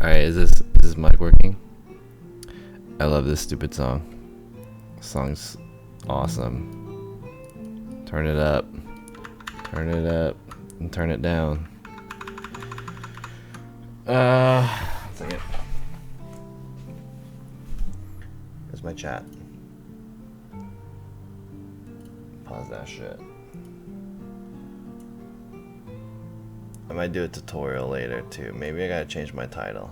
Alright, is this mic working? I love this stupid song. This song's awesome. Turn it up, and turn it down. One second. Where's my chat? Pause that shit. I might do a tutorial later too. Maybe I gotta change my title.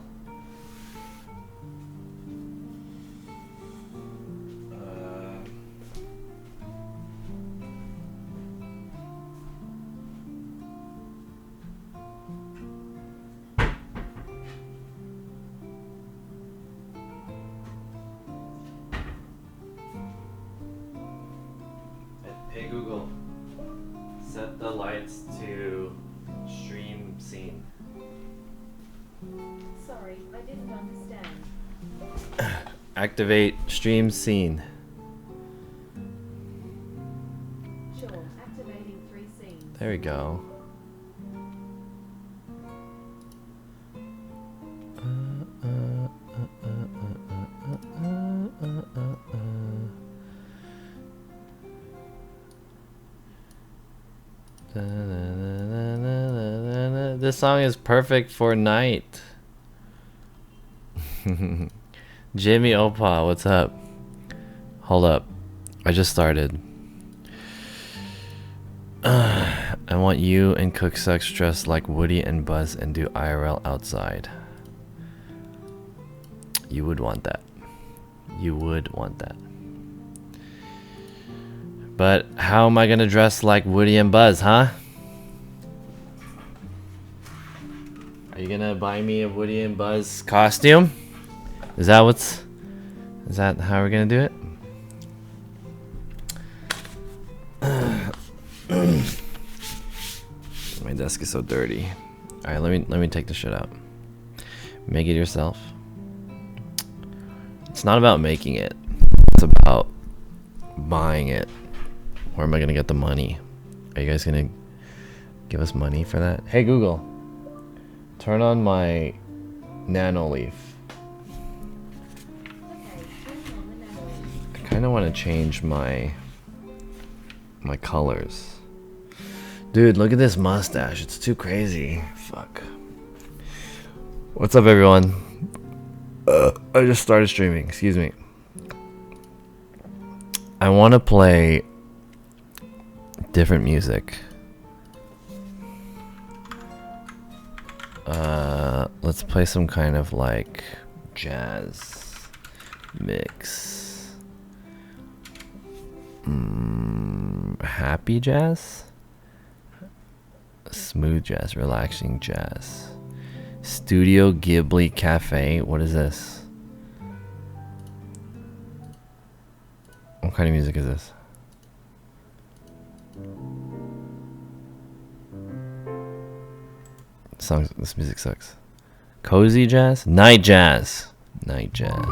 Hey Google, set the lights to stream scene. Sorry, I didn't understand. Activate stream scene. Sure, activating 3 scenes. There we go. This song is perfect for night. Jimmy Opa, what's up? Hold up. I just started. I want you and Cook Sucks dressed like Woody and Buzz and do IRL outside. You would want that. You would want that. But how am I gonna dress like Woody and Buzz, huh? Are you gonna buy me a Woody and Buzz costume? Is that how we're gonna do it? My desk is so dirty. All right, let me take the shit out. Make it yourself. It's not about making it. It's about buying it. Where am I gonna get the money? Are you guys gonna give us money for that? Hey Google, turn on my nano leaf. I kind of want to change my colors. Dude, look at this mustache. It's too crazy. Fuck. What's up, everyone? I just started streaming. Excuse me. I want to play different music. Let's play some kind of like jazz mix. Happy jazz? Smooth jazz, relaxing jazz. Studio Ghibli Cafe. What is this? What kind of music is this? This music sucks. Cozy jazz? Night jazz. Night jazz.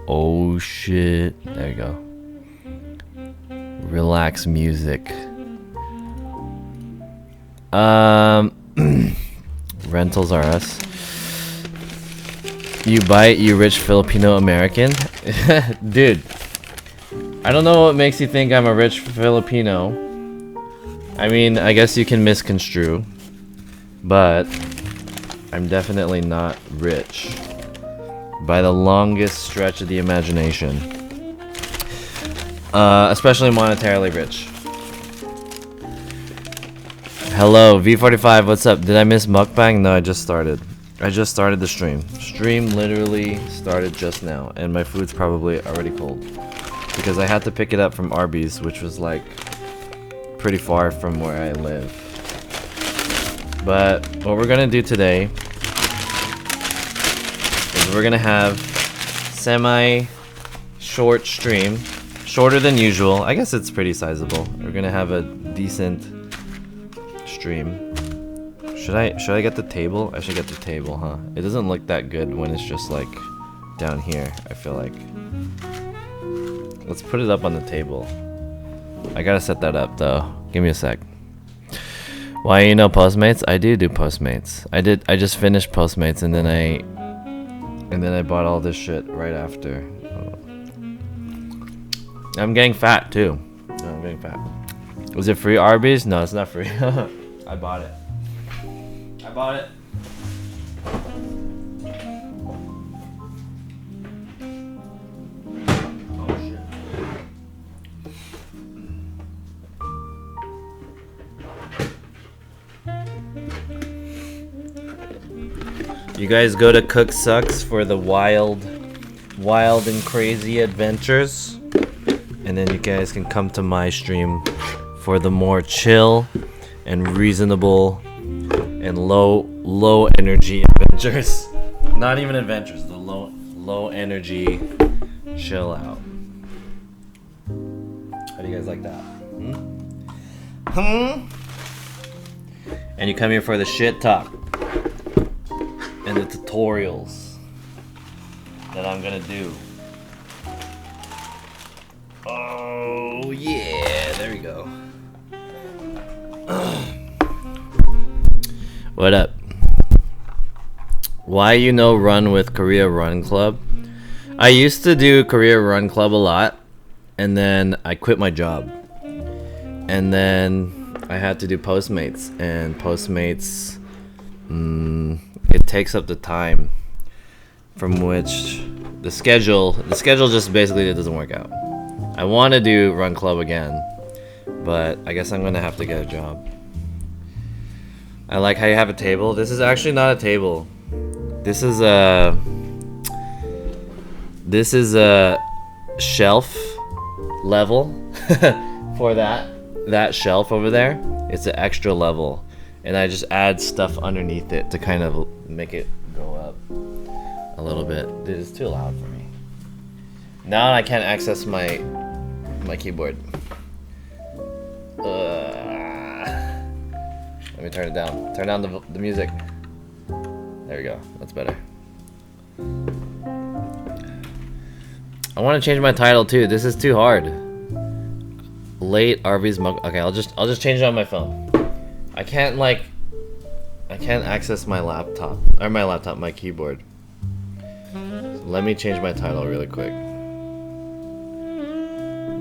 Oh shit. There you go. Relax music. Rentals are us. You bite, you rich Filipino American? Dude, I don't know what makes you think I'm a rich Filipino. I mean, I guess you can misconstrue, but I'm definitely not rich by the longest stretch of the imagination. Especially monetarily rich. Hello, V45, what's up? Did I miss mukbang? No, I just started. I just started the stream. Stream literally started just now, and my food's probably already cold. Because I had to pick it up from Arby's, which was like pretty far from where I live. But what we're gonna do today is we're gonna have semi-short stream. Shorter than usual. I guess it's pretty sizable. We're gonna have a decent stream. Should I get the table? I should get the table, huh? It doesn't look that good when it's just like down here, I feel like. Let's put it up on the table. I gotta set that up though. Give me a sec. Why you know Postmates? I do Postmates. I just finished Postmates and then I bought all this shit right after. I'm getting fat too. No, I'm getting fat. Was it free Arby's? No, it's not free. I bought it. I bought it. Oh shit. You guys go to Cook Sucks for the wild and crazy adventures, and then you guys can come to my stream for the more chill and reasonable and low energy adventures. Not even adventures, the low energy chill out. How do you guys like that? And you come here for the shit talk and the tutorials that I'm gonna do. Oh yeah, there we go. What up? Why you know run with Korea Run Club? I used to do Korea Run Club a lot, and then I quit my job. And then I had to do Postmates, and Postmates, it takes up the time from which the schedule just basically doesn't work out. I want to do Run Club again, but I guess I'm gonna have to get a job. I like how you have a table. This is actually not a table. This is a shelf level for that shelf over there. It's an extra level, and I just add stuff underneath it to kind of make it go up a little bit. Dude, it's too loud for me. Now I can't access my keyboard. Let me turn it down. Turn down the music. There we go. That's better. I want to change my title too. This is too hard. Late Arby's mug. Okay, I'll just change it on my phone. I can't access my laptop or my keyboard. So let me change my title really quick.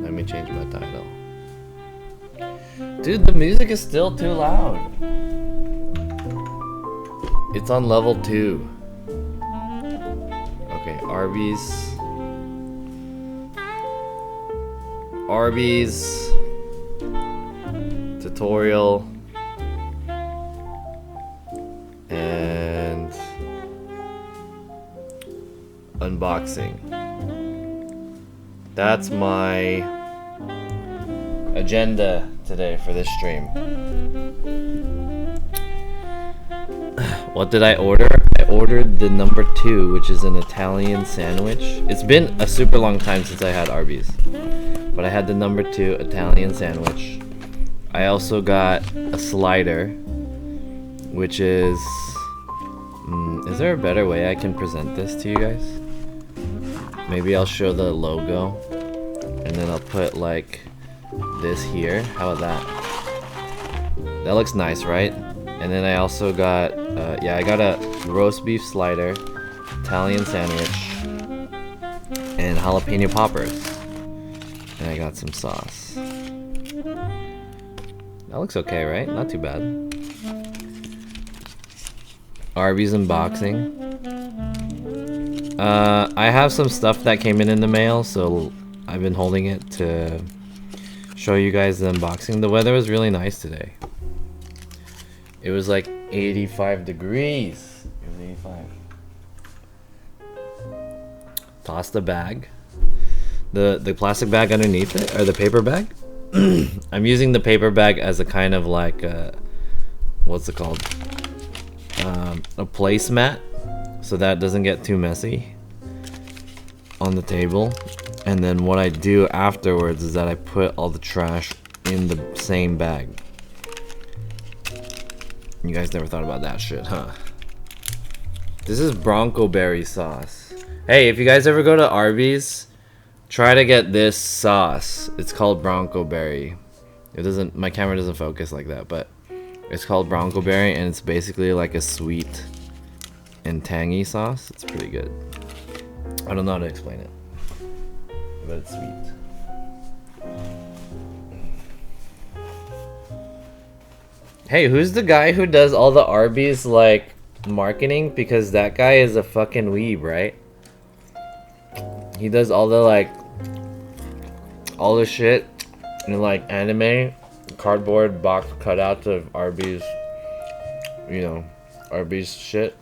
Let me change my title. Dude, the music is still too loud. It's on level 2. Okay, Arby's tutorial and unboxing. That's my agenda today for this stream. What did I order? I ordered the number 2, which is an Italian sandwich. It's been a super long time since I had Arby's, but I had the number 2 Italian sandwich. I also got a slider, which is there a better way I can present this to you guys? Maybe I'll show the logo, and then I'll put like this here. How about that? That looks nice, right? And then I also got I got a roast beef slider, Italian sandwich, and jalapeno poppers. And I got some sauce. That looks okay, right? Not too bad. Arby's unboxing. I have some stuff that came in the mail, so I've been holding it to show you guys the unboxing. The weather was really nice today. It was like 85 degrees. It was 85. Toss the bag. The plastic bag underneath it, or the paper bag. I'm using the paper bag as a kind of like what's it called? A placemat, so that it doesn't get too messy on the table. And then what I do afterwards is that I put all the trash in the same bag. You guys never thought about that shit, huh? This is Bronco berry sauce. Hey, if you guys ever go to Arby's, try to get this sauce. It's called Bronco berry. It doesn't, my camera doesn't focus like that, but It's called Bronco Berry, and it's basically like a sweet and tangy sauce. It's pretty good. I don't know how to explain it, but it's sweet. Hey, who's the guy who does all the Arby's like marketing? Because that guy is a fucking weeb, right? He does all the like all the shit in like anime cardboard box cutouts of Arby's, you know, Arby's shit,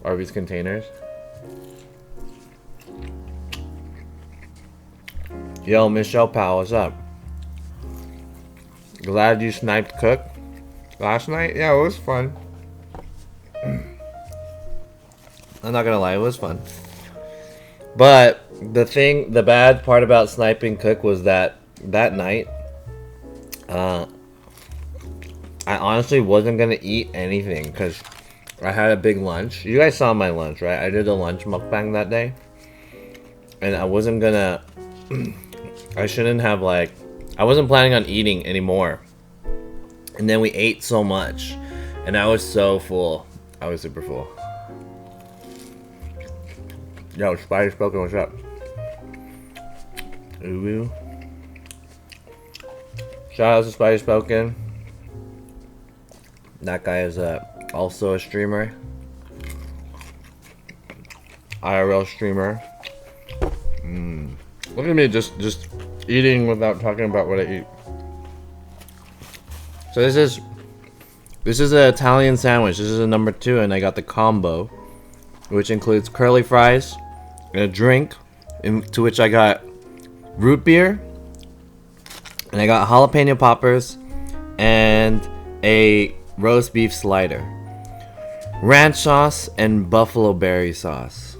Arby's containers. Yo, Michelle Powell, what's up? Glad you sniped Cook last night? Yeah, it was fun. I'm not gonna lie, it was fun. But the bad part about sniping Cook was that night, I honestly wasn't gonna eat anything because I had a big lunch. You guys saw my lunch, right? I did a lunch mukbang that day, and I wasn't gonna. I shouldn't have like. I wasn't planning on eating anymore, and then we ate so much, and I was so full. I was super full. Yo, Spider Spoken, what's up? Ooh. Shout out to Spider Spoken. That guy is also a streamer. IRL streamer. Look at me just eating without talking about what I eat. So this is an Italian sandwich. This is a number 2, and I got the combo, which includes curly fries and a drink, to which I got root beer, and I got jalapeno poppers and a roast beef slider, ranch sauce, and buffalo berry sauce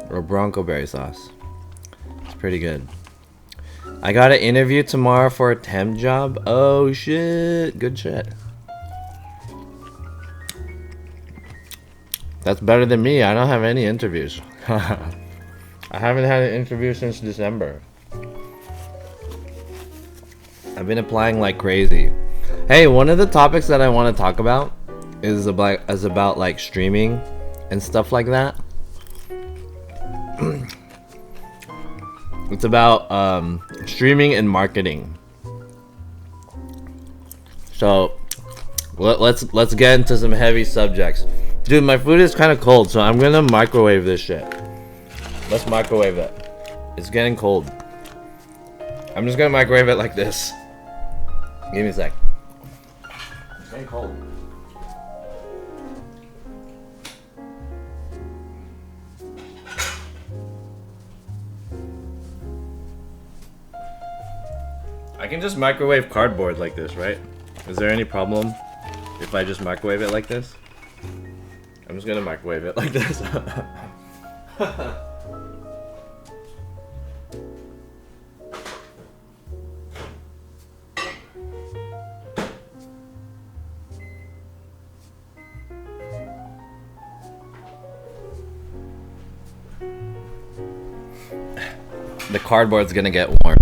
or bronco berry sauce. It's pretty good. I got an interview tomorrow for a temp job. Oh shit, good shit. That's better than me. I don't have any interviews. I haven't had an interview since December. I've been applying like crazy. Hey, one of the topics that I want to talk about is about like streaming and stuff like that. It's about streaming and marketing. So let's get into some heavy subjects. Dude, my food is kind of cold, so I'm gonna microwave this shit. Let's microwave it. It's getting cold. I'm just gonna microwave it like this. Give me a sec. It's getting cold. I can just microwave cardboard like this, right? Is there any problem if I just microwave it like this? I'm just gonna microwave it like this. The cardboard's gonna get warm.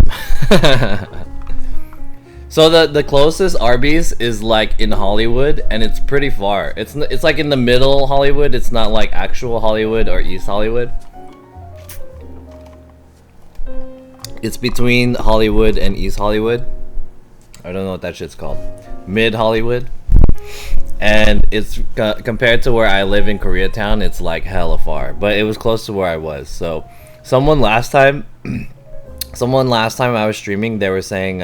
So the closest Arby's is like in Hollywood, and it's pretty far. It's like in the middle Hollywood. It's not like actual Hollywood or East Hollywood. It's between Hollywood and East Hollywood. I don't know what that shit's called. Mid Hollywood. And it's compared to where I live in Koreatown, it's like hella far. But it was close to where I was. So someone last time I was streaming, they were saying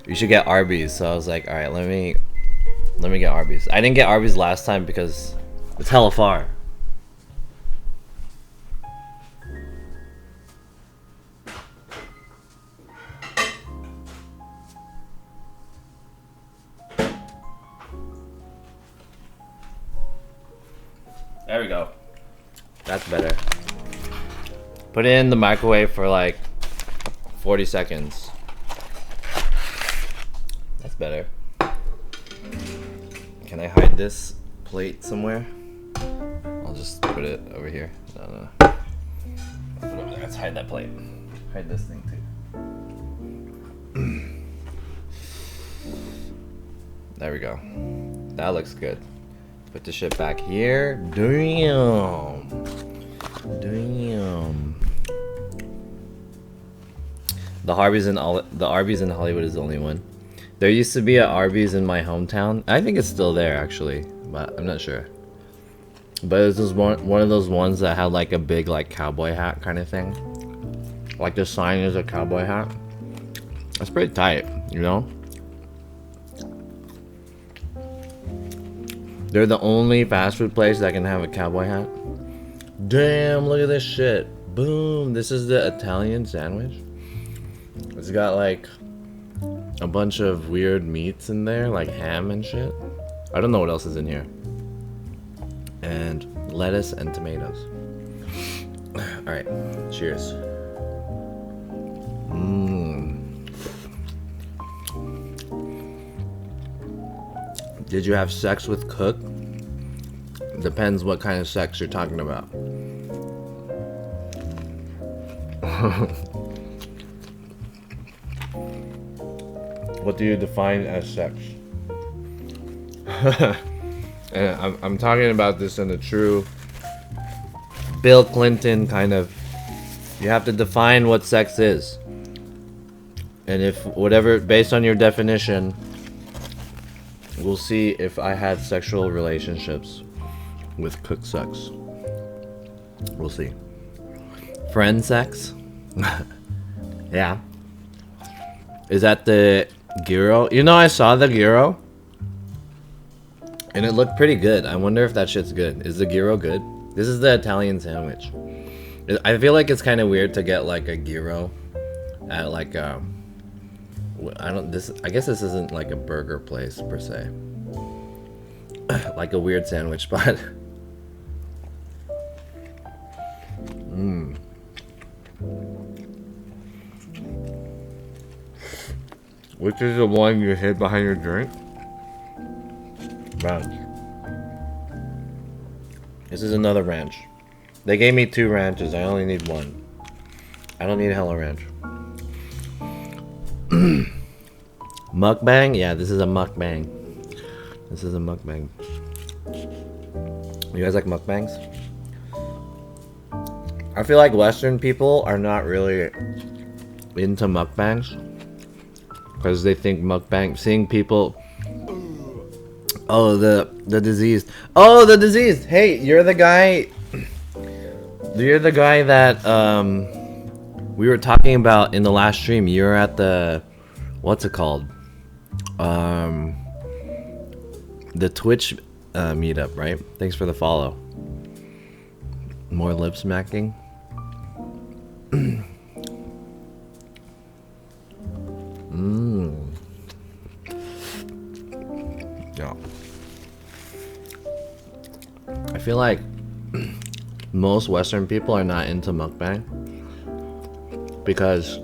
you should get Arby's. So I was like, all right, let me get Arby's. I didn't get Arby's last time because it's hella far. There we go. That's better. Put it in the microwave for like 40 seconds. That's better. Can I hide this plate somewhere? I'll just put it over here. No. I'll put it over there. Let's hide that plate. Hide this thing too. There we go. That looks good. Put the shit back here. Damn. Damn. The Arby's in Hollywood is the only one. There used to be an Arby's in my hometown. I think it's still there actually, but I'm not sure. But it was just one of those ones that had like a big like cowboy hat kind of thing. Like the sign is a cowboy hat. That's pretty tight, you know? They're the only fast food place that can have a cowboy hat. Damn, look at this shit. Boom. This is the Italian sandwich. It's got like a bunch of weird meats in there, like ham and shit. I don't know what else is in here. And lettuce and tomatoes. Alright, cheers. Did you have sex with Cook? Depends what kind of sex you're talking about. What do you define as sex? And I'm talking about this in a true Bill Clinton kind of. You have to define what sex is. And if whatever, based on your definition, we'll see if I had sexual relationships with Cook sex. We'll see. Friend sex? Yeah. Is that the gyro? You know, I saw the gyro. And it looked pretty good. I wonder if that shit's good. Is the gyro good? This is the Italian sandwich. I feel like it's kind of weird to get like a gyro at like I guess this isn't like a burger place per se. Like a weird sandwich spot. Which is the one you hid behind your drink? Ranch. This is another ranch. They gave me 2 ranches. I only need 1. I don't need hella ranch. Mukbang? Yeah, this is a mukbang. This is a mukbang. You guys like mukbangs? I feel like Western people are not really into mukbangs because they think mukbang, seeing people. Oh, the disease. Oh, the disease. Hey, you're the guy. You're the guy that we were talking about in the last stream. You're at the, what's it called? The Twitch meetup, right? Thanks for the follow. More lip smacking. Yeah. I feel like most Western people are not into mukbang because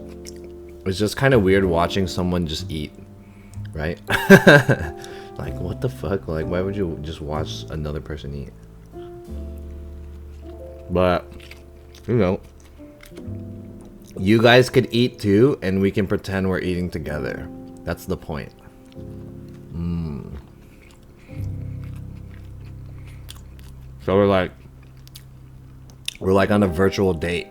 it's just kind of weird watching someone just eat, right? Like, what the fuck? Like, why would you just watch another person eat? But, you know, you guys could eat too, and we can pretend we're eating together. That's the point. So we're like on a virtual date.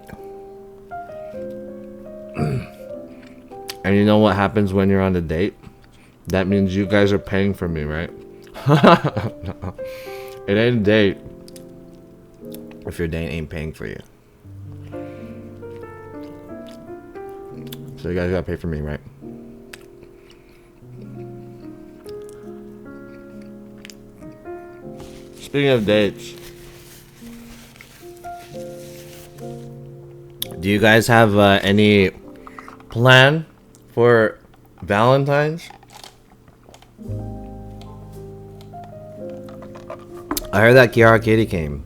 And you know what happens when you're on a date? That means you guys are paying for me, right? It ain't a date if your date ain't paying for you. So you guys gotta pay for me, right? Speaking of dates, do you guys have any plan for Valentine's? I heard that Kiara Katie came.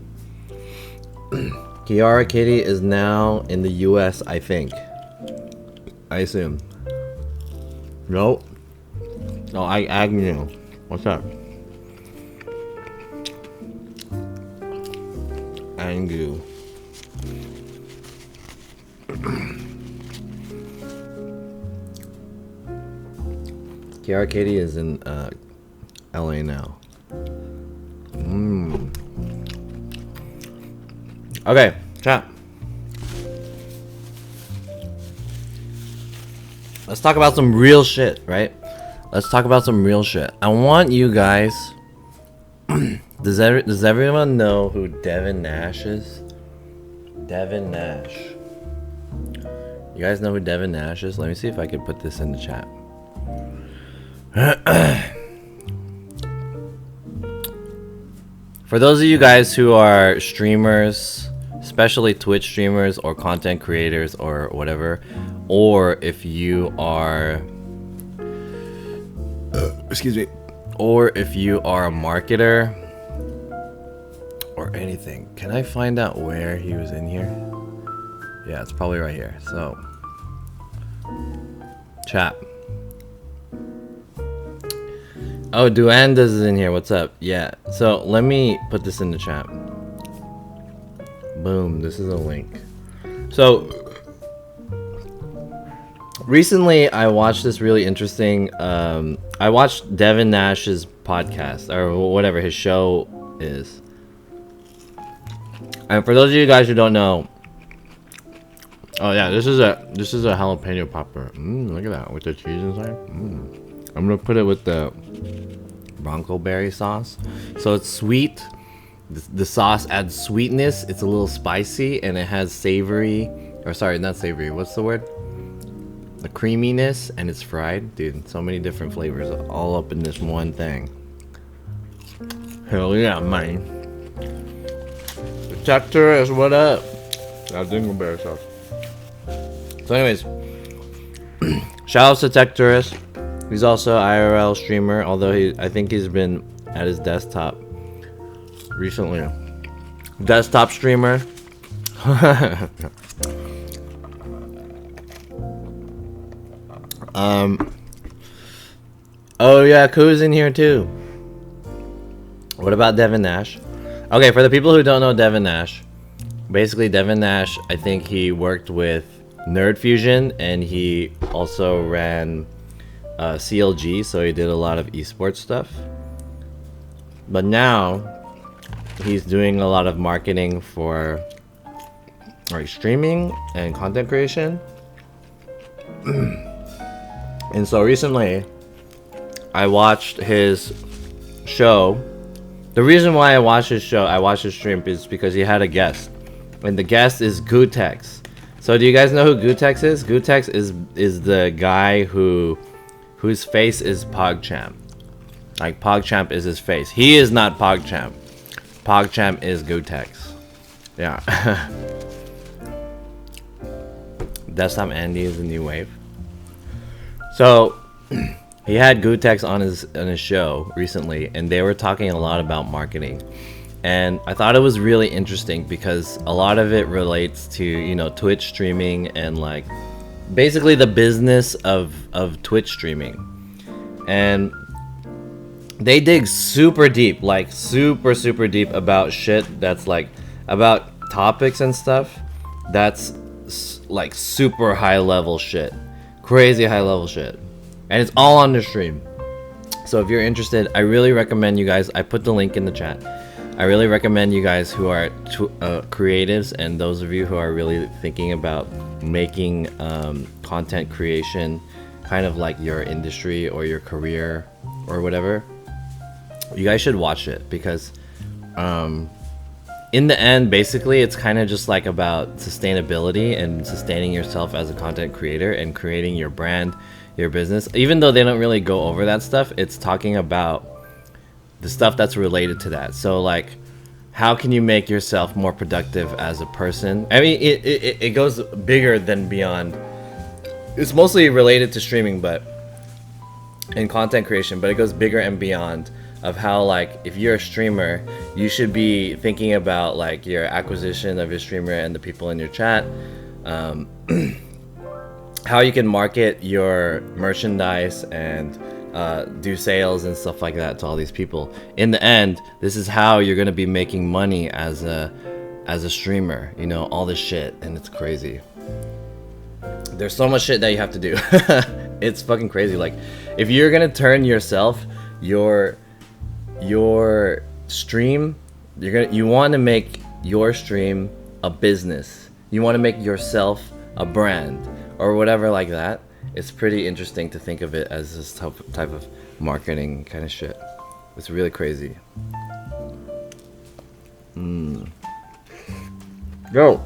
Kiara Katie is now in the US, I think. I assume. Nope. No, Agnew. What's up? Angu. Kiara Katie is in LA now. Okay, chat. Let's talk about some real shit, right? Let's talk about some real shit. I want you guys. Does everyone know who Devin Nash is? Devin Nash. You guys know who Devin Nash is? Let me see if I can put this in the chat. For those of you guys who are streamers, especially Twitch streamers or content creators or whatever, or if you are excuse me, or if you are a marketer or anything. Can I find out where he was in here? Yeah, it's probably right here. So chat. Oh, Duandas is in here. What's up? Yeah. So let me put this in the chat. Boom. This is a link. So recently I watched this really interesting. I watched Devin Nash's podcast or whatever his show is. And for those of you guys who don't know, oh yeah, this is a jalapeno popper. Look at that with the cheese inside. I'm gonna put it with the Bronco berry sauce. So it's sweet. The sauce adds sweetness. It's a little spicy and it has savory, or sorry, not savory. What's the word? The creaminess, and it's fried, dude. So many different flavors all up in this one thing. Hell yeah, man. The texture is what up. That dingleberry sauce. So anyways, shout out to Tecturus. He's also an IRL streamer, although I think he's been at his desktop recently. Desktop streamer. Oh yeah, Koo's in here too. What about Devin Nash? Okay, for the people who don't know Devin Nash, basically Devin Nash, I think he worked with Nerd Fusion and he also ran CLG, so he did a lot of esports stuff. But now he's doing a lot of marketing for like streaming and content creation. And so recently I watched his show. The reason why I watched his stream is because he had a guest, and the guest is Gutex. So do you guys know who Gutex is? Gutex is the guy whose face is PogChamp. Like PogChamp is his face. He is not PogChamp. PogChamp is Gutex. Yeah. Desktop Andy is the new wave. So he had Gutex on his show recently, and they were talking a lot about marketing. And I thought it was really interesting because a lot of it relates to, you know, Twitch streaming and like basically the business of Twitch streaming. And they dig super deep, like super deep about shit that's like about topics and stuff that's like super high level shit, crazy high level shit, and it's all on the stream. So if you're interested, I really recommend you guys, I put the link in the chat, I really recommend you guys who are creatives and those of you who are really thinking about making content creation kind of like your industry or your career or whatever, you guys should watch it, because in the end, basically it's kind of just like about sustainability and sustaining yourself as a content creator and creating your brand, your business. Even though they don't really go over that stuff, it's talking about the stuff that's related to that. So like, how can you make yourself more productive as a person? I mean, it goes bigger than beyond. It's mostly related to streaming, but in content creation, but it goes bigger and beyond of how, like, if you're a streamer, you should be thinking about like your acquisition of your streamer and the people in your chat, how you can market your merchandise and do sales and stuff like that to all these people. In the end, this is how you're gonna be making money as a streamer, you know, all this shit, and it's crazy. There's so much shit that you have to do. It's fucking crazy. Like, if you're gonna turn yourself, your your stream, you want to make your stream a business. You want to make yourself a brand or whatever like that. It's pretty interesting to think of it as this type of marketing kind of shit. It's really crazy. Yo,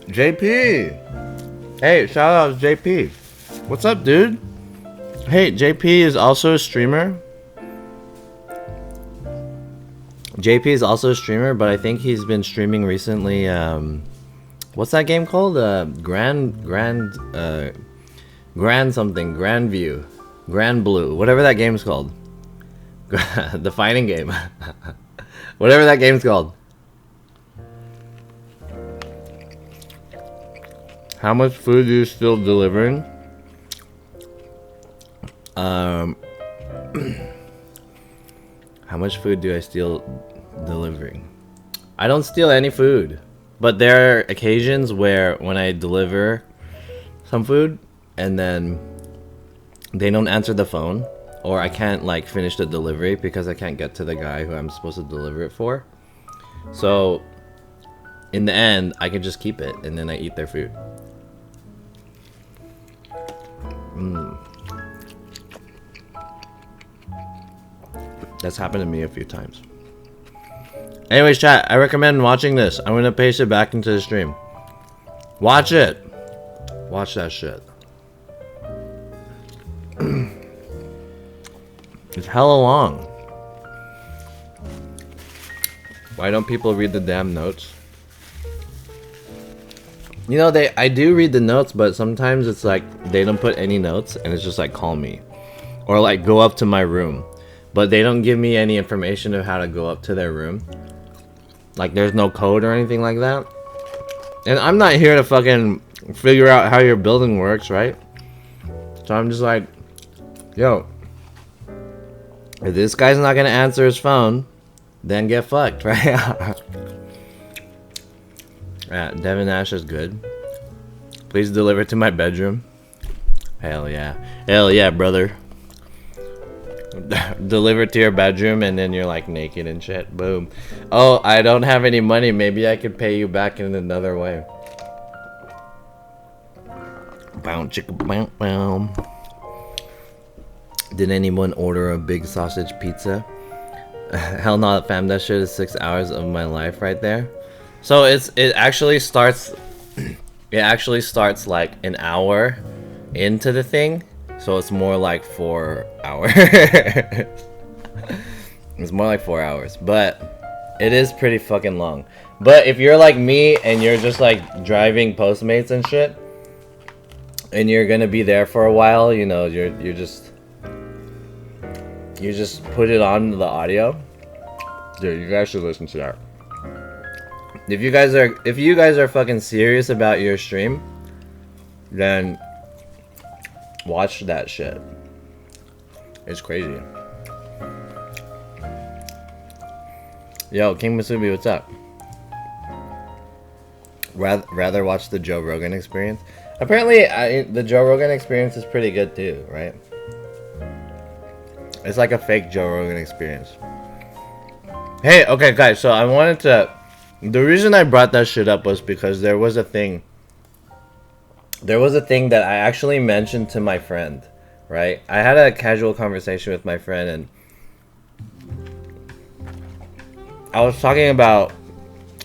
JP. Hey, shout out to JP. What's up, dude? Hey, JP is also a streamer. JP is also a streamer, but I think he's been streaming recently. What's that game called? Grand something, Grand View, Grand Blue, whatever that game's called. The fighting game. Whatever that game's called. How much food are you still delivering? How much food do I steal delivering? I don't steal any food, but there are occasions where when I deliver some food and then they don't answer the phone, or I can't like finish the delivery because I can't get to the guy who I'm supposed to deliver it for. So in the end, I can just keep it and then I eat their food. That's happened to me a few times. Anyways, chat, I recommend watching this. I'm gonna paste it back into the stream. Watch it. Watch that shit. It's hella long. Why don't people read the damn notes? You know, I do read the notes, but sometimes it's like they don't put any notes and it's just like call me. Or like go up to my room. But they don't give me any information of how to go up to their room. Like there's no code or anything like that. And I'm not here to fucking figure out how your building works, right? So I'm just like, yo, if this guy's not gonna answer his phone, then get fucked, right? Yeah, Devin Nash is good. Please deliver to my bedroom. Hell yeah. Hell yeah, brother. Deliver to your bedroom and then you're like naked and shit. Boom. Oh, I don't have any money. Maybe I could pay you back in another way. Bow, chicka, bow, bow. Did anyone order a big sausage pizza? Hell no, fam. That shit is 6 hours of my life right there. So it actually starts. It actually starts like an hour into the thing. So it's more like 4 hours. It's more like 4 hours, but it is pretty fucking long. But if you're like me and you're just like driving Postmates and shit, and you're gonna be there for a while, you know, you just put it on the audio. Dude, you guys should listen to that. If you guys are fucking serious about your stream, then watch that shit. It's crazy. Yo, King Masubi, what's up? Rather watch the Joe Rogan Experience. Apparently, the Joe Rogan Experience is pretty good too, right? It's like a fake Joe Rogan Experience. Hey, okay, guys. So I wanted to. The reason I brought that shit up was because there was a thing. There was a thing that I actually mentioned to my friend, right? I had a casual conversation with my friend and I was talking about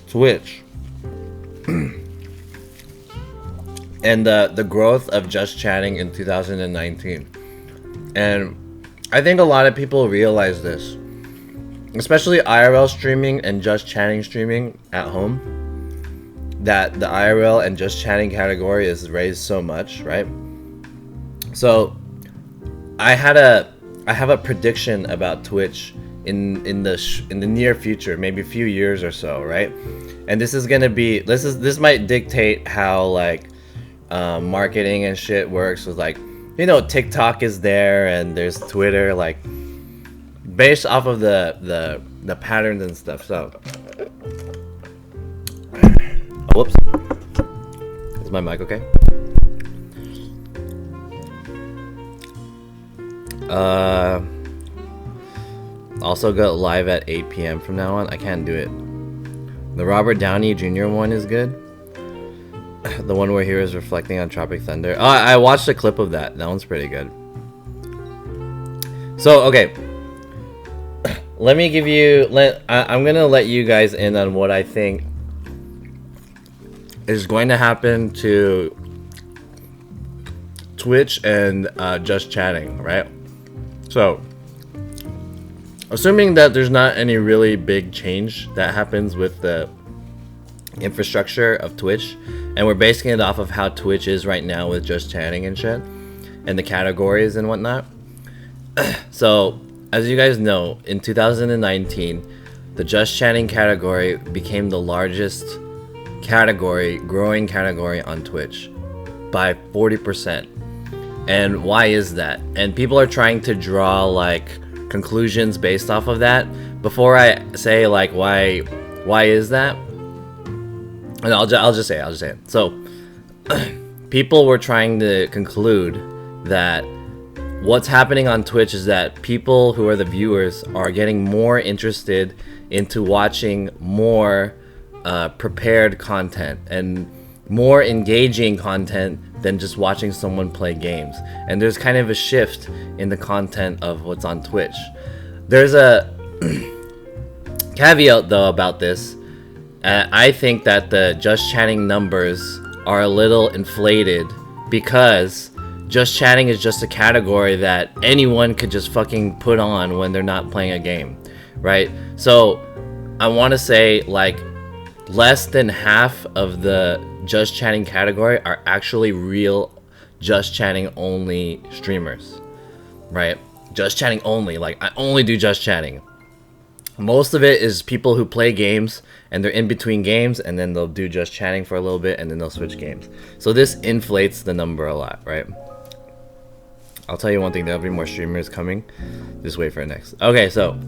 Twitch and the growth of just chatting in 2019. And I think a lot of people realize this, especially IRL streaming and just chatting streaming at home, that the IRL and just chatting category is raised so much, right? So I have a prediction about Twitch in the near future, maybe a few years or so, right? And this is gonna be this might dictate how like marketing and shit works with, like, you know, TikTok is there and there's Twitter, like based off of the patterns and stuff. So whoops. Is my mic okay? also go live at 8 p.m. from now on. I can't do it. The Robert Downey Jr. one is good. The one where he was reflecting on Tropic Thunder. Oh, I watched a clip of that. That one's pretty good. So, okay. Let me give you... I'm going to let you guys in on what I think is going to happen to Twitch and Just Chatting, right? So, assuming that there's not any really big change that happens with the infrastructure of Twitch, and we're basing it off of how Twitch is right now with Just Chatting and shit, and the categories and whatnot. So, as you guys know, in 2019, the Just Chatting category became the largest category, growing category on Twitch by 40%. And why is that? And people are trying to draw like conclusions based off of that. Before I say like why is that? And I'll just say it. So people were trying to conclude that what's happening on Twitch is that people who are the viewers are getting more interested into watching more prepared content and more engaging content than just watching someone play games. And there's kind of a shift in the content of what's on Twitch. There's a caveat though about this. I think that the Just Chatting numbers are a little inflated because Just Chatting is just a category that anyone could just fucking put on when they're not playing a game, right? So I want to say like less than half of the Just Chatting category are actually real Just Chatting only streamers, right? Just Chatting only, like I only do Just Chatting. Most of it is people who play games and they're in between games and then they'll do Just Chatting for a little bit and then they'll switch games. So this inflates the number a lot, right? I'll tell you one thing, there'll be more streamers coming. Just wait for it next. Okay, so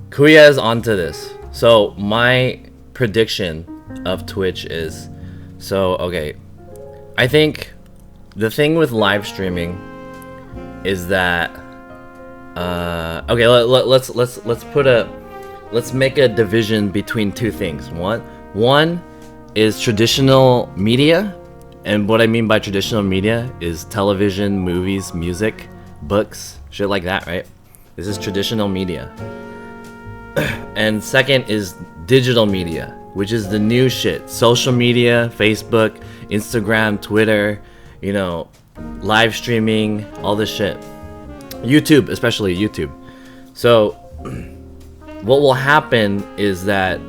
Kuya is onto this. So my prediction of Twitch is, so okay, I think the thing with live streaming is that okay, let's make a division between two things. One is traditional media, and what I mean by traditional media is television, movies, music, books, shit like that, right? This is traditional media. And second is digital media, which is the new shit. Social media, Facebook, Instagram, Twitter, you know, live streaming, all this shit. YouTube, especially YouTube. So what will happen is that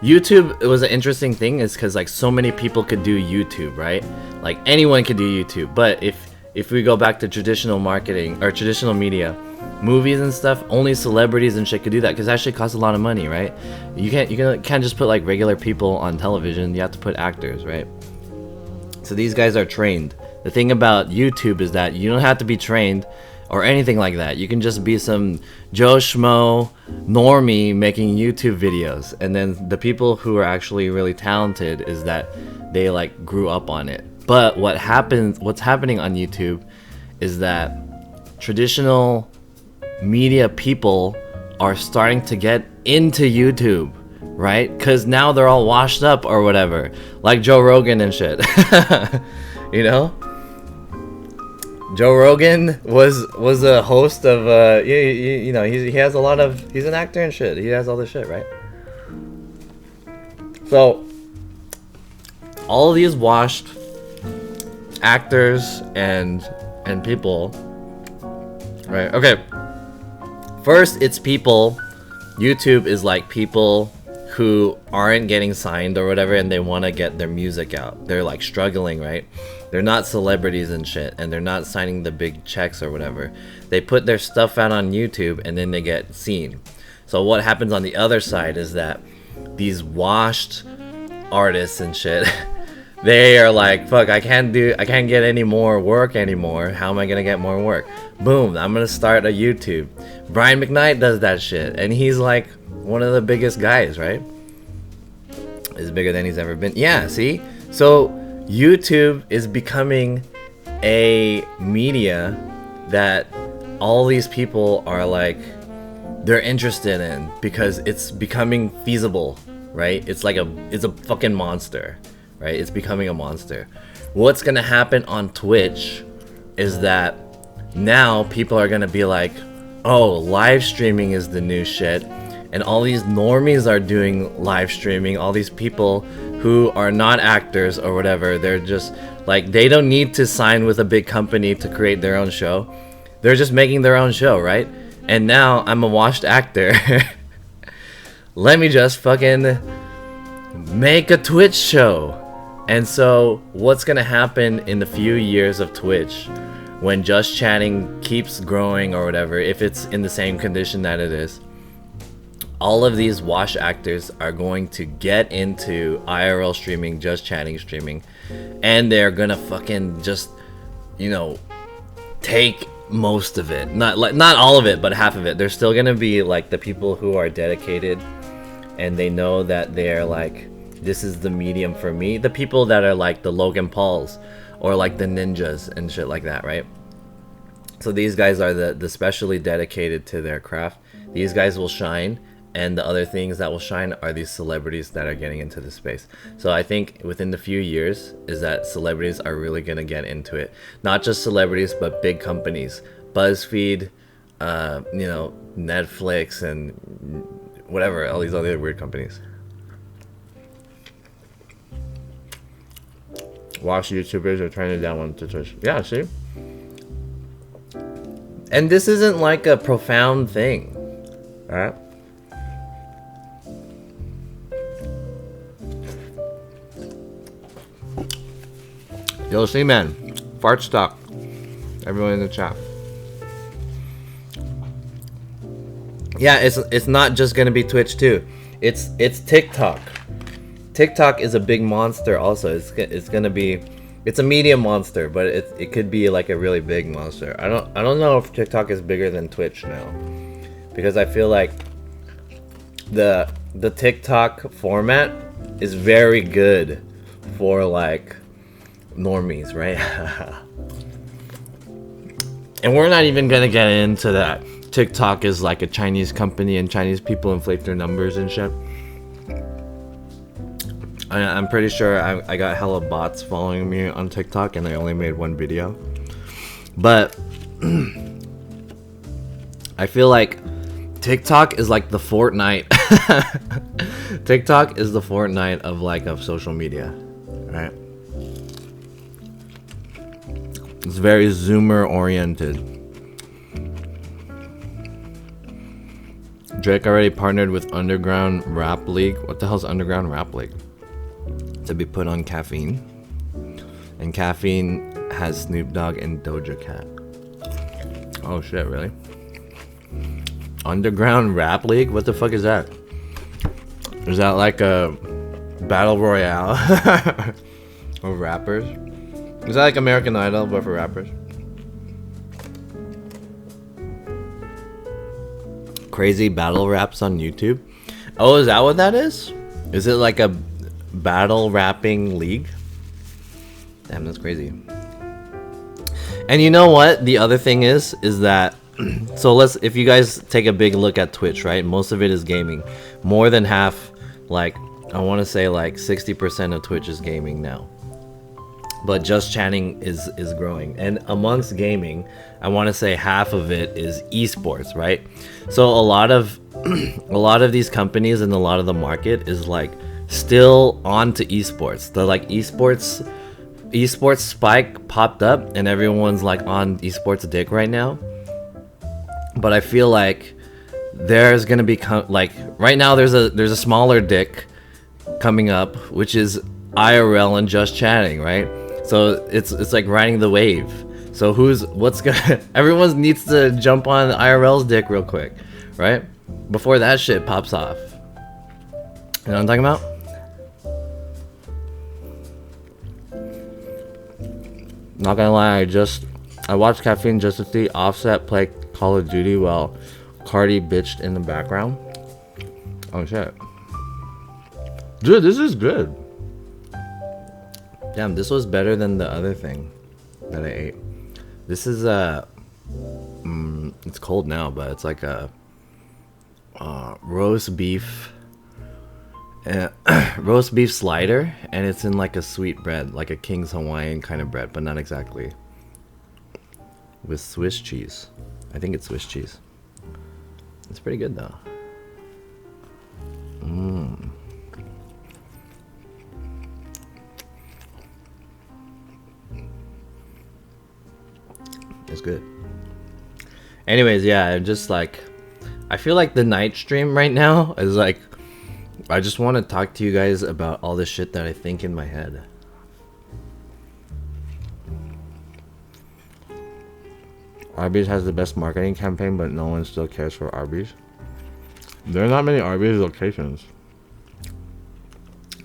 YouTube, it was an interesting thing is because like so many people could do YouTube, right? Like anyone could do YouTube. But if we go back to traditional marketing or traditional media, movies and stuff, only celebrities and shit could do that because that shit costs a lot of money, right? You can't just put like regular people on television. You have to put actors, right? So these guys are trained. The thing about YouTube is that you don't have to be trained or anything like that. You can just be some Joe Schmo normie making YouTube videos, and then the people who are actually really talented is that they like grew up on it. But what's happening on YouTube is that traditional media people are starting to get into YouTube, right? Because now they're all washed up or whatever, like Joe Rogan and shit. You know, Joe Rogan was a host of you know, he has a lot of, he's an actor and shit. He has all this shit, right? So all of these washed actors and people, right? Okay, first it's people. YouTube is like people who aren't getting signed or whatever, and they want to get their music out. They're like struggling, right? They're not celebrities and shit, and they're not signing the big checks or whatever. They put their stuff out on YouTube and then they get seen. So what happens on the other side is that these washed artists and shit, they are like, fuck, I can't get any more work anymore. How am I gonna get more work? Boom, I'm gonna start a YouTube. Brian McKnight does that shit, and he's like one of the biggest guys, right? He's bigger than he's ever been. Yeah, see? So YouTube is becoming a media that all these people are like, they're interested in, because it's becoming feasible, right? It's a fucking monster, right? It's becoming a monster. What's gonna happen on Twitch is that now people are gonna be like, oh, live streaming is the new shit, and all these normies are doing live streaming. All these people who are not actors or whatever, they're just like, they don't need to sign with a big company to create their own show. They're just making their own show, right? And now I'm a washed actor. Let me just fucking make a Twitch show. And so what's gonna happen in the few years of Twitch, when Just Chatting keeps growing or whatever, if it's in the same condition that it is, all of these wash actors are going to get into IRL streaming, Just Chatting streaming, and they're gonna fucking just, you know, take most of it. Not all of it, but half of it. There's still gonna be like the people who are dedicated and they know that they're like, this is the medium for me. The people that are like the Logan Pauls or like the ninjas and shit like that, right? So these guys are the specially dedicated to their craft. These guys will shine, and the other things that will shine are these celebrities that are getting into the space. So I think within the few years is that celebrities are really gonna get into it. Not just celebrities, but big companies, BuzzFeed, you know, Netflix, and whatever, all these other weird companies. Watch YouTubers are trying to download to Twitch. Yeah, see? And this isn't like a profound thing, alright? Yo, C-Man, fart stock. Everyone in the chat. Yeah, it's not just gonna be Twitch too. It's TikTok. TikTok is a big monster also. It's gonna be, it's a medium monster, but it could be like a really big monster. I don't know if TikTok is bigger than Twitch now, because I feel like the TikTok format is very good for like normies, right? And we're not even gonna get into that. TikTok is like a Chinese company and Chinese people inflate their numbers and shit. I'm pretty sure I got hella bots following me on TikTok and I only made one video. But I feel like TikTok is like the Fortnite. TikTok is the Fortnite of social media, right? It's very Zoomer oriented. Drake already partnered with Underground Rap League. What the hell's Underground Rap League? To be put on Caffeine. And Caffeine has Snoop Dogg and Doja Cat. Oh shit, really? Underground Rap League? What the fuck is that? Is that like a battle royale of rappers? Is that like American Idol but for rappers? Crazy battle raps on YouTube? Oh, is that what that is? Is it like a battle rapping league? Damn, that's crazy. And you know what the other thing is that so if you guys take a big look at Twitch, right, most of it is gaming. More than half, like I want to say like 60% of Twitch is gaming now, but Just Chatting is growing. And amongst gaming, I want to say half of it is esports, right? So a lot of these companies and a lot of the market is like still on to esports. The like esports spike popped up and everyone's like on esports dick right now. But I feel like there's gonna be like right now there's a smaller dick coming up, which is IRL and Just Chatting, right? So it's like riding the wave. So everyone needs to jump on IRL's dick real quick, right? Before that shit pops off. You know what I'm talking about? Not gonna lie, I watched Caffeine just to see Offset play Call of Duty while Cardi bitched in the background. Oh shit. Dude, this is good. Damn, this was better than the other thing that I ate. This is It's cold now, but it's like a roast beef roast beef slider, and it's in like a sweet bread, like a King's Hawaiian kind of bread, but not exactly, with Swiss cheese. I think it's Swiss cheese. It's pretty good though. It's good. Anyways, yeah, I'm just like, I feel like the night stream right now is like, I just want to talk to you guys about all the shit that I think in my head. Arby's has the best marketing campaign, but no one still cares for Arby's. There are not many Arby's locations.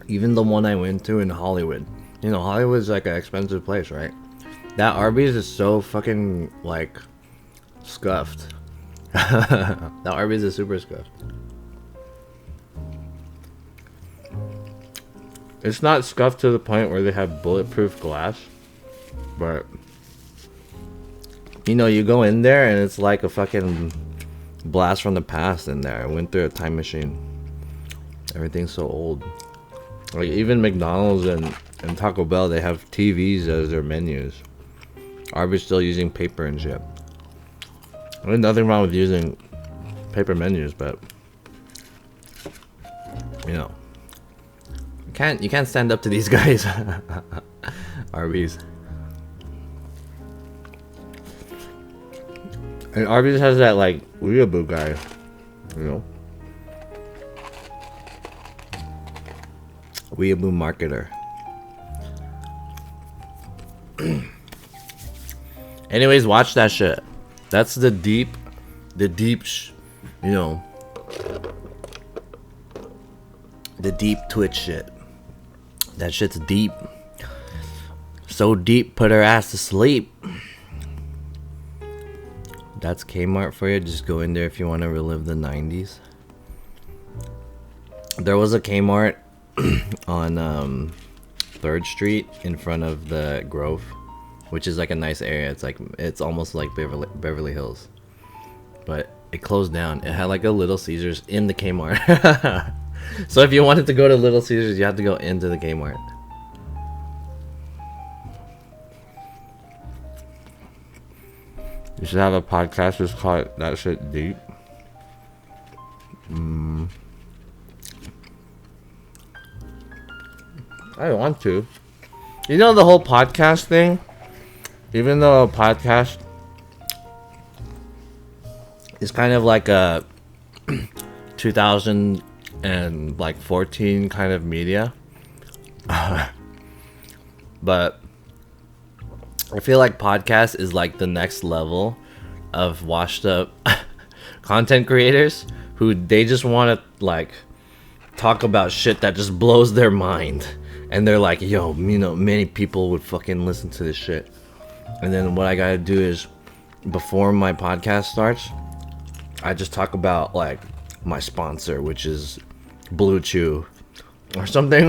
Even the one I went to in Hollywood. You know, Hollywood's like an expensive place, right? That Arby's is so fucking, like, scuffed. That Arby's is super scuffed. It's not scuffed to the point where they have bulletproof glass, but you know, you go in there and it's like a fucking blast from the past in there. I went through a time machine. Everything's so old. Like even McDonald's and Taco Bell, they have TVs as their menus. Arby's still using paper and shit. There's nothing wrong with using paper menus, but you know, you can't stand up to these guys. Arby's. And Arby's has that like weeaboo guy, you know, weeaboo marketer. Anyways, watch that shit. That's the deep, you know, the deep Twitch shit. That shit's deep. So deep, put her ass to sleep. That's Kmart for you. Just go in there if you want to relive the 90s. There was a Kmart on 3rd Street in front of the Grove, which is like a nice area. It's almost like Beverly Hills, but it closed down. It had like a Little Caesars in the Kmart. So if you wanted to go to Little Caesars, you had to go into the Kmart. You should have a podcast just call it That Shit Deep. I want to. You know the whole podcast thing? Even though a podcast is kind of like a 2014 kind of media. But I feel like podcast is like the next level of washed up content creators who they just want to like talk about shit that just blows their mind. And they're like, yo, you know, many people would fucking listen to this shit. And then what I gotta do is, before my podcast starts, I just talk about like my sponsor, which is Blue Chew or something.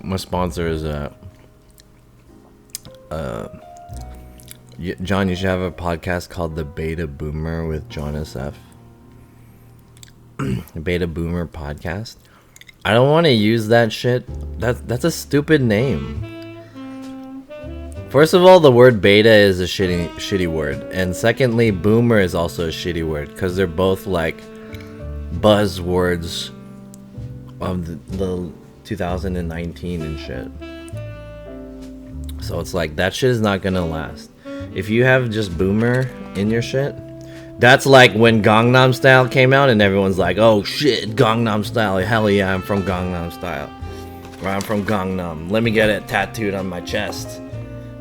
My sponsor is John, you should have a podcast called The Beta Boomer with John SF. Beta Boomer podcast. I don't want to use that shit. That's a stupid name. First of all, the word beta is a shitty word, and secondly, boomer is also a shitty word because they're both like buzzwords of the 2019 and shit. So it's like that shit is not gonna last. If you have just boomer in your shit, that's like when Gangnam Style came out and everyone's like, oh shit, Gangnam Style, hell yeah, I'm from Gangnam Style, or I'm from Gangnam, let me get it tattooed on my chest,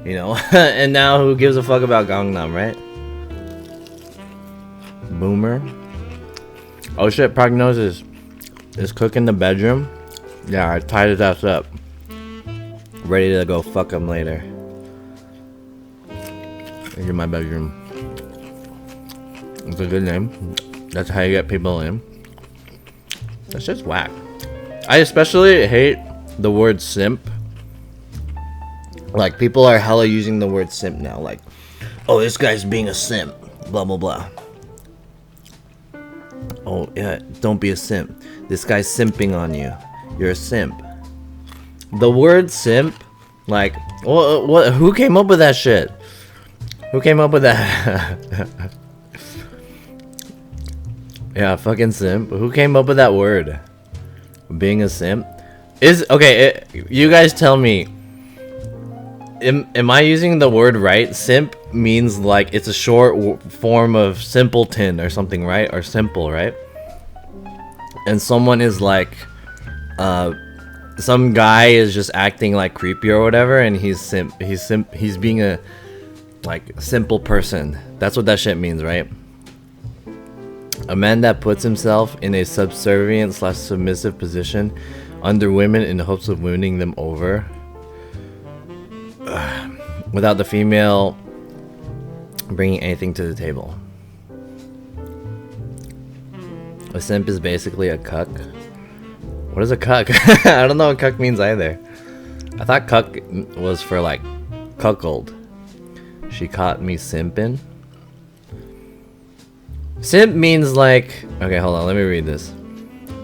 you know. And now who gives a fuck about Gangnam, right? Boomer. Oh shit, Prognosis is cooking the bedroom. Yeah, I tied his ass up, ready to go fuck him later. Here's my bedroom. It's a good name. That's how you get people in. That's just whack. I especially hate the word simp Like, people are hella using the word simp now. Like, oh, this guy's being a simp. Blah, blah, blah. Oh, yeah, don't be a simp. This guy's simping on you. You're a simp. The word simp, like, what? Who came up with that shit? Who came up with that? Yeah, fucking simp. Who came up with that word? Being a simp? Okay, you guys tell me. Am I using the word right? Simp means like it's a short form of simpleton or something, right? Or simple, right? And someone is like, some guy is just acting like creepy or whatever, and he's simp. He's being a like simple person. That's what that shit means, right? A man that puts himself in a subservient / submissive position under women in the hopes of winning them over, without the female bringing anything to the table. A simp is basically a cuck. What is a cuck? I don't know what cuck means either. I thought cuck was for like cuckold. She caught me simping. Simp means like... Okay, hold on, let me read this.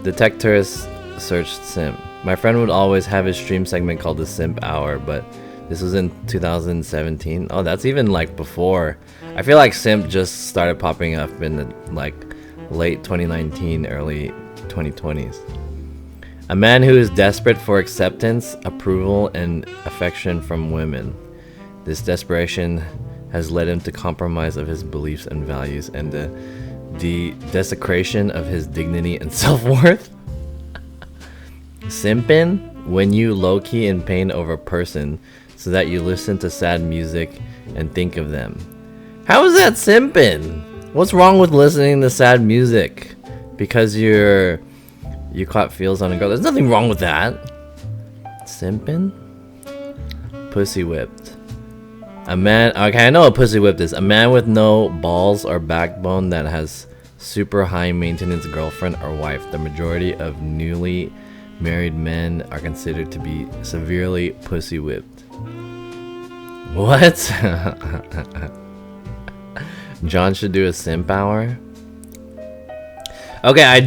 Detectors searched simp. My friend would always have his stream segment called the Simp Hour, but this was in 2017. Oh, that's even like before. I feel like simp just started popping up in the like late 2019, early 2020s. A man who is desperate for acceptance, approval, and affection from women. This desperation has led him to compromise of his beliefs and values and the desecration of his dignity and self-worth. Simpin', when you low-key in pain over a person so that you listen to sad music and think of them. How is that simpin'? What's wrong with listening to sad music? Because you caught feels on a girl. There's nothing wrong with that. Simpin'? Pussy whipped. A man, okay, I know what pussy whipped is. A man with no balls or backbone that has super high maintenance girlfriend or wife. The majority of newly married men are considered to be severely pussy whipped. What? John should do a simp hour. Okay, I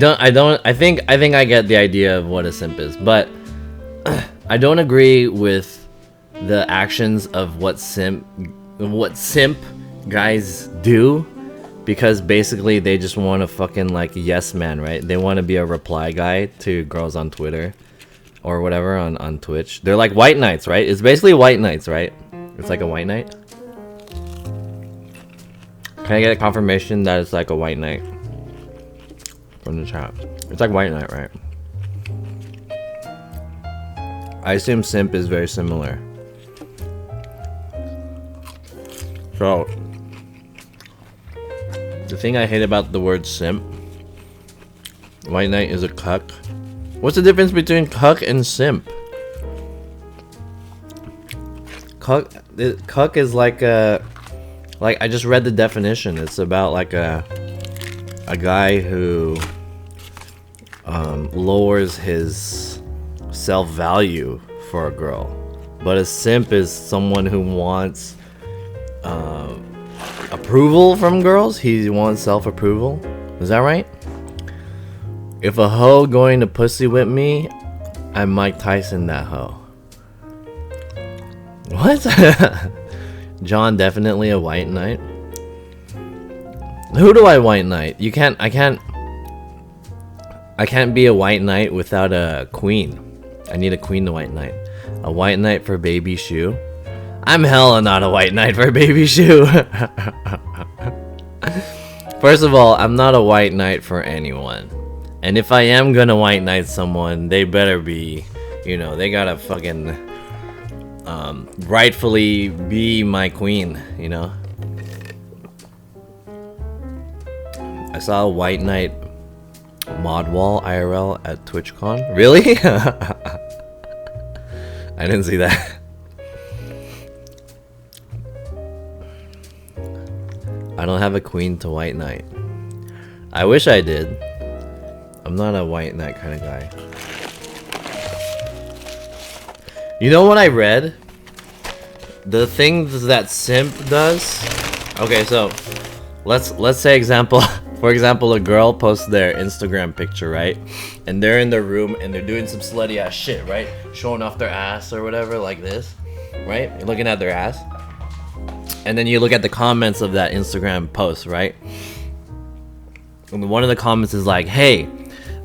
think I get the idea of what a simp is, but I don't agree with the actions of what simp guys do, because basically they just want to fucking like yes man, right? They want to be a reply guy to girls on Twitter or whatever on Twitch. They're like white knights, right? It's basically white knights, right? It's like a white knight. Can I get a confirmation that it's like a white knight from the chat? It's like white knight, right? I assume simp is very similar. So, the thing I hate about the word simp, white knight is a cuck. What's the difference between cuck and simp? Cuck is like a, like I just read the definition. It's about like a guy who lowers his self-value for a girl. But a simp is someone who wants approval from girls. He wants self-approval. Is that right? If a hoe going to pussy whip me, I'm Mike Tyson that hoe. What? John definitely a white knight. Who do I white knight? I can't be a white knight without a queen. I need a queen to white knight. A white knight for baby shoe. I'm hella not a white knight for baby shoe. First of all, I'm not a white knight for anyone. And if I am gonna white knight someone, they better be, you know, they gotta fucking rightfully be my queen, you know? I saw a white knight mod wall IRL at TwitchCon. Really? I didn't see that. I don't have a queen to white knight. I wish I did. I'm not a white knight kind of guy. You know what I read? the things that simp does. Okay, so let's say example. For example, a girl posts their Instagram picture, right? And they're in their room and they're doing some slutty ass shit, right? Showing off their ass or whatever, like this, right? You're looking at their ass. And then you look at the comments of that Instagram post, right? And one of the comments is like, hey,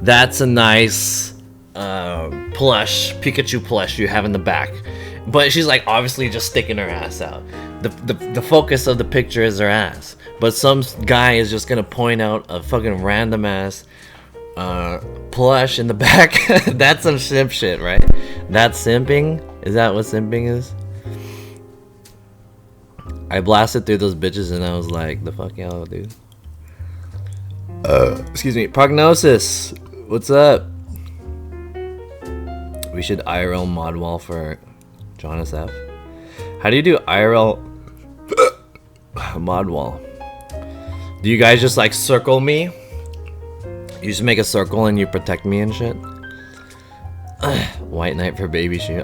that's a nice plush, Pikachu plush you have in the back. But she's like obviously just sticking her ass out. The focus of the picture is her ass. But some guy is just gonna point out a fucking random ass plush in the back. That's some simp shit, right? That's simping? Is that what simping is? I blasted through those bitches and I was like, the fuck y'all, dude? Excuse me. Prognosis, what's up? We should IRL mod wall for Jonas F. How do you do IRL mod wall? Do you guys just like circle me? You just make a circle and you protect me and shit? White knight for baby shoe.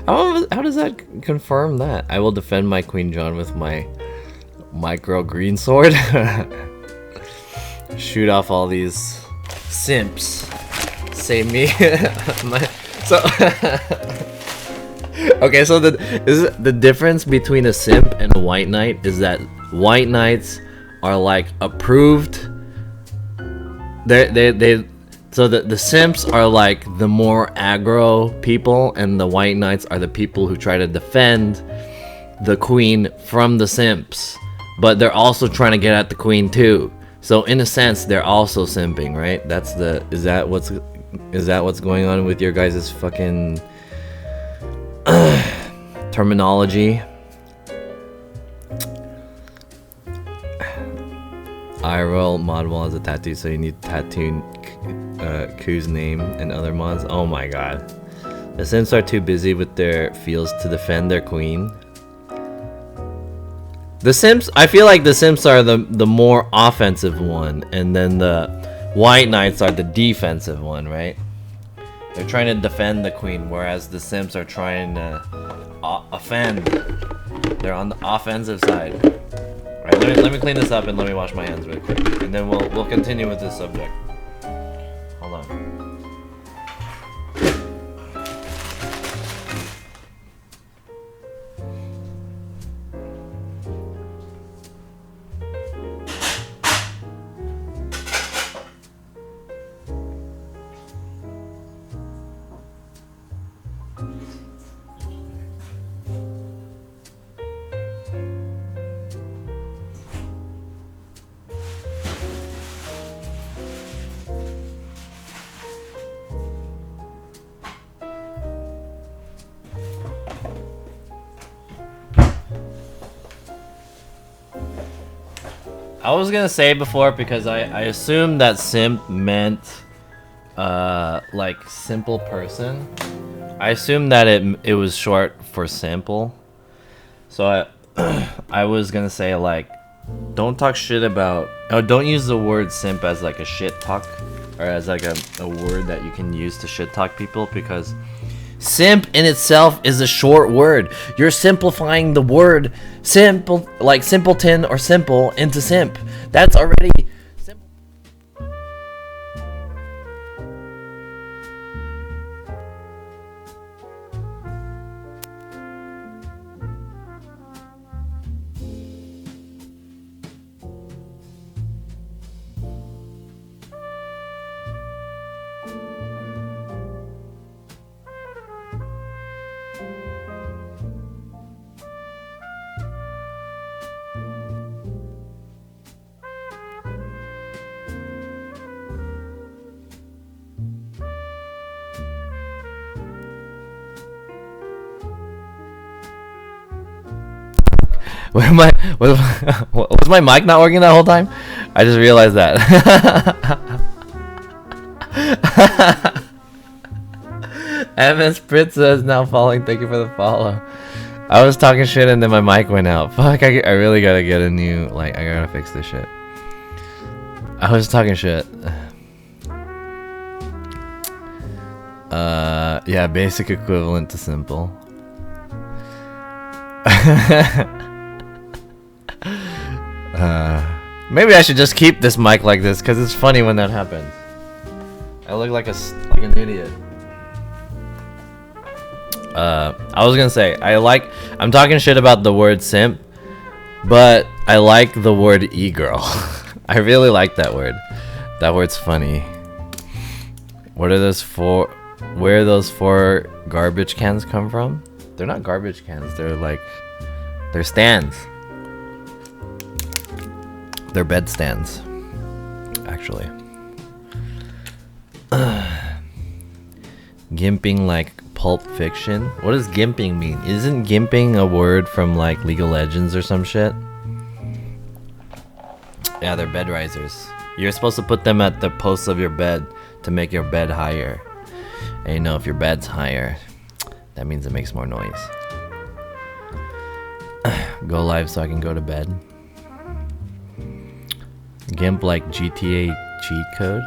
How does that confirm that? I will defend my Queen John with my micro green sword. Shoot off all these simps. Save me. Okay, so the difference between a simp and a white knight is that white knights are like approved. So the simps are like the more aggro people, and the white knights are the people who try to defend the queen from the simps, but they're also trying to get at the queen too. So in a sense, they're also simping, right? Is that what's going on with your guys' fucking terminology? IRL mod wall as a tattoo, so you need to tattoo Ku's name and other mods. Oh my god. The Sims are too busy with their fields to defend their queen. The Sims, I feel like the Sims are the more offensive one, and then the White Knights are the defensive one, right? They're trying to defend the queen, whereas the Sims are trying to offend. They're on the offensive side. Alright, let me clean this up and let me wash my hands really quick, and then we'll continue with this subject. Hold on. I was gonna say before, because I assumed that simp meant like simple person. I assumed that it was short for simple. So I was gonna say, like, don't talk shit about, don't use the word simp as like a shit talk, or as like a word that you can use to shit talk people, because simp in itself is a short word. You're simplifying the word simple, like simpleton or simple, into simp. That's already simple. Was my mic not working that whole time? I just realized that. MS Pritza is now following. Thank you for the follow. I was talking shit and then my mic went out. Fuck, I really gotta get a new, like, I gotta fix this shit. I was talking shit. Yeah, basic equivalent to simple. Maybe I should just keep this mic like this because it's funny when that happens. I look like an idiot. I was gonna say I'm talking shit about the word simp, but I like the word e-girl. I really like that word. That word's funny. What are those for? Where those 4 garbage cans come from? They're not garbage cans. They're stands. They're bed stands, actually. Gimping like Pulp Fiction. What does gimping mean? Isn't gimping a word from like League of Legends or some shit? Yeah, they're bed risers. You're supposed to put them at the posts of your bed to make your bed higher. And you know, if your bed's higher, that means it makes more noise. Go live so I can go to bed. Gimp like GTA cheat code?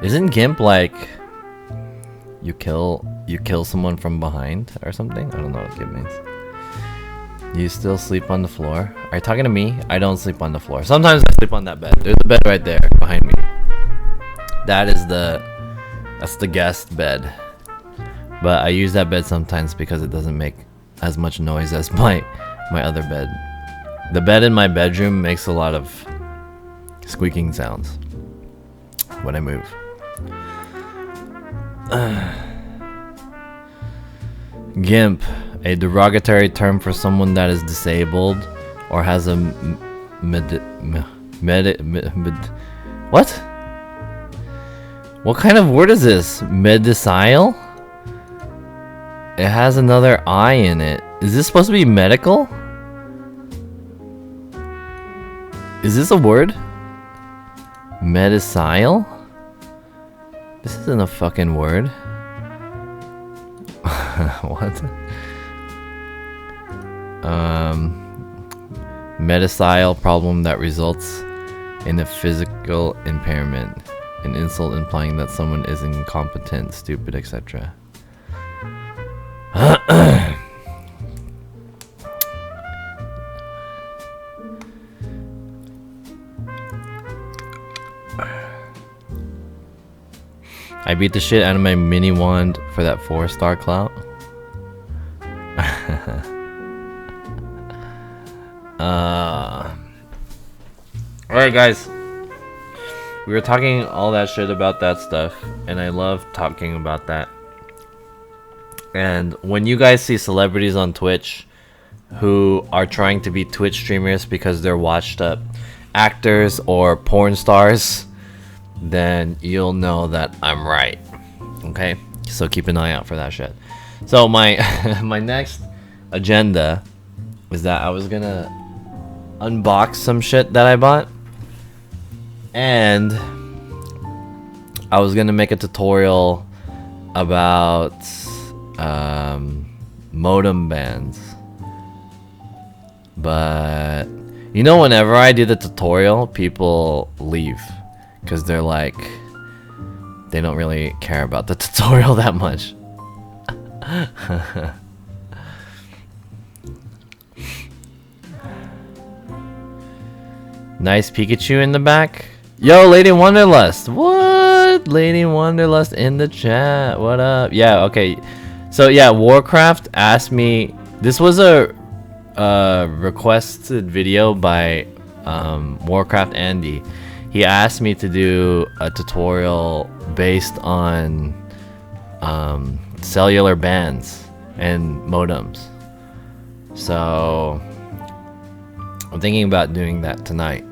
Isn't Gimp like you kill someone from behind or something? I don't know what Gimp means. You still sleep on the floor? Are you talking to me? I don't sleep on the floor. Sometimes I sleep on that bed. There's a bed right there behind me. That's the guest bed. But I use that bed sometimes because it doesn't make as much noise as my other bed. The bed in my bedroom makes a lot of squeaking sounds when I move. Gimp, a derogatory term for someone that is disabled or has a what? What kind of word is this? Medicile? It has another I in it. Is this supposed to be medical? Is this a word? Medicile? This isn't a fucking word. What? Medicile problem that results in a physical impairment. An insult implying that someone is incompetent, stupid, etc. I beat the shit out of my mini wand for that 4-star clout. Alright guys, we were talking all that shit about that stuff, and I love talking about that. And when you guys see celebrities on Twitch who are trying to be Twitch streamers because they're washed up actors or porn stars, then you'll know that I'm right. Okay? So keep an eye out for that shit. So my my next agenda is that I was gonna unbox some shit that I bought, and I was gonna make a tutorial about modem bands. But you know, whenever I do the tutorial, people leave because they're like, they don't really care about the tutorial that much. Nice Pikachu in the back. Yo, Lady Wanderlust. What? Lady Wanderlust in the chat. What up? Yeah, okay. So yeah, Warcraft asked me. This was a requested video by Warcraft Andy. He asked me to do a tutorial based on cellular bands and modems. So I'm thinking about doing that tonight.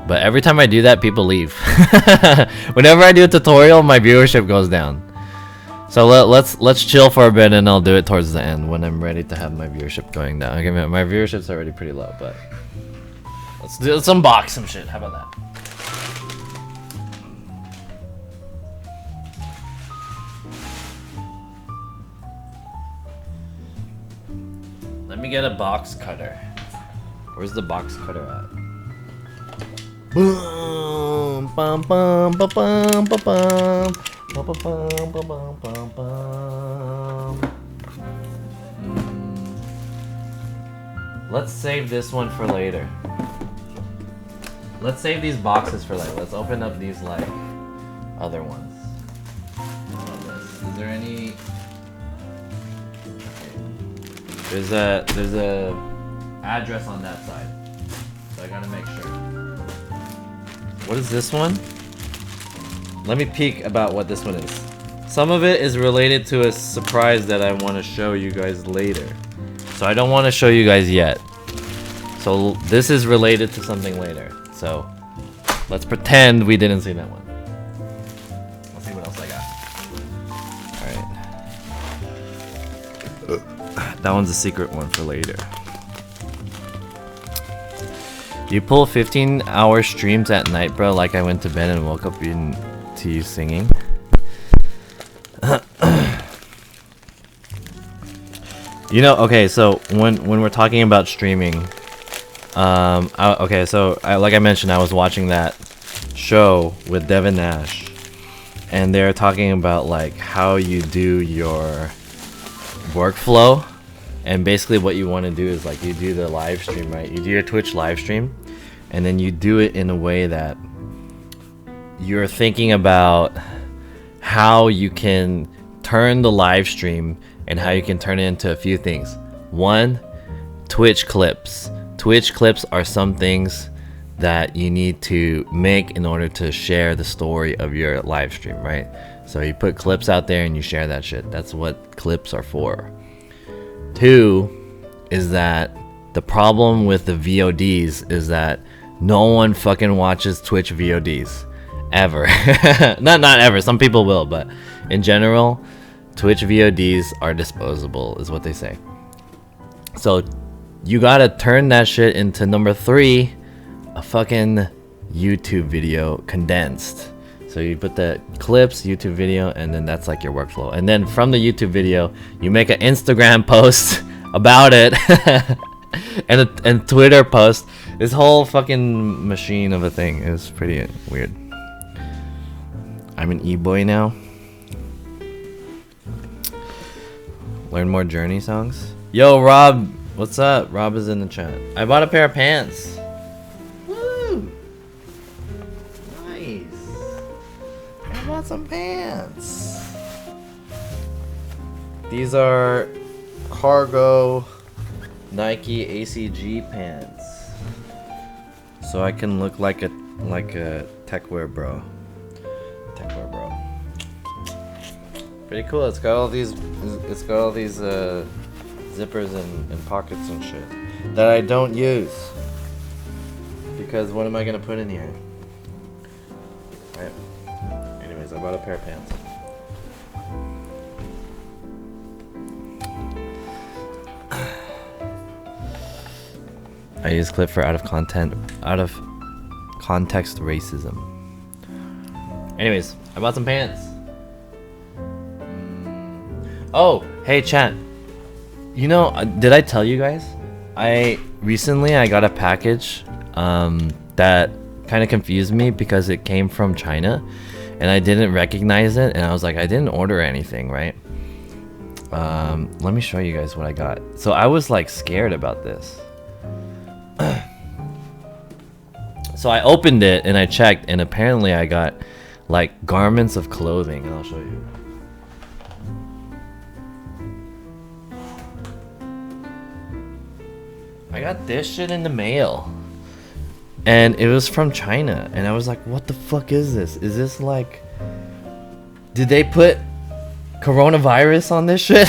But every time I do that, people leave. Whenever I do a tutorial, my viewership goes down. So let's chill for a bit, and I'll do it towards the end when I'm ready to have my viewership going down. Okay, my viewership's already pretty low, but let's unbox some shit. How about that? Let me get a box cutter. Where's the box cutter at? Boom, bum, bum, ba, bum, ba, bum, ba, ba, bum, ba, bum, bum, bum. Let's save this one for later. Let's save these boxes for later. Let's open up these like other ones. Is there any? There's a address on that side, so I gotta make sure. What is this one? Let me peek about what this one is. Some of it is related to a surprise that I want to show you guys later. So I don't want to show you guys yet. So this is related to something later. So let's pretend we didn't see that one. Let's see what else I got. Alright. That one's a secret one for later. You pull 15-hour streams at night, bro, like I went to bed and woke up to you singing. You know, okay, so when we're talking about streaming, okay, so like I mentioned, I was watching that show with Devin Nash, and they're talking about like how you do your workflow, and basically what you want to do is like you do the live stream, right? You do your Twitch live stream, and then you do it in a way that you're thinking about how you can turn the live stream and how you can turn it into a few things. One, Twitch clips. Twitch clips are some things that you need to make in order to share the story of your live stream, right? So you put clips out there and you share that shit. That's what clips are for. Two is that the problem with the VODs is that no one fucking watches Twitch VODs ever. not ever, some people will, but in general, Twitch VODs are disposable, is what they say. So you gotta turn that shit into number 3, a fucking YouTube video condensed. So you put the clips, YouTube video, and then that's like your workflow. And then from the YouTube video, you make an Instagram post about it, and a Twitter post. This whole fucking machine of a thing is pretty weird. I'm an e-boy now. Learn more Journey songs. Yo, Rob, what's up? Rob is in the chat. I bought a pair of pants. Woo! Nice. I bought some pants. These are cargo Nike ACG pants. So I can look like a techwear bro. Techwear bro. Pretty cool. It's got all these zippers and pockets and shit that I don't use, because what am I gonna put in here? Right. Anyways, I bought a pair of pants. I use clip for out of context racism. Anyways, I bought some pants. Oh, hey chat. You know, did I tell you guys? Recently I got a package that kind of confused me because it came from China and I didn't recognize it, and I was like, I didn't order anything, right? Let me show you guys what I got. So I was like scared about this. So I opened it and I checked, and apparently I got like garments of clothing, and I'll show you. I got this shit in the mail, and it was from China, and I was like, what the fuck is this? Is this like, did they put coronavirus on this shit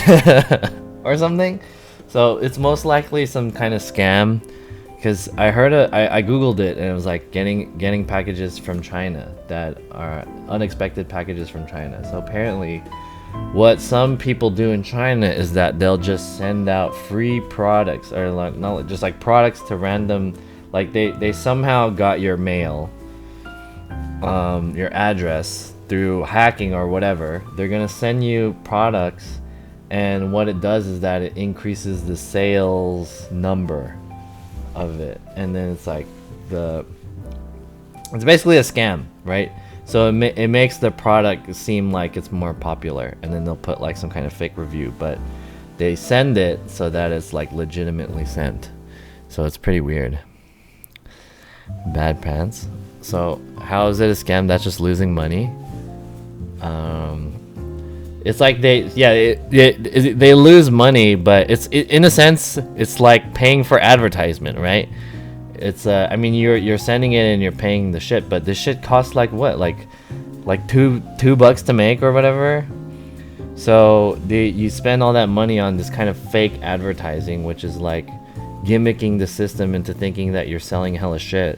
or something? So it's most likely some kind of scam, because I heard I googled it, and it was like getting packages from China that are unexpected packages from China. So apparently what some people do in China is that they'll just send out free products, or like not just like products to random, like they somehow got your mail, your address through hacking or whatever. They're gonna send you products, and what it does is that it increases the sales number of it, and then it's like it's basically a scam, right? So it makes the product seem like it's more popular, and then they'll put like some kind of fake review, but they send it so that it's like legitimately sent. So it's pretty weird. Bad pants. So how is it a scam? That's just losing money. It's like they lose money, but in a sense it's like paying for advertisement, right? It's I mean you're sending it and you're paying the shit, but this shit costs like what, like $2 to make or whatever. So you spend all that money on this kind of fake advertising, which is like gimmicking the system into thinking that you're selling hella shit,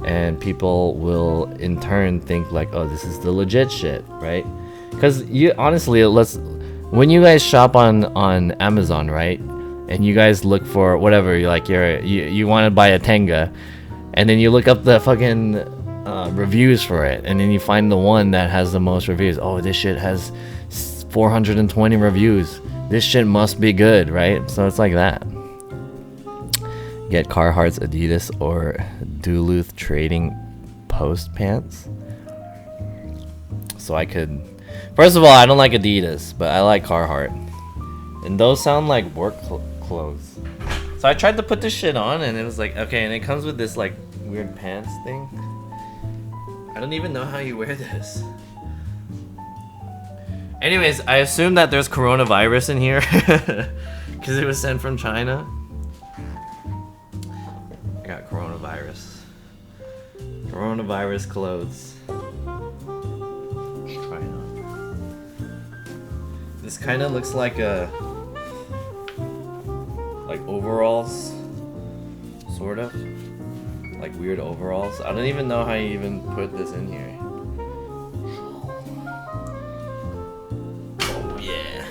and people will in turn think like, oh, this is the legit shit, right? Because you honestly, when you guys shop on Amazon, right, and you guys look for whatever, you want to buy a Tenga, and then you look up the fucking reviews for it, and then you find the one that has the most reviews. Oh, this shit has 420 reviews. This shit must be good, right? So it's like that. Get Carhartt's, Adidas, or Duluth Trading Post pants. So I could... First of all, I don't like Adidas, but I like Carhartt. And those sound like work clothes. So I tried to put this shit on, and it was like, okay, and it comes with this like weird pants thing. I don't even know how you wear this. Anyways, I assume that there's coronavirus in here because it was sent from China. I got coronavirus. Coronavirus clothes. Let's try it on. This kind of looks like overalls, sort of. Like weird overalls. I don't even know how you even put this in here. Oh yeah.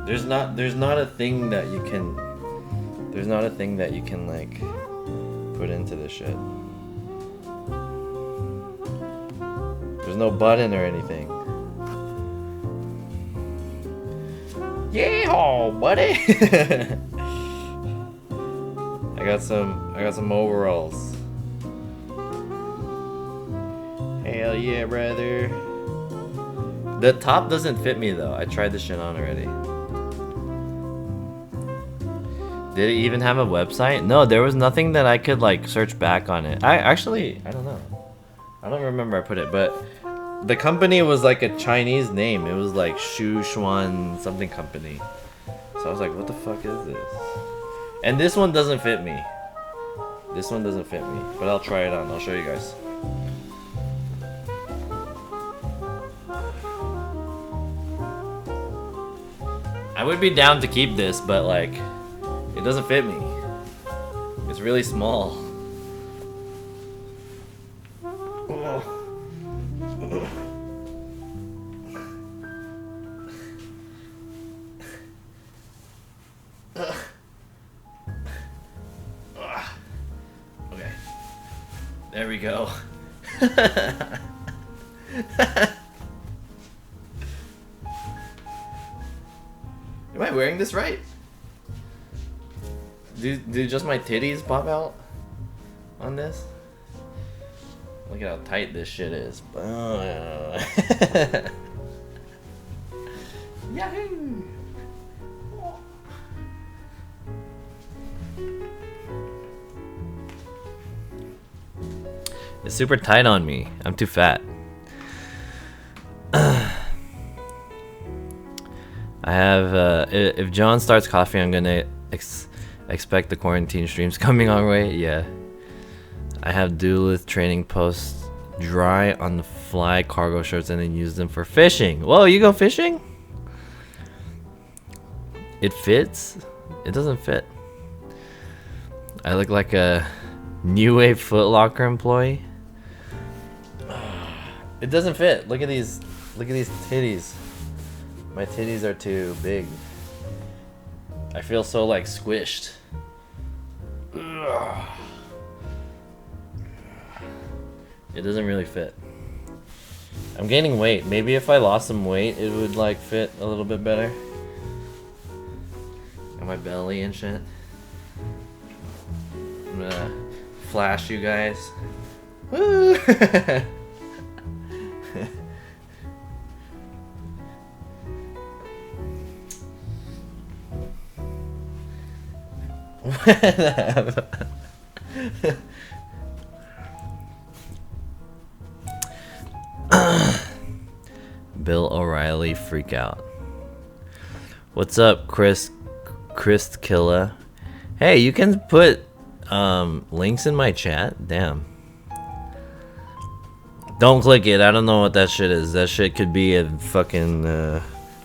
There's not a thing that you can like put into this shit. There's no button or anything. Yeehaw, buddy! I got some overalls. Hell yeah, brother. The top doesn't fit me though. I tried this shit on already. Did it even have a website? No, there was nothing that I could like search back on it. I don't know. I don't remember I put it, but the company was like a Chinese name. It was like Shu Xuan something company. So I was like, what the fuck is this? And this one doesn't fit me. This one doesn't fit me, but I'll try it on. I'll show you guys. I would be down to keep this, but like, it doesn't fit me. It's really small. Okay. There we go. Am I wearing this right? Do just my titties pop out on this? Look at how tight this shit is. Yahoo! It's super tight on me. I'm too fat. I have, if John starts coughing, I'm gonna expect the quarantine streams coming our way. Yeah. I have Duluth training posts dry on the fly cargo shirts and then use them for fishing. Whoa, you go fishing? It fits? It doesn't fit. I look like a New Wave Foot Locker employee. It doesn't fit. Look at these titties. My titties are too big. I feel so like squished. Ugh. It doesn't really fit. I'm gaining weight. Maybe if I lost some weight, it would like fit a little bit better. Got my belly and shit. I'm gonna flash you guys. Woo! Bill O'Reilly freak out. What's up, Chris Killa? Hey, you can put links in my chat? Damn. Don't click it. I don't know what that shit is. That shit could be a fucking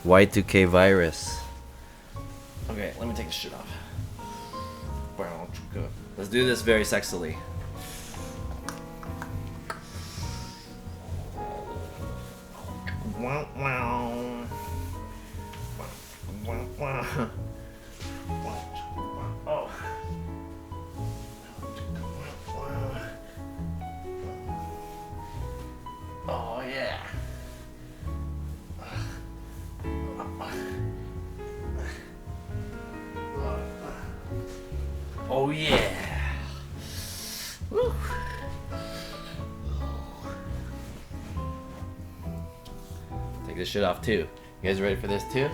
Y2K virus. Okay, let me take this shit off. Let's do this very sexily. Oh. Oh yeah. Oh yeah. Woo. Take this shit off too. You guys ready for this too?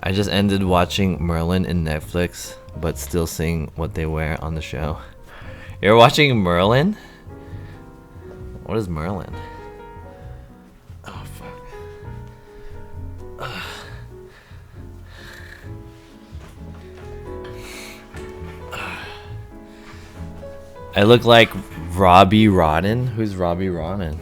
I just ended watching Merlin in Netflix, but still seeing what they wear on the show. You're watching Merlin? What is Merlin? Oh fuck. I look like Robbie Rodden. Who's Robbie Rodden?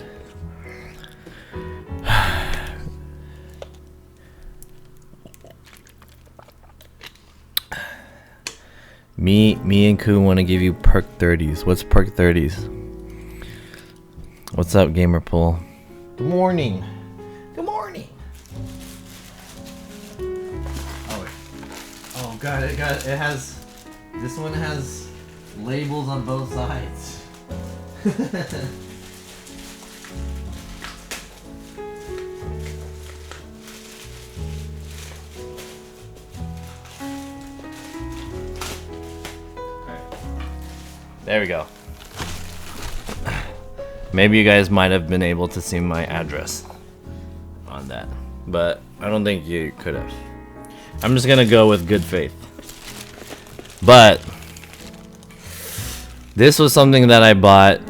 Me and Koo want to give you perk 30s. What's perk 30s? What's up, Gamer Pool? Good morning. Good morning. Oh god, it has. This one has labels on both sides. There we go. Maybe you guys might have been able to see my address on that, but I don't think you could have. I'm just gonna go with good faith. But this was something that I bought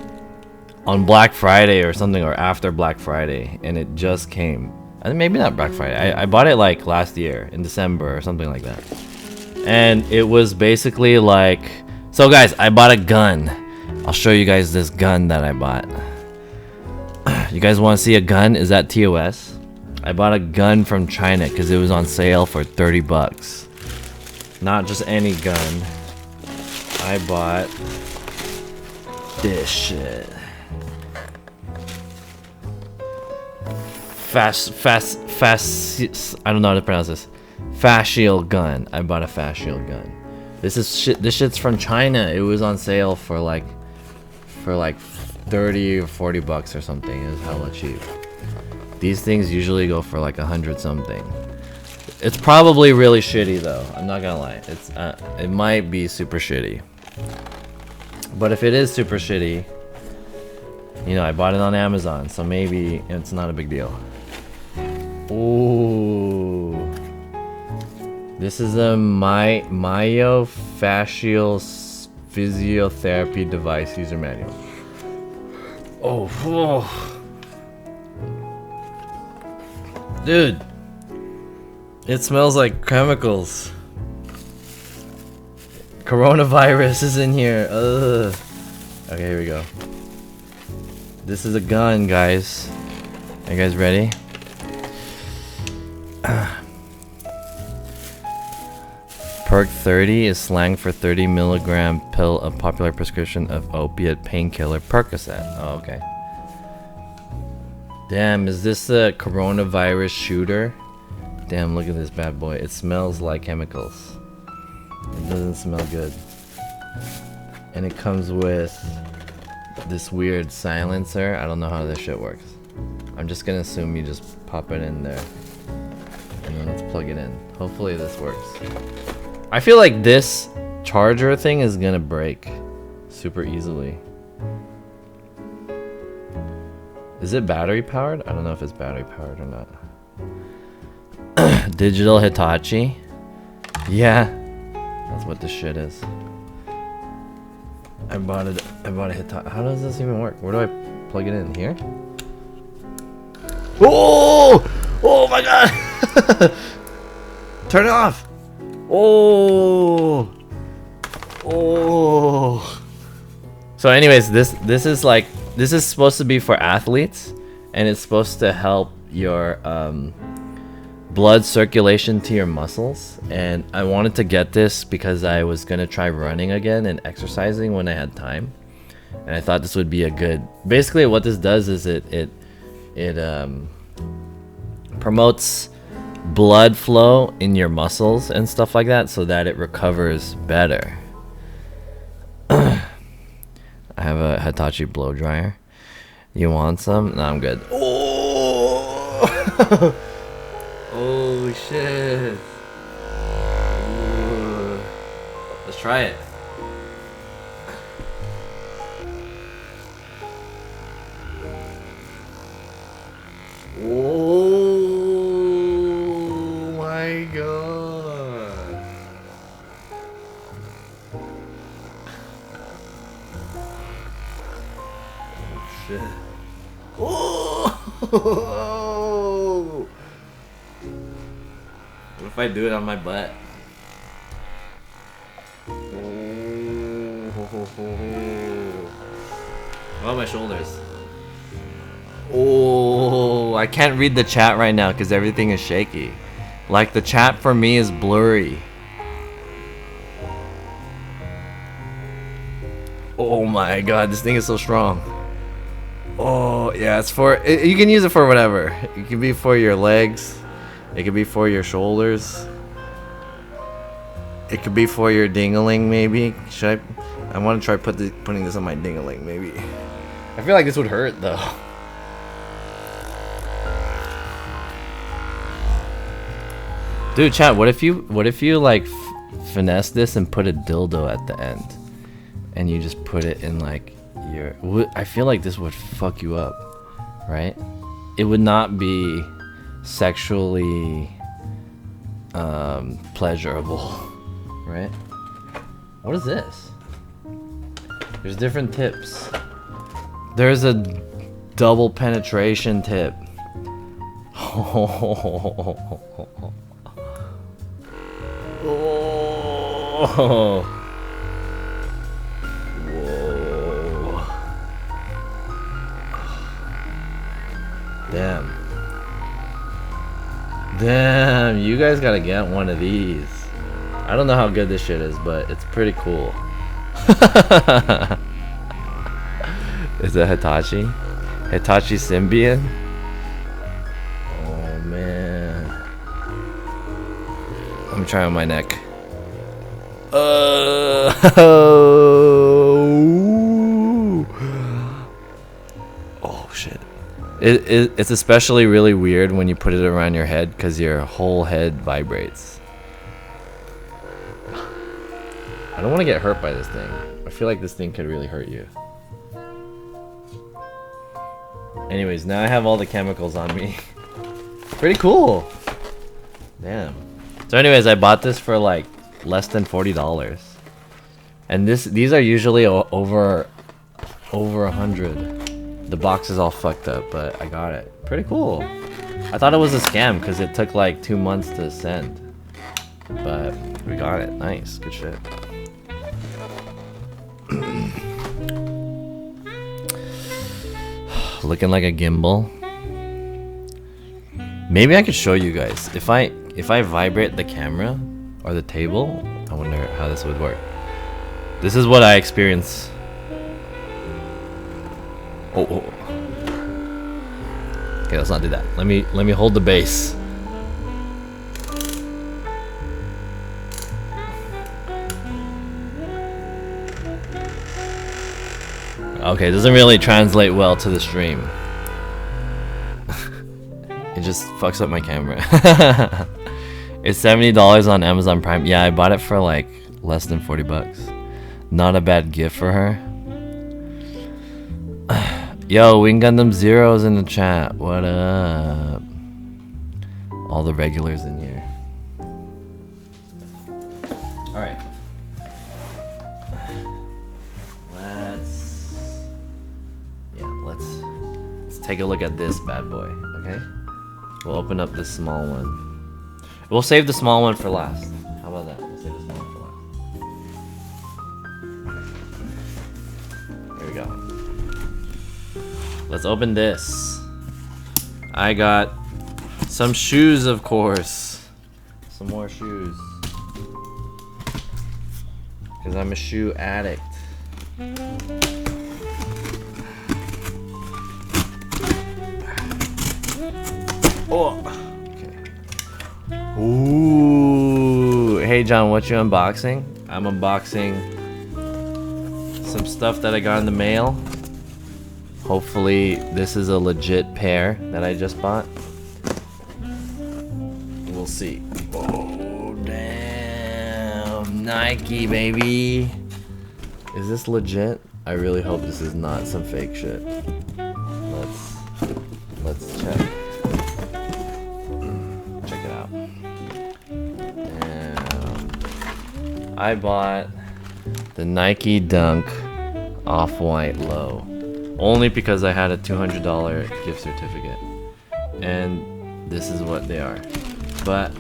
on Black Friday or something, or after Black Friday, and it just came. Maybe not Black Friday. I bought it like last year in December or something like that. And it was basically like, so guys, I bought a gun. I'll show you guys this gun that I bought. You guys want to see a gun? Is that TOS? I bought a gun from China because it was on sale for 30 bucks. Not just any gun. I bought this shit. Fast, I don't know how to pronounce this. Fast shield gun. I bought a fast shield gun. This shit's from China. It was on sale for like 30 or 40 bucks or something. It was hella cheap. These things usually go for like 100 something. It's probably really shitty though. I'm not gonna lie. It might be super shitty. But if it is super shitty, you know, I bought it on Amazon, so maybe it's not a big deal. Ooh. This is a myofascial physiotherapy device user manual. Oh. Dude. It smells like chemicals. Coronavirus is in here. Ugh. Okay, here we go. This is a gun, guys. Are you guys ready? Perk 30 is slang for 30 milligram pill, a popular prescription of opiate painkiller Percocet. Oh, okay. Damn, is this a coronavirus shooter? Damn, look at this bad boy. It smells like chemicals. It doesn't smell good. And it comes with this weird silencer. I don't know how this shit works. I'm just gonna assume you just pop it in there. And then let's plug it in. Hopefully this works. I feel like this charger thing is gonna break super easily. Is it battery powered? I don't know if it's battery powered or not. Digital Hitachi. Yeah, that's what this shit is. I bought a Hitachi. How does this even work? Where do I plug it in? Here? Oh! Oh my god! Turn it off! Oh! Oh! So anyways, this is like, this is supposed to be for athletes, and it's supposed to help your blood circulation to your muscles. And I wanted to get this because I was gonna try running again and exercising when I had time, and I thought this would be a good. Basically, what this does is it promotes blood flow in your muscles and stuff like that, so that it recovers better. I have a Hitachi blow dryer. You want some? No, I'm good. Oh! Oh shit! Ooh. Let's try it. Oh my god! Oh shit! Oh! What if I do it on my butt? Oh. What about my shoulders? Oh, I can't read the chat right now because everything is shaky. Like, the chat for me is blurry. Oh my god, this thing is so strong. Oh, yeah, it's for... You can use it for whatever. It can be for your legs. It could be for your shoulders. It could be for your dingling, maybe. Should I want to try putting this on my dingling, maybe. I feel like this would hurt, though. Dude, chat, what if you like finesse this and put a dildo at the end, and you just put it in like your... I feel like this would fuck you up, right? It would not be sexually pleasurable, right? What is this? There's different tips. There's a double penetration tip. Oh. Whoa. Damn. Damn, you guys gotta get one of these. I don't know how good this shit is, but it's pretty cool. Is it Hitachi? Hitachi Symbian? Oh man. Let me try on my neck. Oh shit. It's especially really weird when you put it around your head because your whole head vibrates. I don't want to get hurt by this thing. I feel like this thing could really hurt you. Anyways, now I have all the chemicals on me. Pretty cool. Damn. So anyways, I bought this for like less than $40. And these are usually over 100. The box is all fucked up, but I got it. Pretty cool. I thought it was a scam because it took like 2 months to send. But we got it. Nice. Good shit. Looking like a gimbal. Maybe I could show you guys. If I vibrate the camera or the table, I wonder how this would work. This is what I experience. Oh. Okay, let's not do that. Let me hold the base. Okay, it doesn't really translate well to the stream. It just fucks up my camera. It's $70 on Amazon Prime. Yeah, I bought it for like less than 40 bucks. Not a bad gift for her. Yo, Wing Gundam Zero's in the chat. What up? All the regulars in here. Alright. Let's take a look at this bad boy, okay? We'll open up this small one. We'll save the small one for last. How about that? We'll save the small one for last. Here we go. Let's open this. I got some shoes, of course. Some more shoes. Because I'm a shoe addict. Oh. Ooh, hey John, what you unboxing? I'm unboxing some stuff that I got in the mail. Hopefully this is a legit pair that I just bought. We'll see. Oh damn, Nike baby. Is this legit? I really hope this is not some fake shit. Let's check. I bought the Nike Dunk Off-White Low only because I had a $200 gift certificate, and this is what they are. But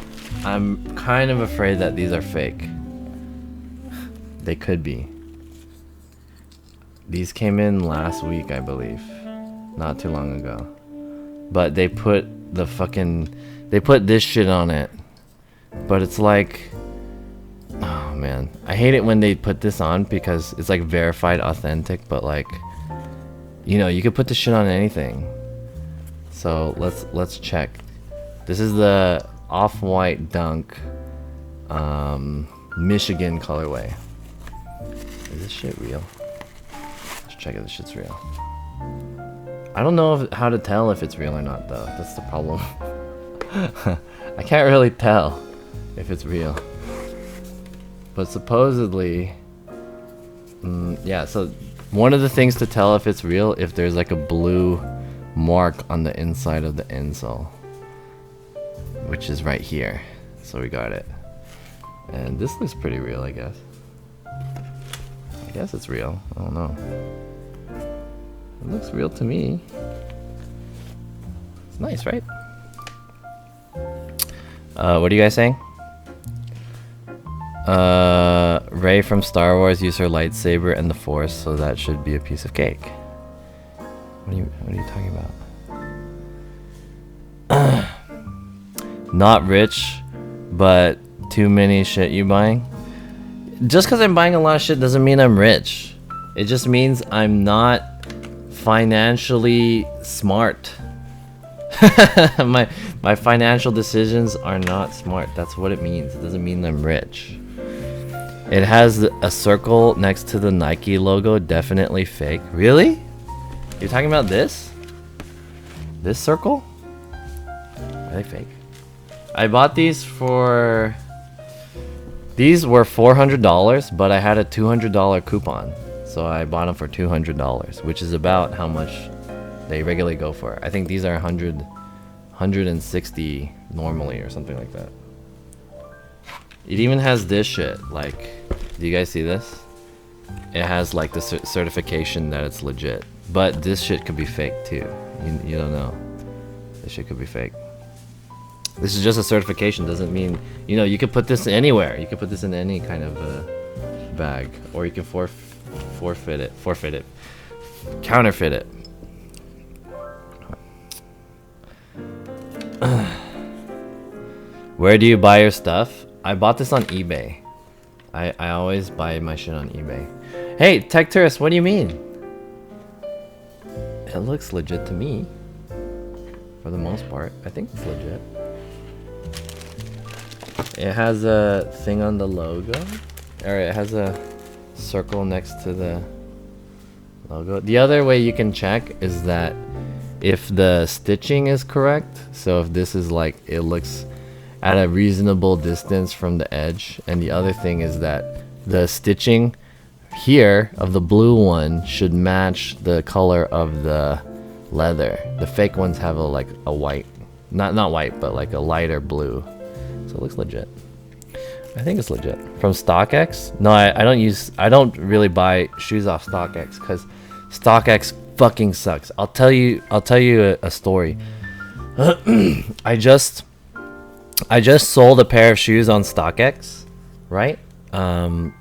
I'm kind of afraid that these are fake. They could be. These came in last week, I believe, not too long ago. But they put this shit on it. But it's like, oh man, I hate it when they put this on because it's like verified authentic, but like, you know, you could put this shit on anything. So let's check. This is the Off-White Dunk Michigan colorway. Is this shit real? Let's check if this shit's real. I don't know how to tell if it's real or not though. That's the problem. I can't really tell if it's real. But supposedly, yeah, so one of the things to tell if it's real, if there's like a blue mark on the inside of the insole, which is right here. So we got it. And this looks pretty real, I guess. I guess it's real. I don't know. It looks real to me. It's nice, right? What are you guys saying? Rey from Star Wars used her lightsaber and the Force, so that should be a piece of cake. What are you talking about? Not rich, but too many shit you buying? Just because I'm buying a lot of shit doesn't mean I'm rich. It just means I'm not financially smart. My financial decisions are not smart. That's what it means. It doesn't mean I'm rich. It has a circle next to the Nike logo. Definitely fake. Really? You're talking about this? This circle? Are they fake? I bought these for... These were $400, but I had a $200 coupon. So I bought them for $200, which is about how much they regularly go for. I think these are 160 normally or something like that. It even has this shit. Like, do you guys see this? It has like the certification that it's legit. But this shit could be fake too. You don't know. This shit could be fake. This is just a certification. Doesn't mean, you know, you could put this anywhere. You could put this in any kind of bag, or you can forfeit it, counterfeit it. Where do you buy your stuff? I bought this on eBay. I always buy my shit on eBay. Hey, Tech Tourist, what do you mean? It looks legit to me. For the most part, I think it's legit. It has a thing on the logo. Or it has a circle next to the logo. The other way you can check is that if the stitching is correct, so if this is like, it looks, at a reasonable distance from the edge. And the other thing is that the stitching here of the blue one should match the color of the leather. The fake ones have a like a white, not white, but like a lighter blue. So it looks legit. I think it's legit. From StockX? No, I don't really buy shoes off StockX because StockX fucking sucks. I'll tell you a story. I just sold a pair of shoes on StockX, right? On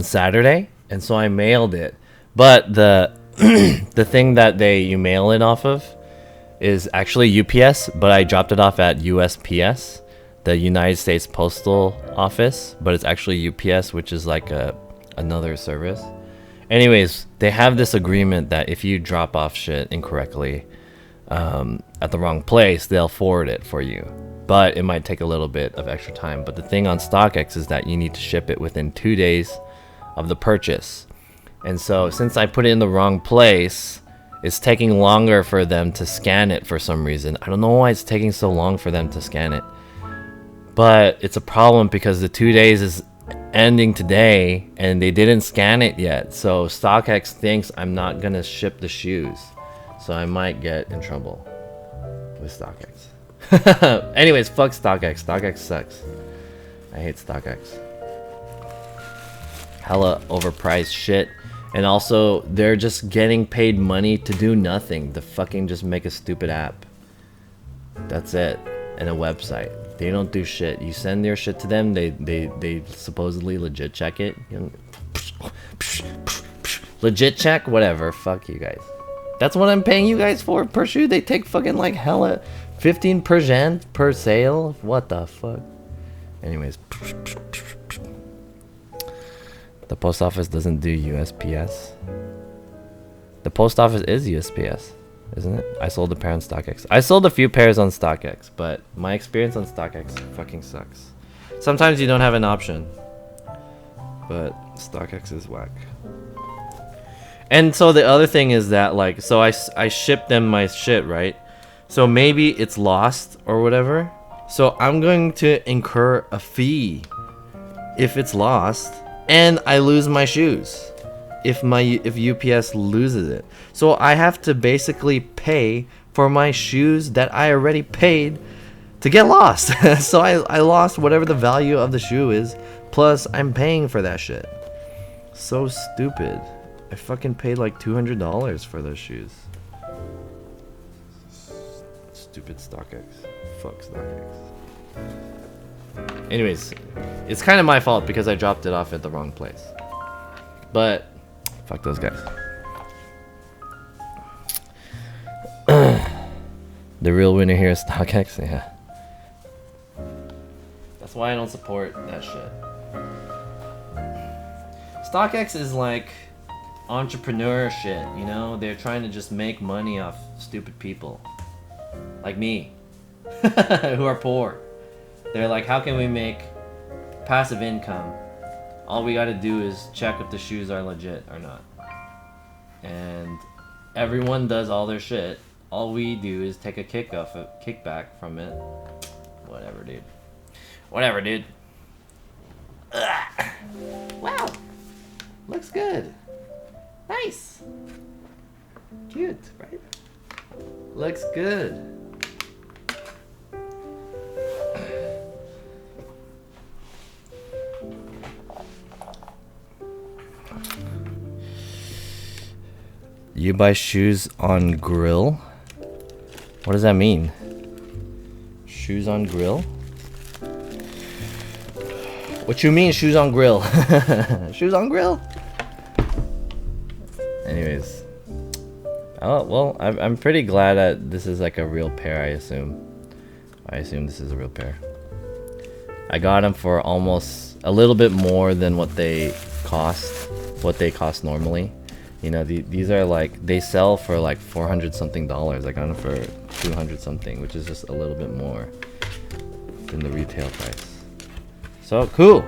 Saturday, and so I mailed it. But the the thing that you mail it off of is actually UPS, but I dropped it off at USPS, the United States Postal Office, but it's actually UPS, which is like another service. Anyways, they have this agreement that if you drop off shit incorrectly at the wrong place, they'll forward it for you. But it might take a little bit of extra time. But the thing on StockX is that you need to ship it within 2 days of the purchase. And so since I put it in the wrong place, it's taking longer for them to scan it for some reason. I don't know why it's taking so long for them to scan it. But it's a problem because the 2 days is ending today and they didn't scan it yet. So StockX thinks I'm not gonna ship the shoes. So I might get in trouble with StockX. Anyways, fuck StockX. StockX sucks. I hate StockX. Hella overpriced shit. And also, they're just getting paid money to do nothing. To fucking just make a stupid app. That's it. And a website. They don't do shit. You send your shit to them, they supposedly legit check it. Legit check? Whatever. Fuck you guys. That's what I'm paying you guys for per shoe. They take fucking like hella 15% per sale. What the fuck? Anyways. The post office doesn't do USPS. The post office is USPS, isn't it? I sold a pair on StockX. I sold a few pairs on StockX, but my experience on StockX fucking sucks. Sometimes you don't have an option, but StockX is whack. And so the other thing is that like, so I shipped them my shit, right? So maybe it's lost or whatever. So I'm going to incur a fee if it's lost. And I lose my shoes if UPS loses it. So I have to basically pay for my shoes that I already paid to get lost. So I lost whatever the value of the shoe is, plus I'm paying for that shit. So stupid. I fucking paid like $200 for those shoes. Stupid StockX. Fuck StockX. Anyways, it's kind of my fault because I dropped it off at the wrong place. But fuck those guys. The real winner here is StockX. Yeah. That's why I don't support that shit. StockX is like entrepreneur shit, you know? They're trying to just make money off stupid people. Like me. Who are poor. They're like, how can we make passive income? All we gotta do is check if the shoes are legit or not. And everyone does all their shit. All we do is take a kickback from it. Whatever, dude. Whatever, dude. Ugh. Wow. Looks good. Nice. Cute, right? Looks good. You buy shoes on grill? What does that mean? Shoes on grill? What you mean shoes on grill? Shoes on grill? Anyways. Oh, well, I'm pretty glad that this is like a real pair, I assume. I assume this is a real pair. I got them for almost a little bit more than what they cost normally. You know, these are like, they sell for like $400 something. I got them for $200 something, which is just a little bit more than the retail price. So cool.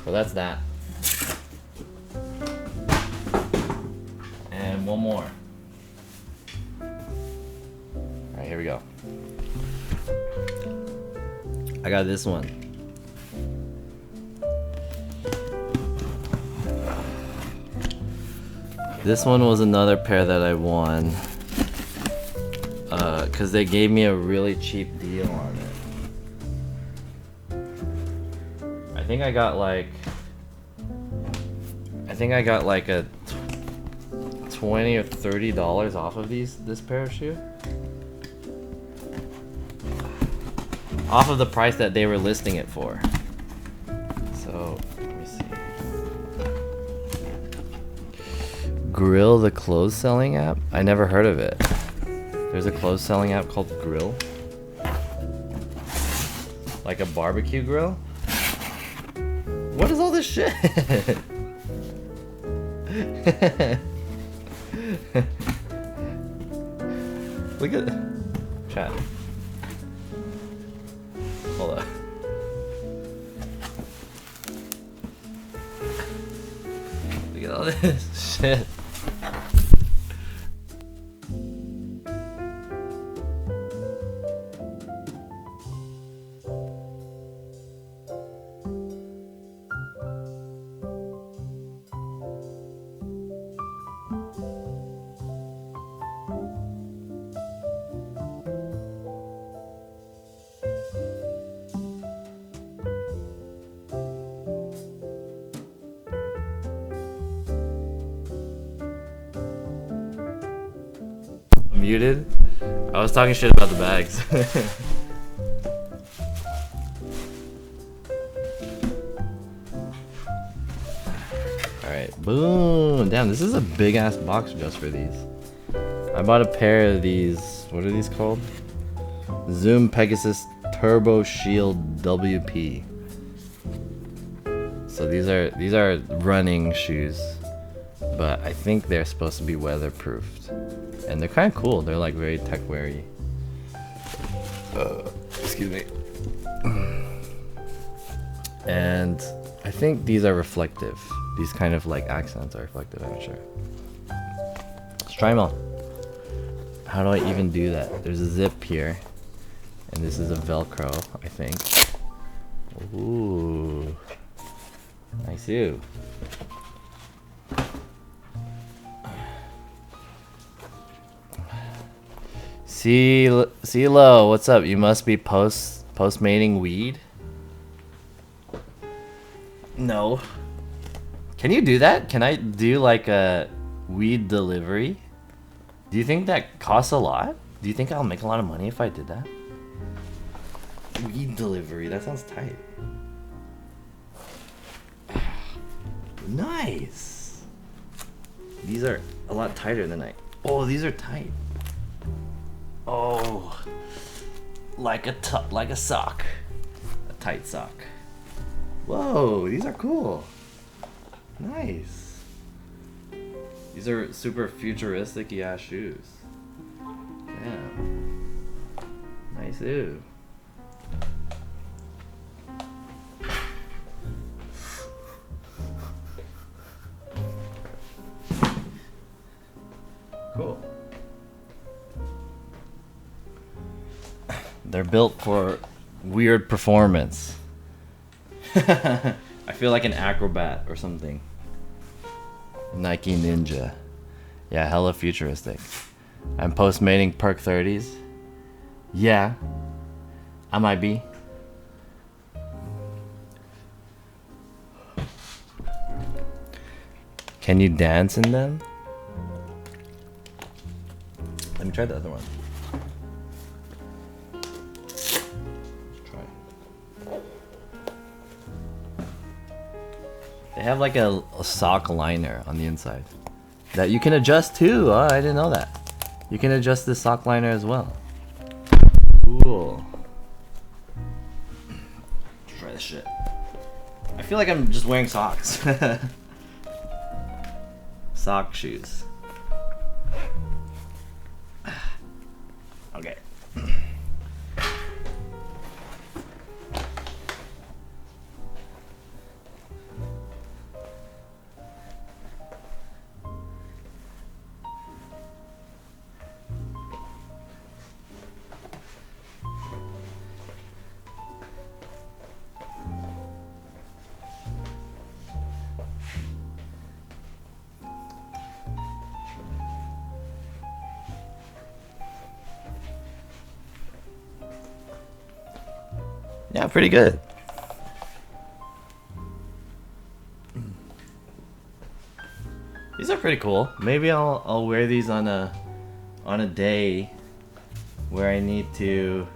So that's that. And one more. All right, here we go. I got this one. This one was another pair that I won. Cause they gave me a really cheap deal on it. I think I got like a $20 or $30 off of this pair of shoe. Off of the price that they were listing it for. So let me see. Grill, the clothes selling app? I never heard of it. There's a clothes selling app called Grill. Like a barbecue grill? What is all this shit? Look at chat. Hold up. Look at all this shit. Muted? I was talking shit about the bags. Alright, boom! Damn, this is a big ass box just for these. I bought a pair of these, what are these called? Zoom Pegasus Turbo Shield WP. So these are running shoes, but I think they're supposed to be weatherproofed. And they're kind of cool. They're like very tech-weary. Excuse me. And I think these are reflective. These kind of like accents are reflective, I'm sure. Let's try them on. How do I even do that? There's a zip here. And this is a Velcro, I think. Ooh. Nice too. CeeLo, what's up? You must be postmating weed? No. Can you do that? Can I do like a weed delivery? Do you think that costs a lot? Do you think I'll make a lot of money if I did that? Weed delivery, that sounds tight. Nice. These are a lot tighter than oh, these are tight. Oh, like a sock, a tight sock. Whoa, these are cool. Nice. These are super futuristic ass shoes. Damn. Nice too. Cool. They're built for weird performance. I feel like an acrobat or something. Nike Ninja. Yeah, hella futuristic. I'm postmating perk 30s. Yeah, I might be. Can you dance in them? Let me try the other one. They have like a sock liner on the inside that you can adjust too. Oh, I didn't know that. You can adjust the sock liner as well. Cool. Let's try this shit. I feel like I'm just wearing socks. Sock shoes. Okay. Yeah, pretty good. These are pretty cool. Maybe I'll wear these on a day where I need to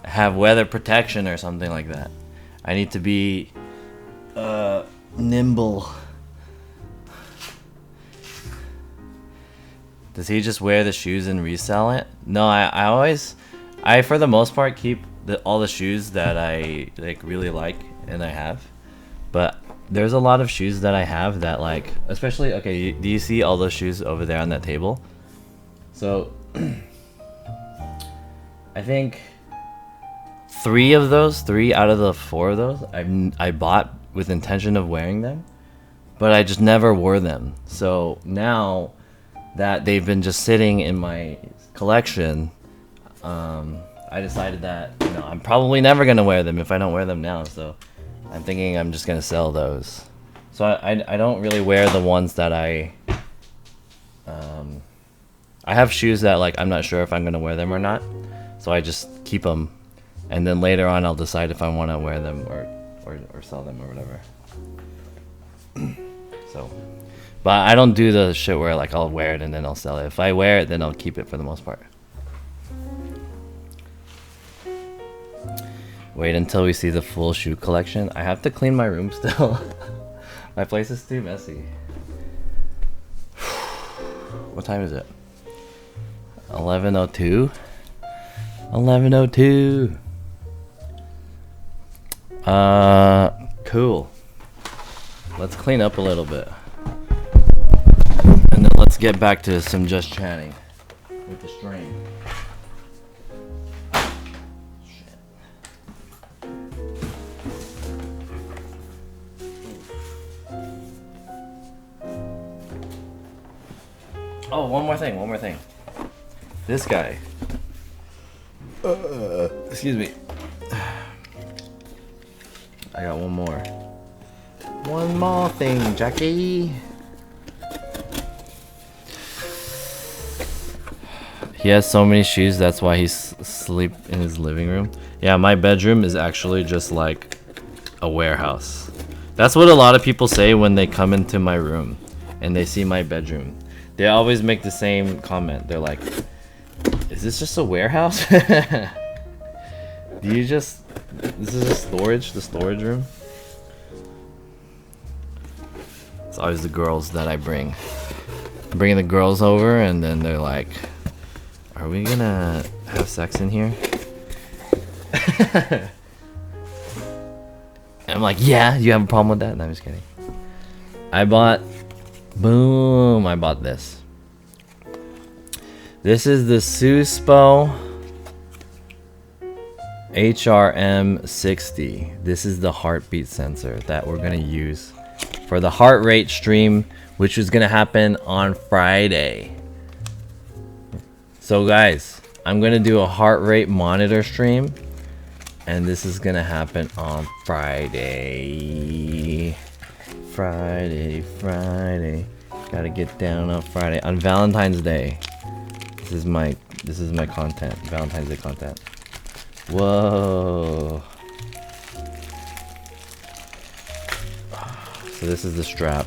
have weather protection or something like that. I need to be nimble. Does he just wear the shoes and resell it? No, I for the most part keep all the shoes that I like really like and I have. But there's a lot of shoes that I have that like, especially, okay, do you see all those shoes over there on that table? So I think 3 out of the 4 of those I bought with intention of wearing them, but I just never wore them. So now that they've been just sitting in my collection, I decided that, you know, I'm probably never gonna wear them if I don't wear them now. So I'm thinking I'm just gonna sell those. So I don't really wear the ones that I have shoes that like I'm not sure if I'm gonna wear them or not. So I just keep them, and then later on I'll decide if I want to wear them or sell them or whatever. So, but I don't do the shit where like I'll wear it and then I'll sell it. If I wear it, then I'll keep it for the most part. Wait until we see the full shoe collection. I have to clean my room still. My place is too messy. What time is it? 11:02. 11:02. Cool. Let's clean up a little bit. And then let's get back to some just chatting with the stream. Shit. Oh, one more thing. This guy. Excuse me. I got one more. One more thing, Jackie. He has so many shoes, that's why he's sleep in his living room. Yeah, my bedroom is actually just like a warehouse. That's what a lot of people say when they come into my room and they see my bedroom. They always make the same comment. They're like, is this just a warehouse? This is the storage room? It's always the girls that I bring. I'm bringing the girls over and then they're like, are we gonna have sex in here? And I'm like, yeah, you have a problem with that? No, I'm just kidding. I bought this. This is the Suspo HRM60. This is the heartbeat sensor that we're gonna use for the heart rate stream, which is gonna happen on Friday. So guys, I'm gonna do a heart rate monitor stream, and this is gonna happen on Friday. Friday. Gotta get down on Friday on Valentine's Day. This is my content, Valentine's Day content. Whoa. So this is the strap.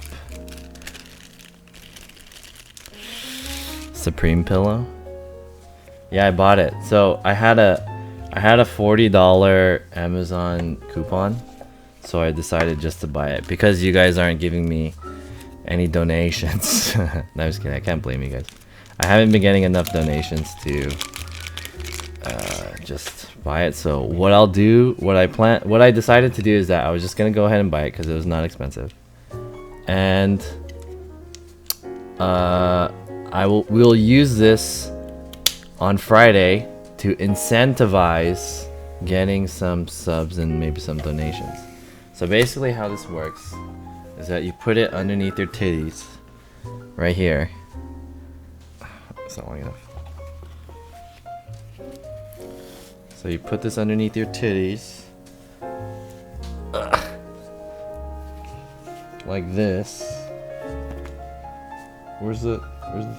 Supreme pillow. Yeah, I bought it. So I had a $40 Amazon coupon, so I decided just to buy it because you guys aren't giving me any donations. No, I'm just kidding. I can't blame you guys. I haven't been getting enough donations to just buy it. So what I decided to do is that I was just gonna go ahead and buy it because it was not expensive, and we'll use this on Friday to incentivize getting some subs and maybe some donations. So basically how this works is that you put it underneath your titties right here. It's not long enough. So you put this underneath your titties like this. Where's the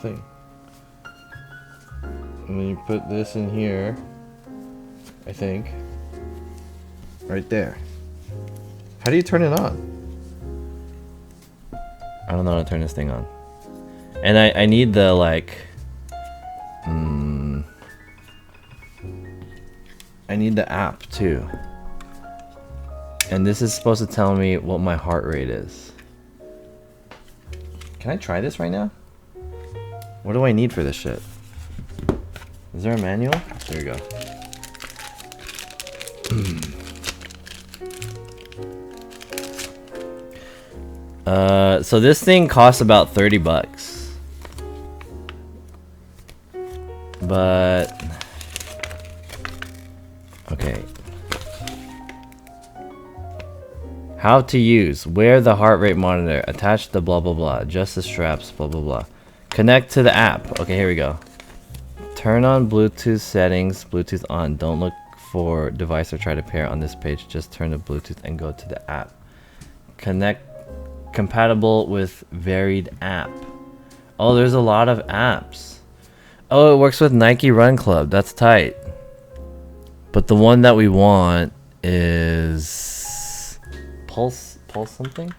thing? And then you put this in here, I think. Right there. How do you turn it on? I don't know how to turn this thing on. And I need the like I need the app too. And this is supposed to tell me what my heart rate is. Can I try this right now? What do I need for this shit? Is there a manual? There we go. So this thing costs about 30 bucks. But okay. How to use. Wear the heart rate monitor. Attach the blah blah blah. Adjust the straps. Blah blah blah. Connect to the app. Okay, here we go. Turn on Bluetooth settings. Bluetooth on. Don't look for device or try to pair on this page. Just turn to Bluetooth and go to the app. Connect. Compatible with varied app. Oh, there's a lot of apps. Oh, it works with Nike Run Club. That's tight. But the one that we want is Pulse something?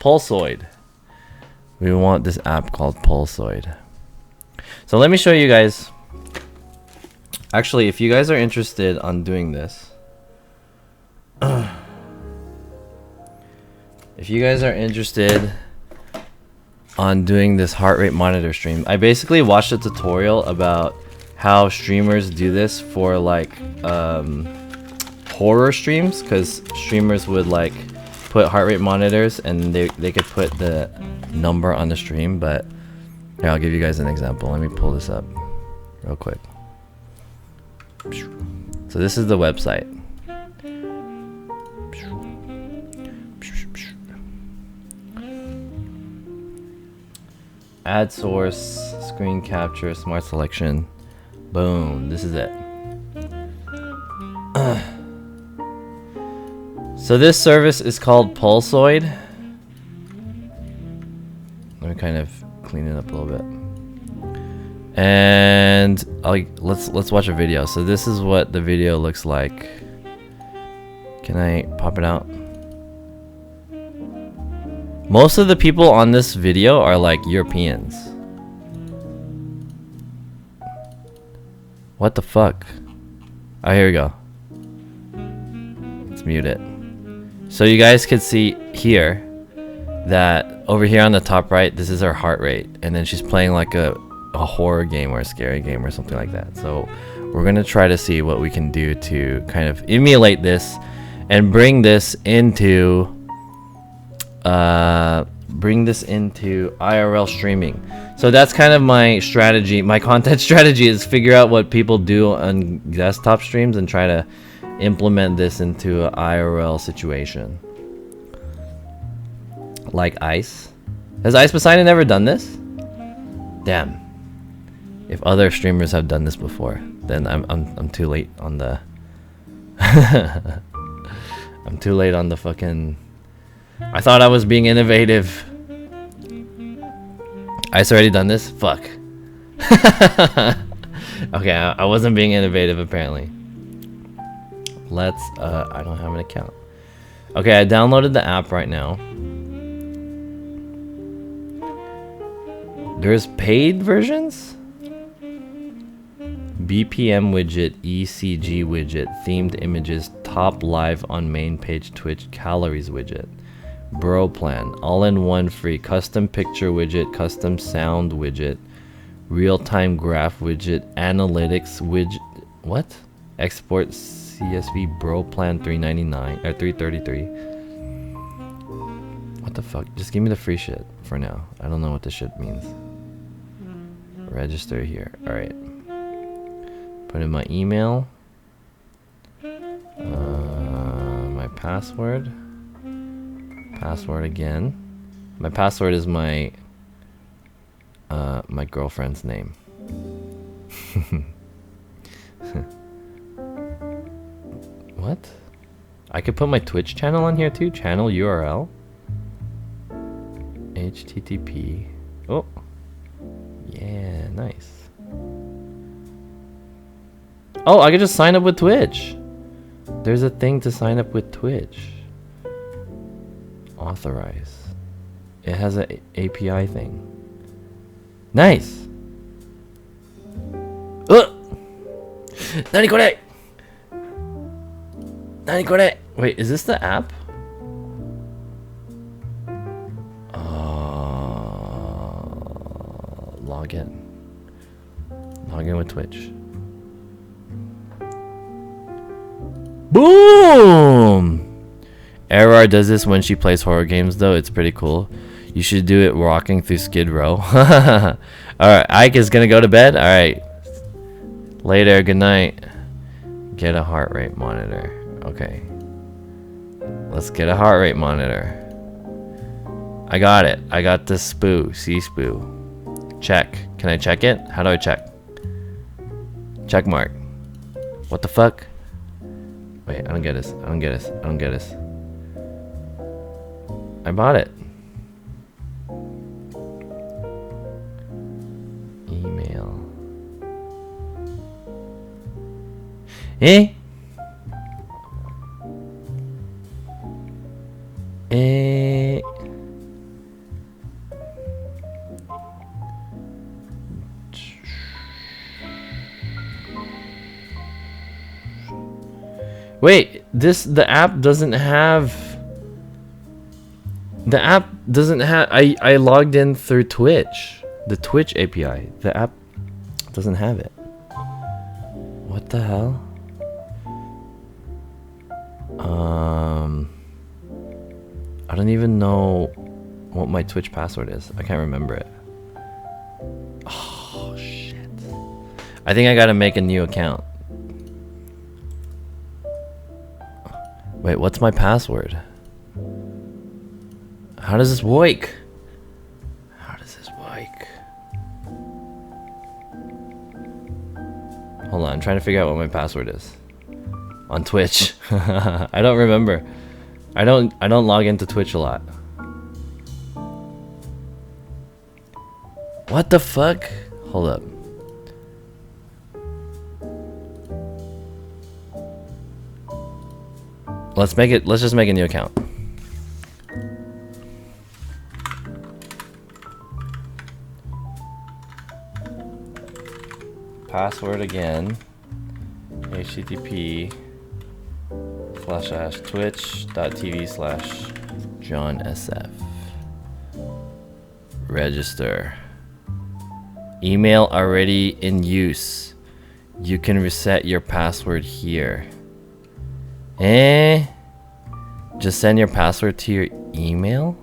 Pulsoid. We want this app called Pulsoid. So let me show you guys. Actually, if you guys are interested on doing this, if you guys are interested on doing this heart rate monitor stream, I basically watched a tutorial about how streamers do this for like horror streams, because streamers would like put heart rate monitors and they could put the number on the stream. But here, I'll give you guys an example. Let me pull this up real quick. So this is the website. Add source, screen capture, smart selection. Boom, this is it. So this service is called Pulsoid. Let me kind of clean it up a little bit. And let's watch a video. So this is what the video looks like. Can I pop it out? Most of the people on this video are like Europeans. What the fuck? Oh, here we go. Let's mute it. So you guys could see here that over here on the top right, this is her heart rate. And then she's playing like a horror game or a scary game or something like that. So we're gonna try to see what we can do to kind of emulate this and bring this into IRL streaming. So that's kind of my strategy. My content strategy is figure out what people do on desktop streams and try to implement this into an IRL situation. Like Ice. Has Ice Poseidon ever done this? Damn. If other streamers have done this before, then I'm too late on the I'm too late on the fucking. I thought I was being innovative. Ice already done this? Fuck. Okay, I wasn't being innovative apparently. Let's I don't have an account. Okay, I downloaded the app right now. There's paid versions? BPM widget, ECG widget, themed images, top live on main page Twitch, calories widget, bro plan, all-in-one free, custom picture widget, custom sound widget, real-time graph widget, analytics widget, what? Export CSV bro plan $3.99 or $3.33. What the fuck? Just give me the free shit for now. I don't know what this shit means. Register here. All right. Put in my email. My password. Password again. My password is my my girlfriend's name. What? I could put my Twitch channel on here too. Channel URL. HTTP. Oh. Yeah, nice. Oh, I could just sign up with Twitch. There's a thing to sign up with Twitch. Authorize. It has an API thing. Nice. Nani kore? Nani kore? Wait, is this the app? Log in. Log in with Twitch. Boom! Error does this when she plays horror games though. It's pretty cool. You should do it walking through Skid Row. Alright, Ike is gonna go to bed. Alright. Later, good night. Get a heart rate monitor. Okay. Let's get a heart rate monitor. I got it. I got the spoo. C-spoo. Check. Can I check it? How do I check? Check mark. What the fuck? Wait, I don't get this. I don't get this. I don't get this. I bought it. Email. Eh? Eh? Wait, the app doesn't have. The app doesn't have. I logged in through Twitch, the Twitch API. The app doesn't have it. What the hell? I don't even know what my Twitch password is. I can't remember it. Oh shit! I think I gotta make a new account. Wait, what's my password? How does this work? How does this work? Hold on, I'm trying to figure out what my password is. On Twitch. I don't remember. I don't log into Twitch a lot. What the fuck? Hold up. Let's just make a new account. Password again. http://twitch.tv/JohnSF. Register. Email already in use. You can reset your password here. Just send your password to your email?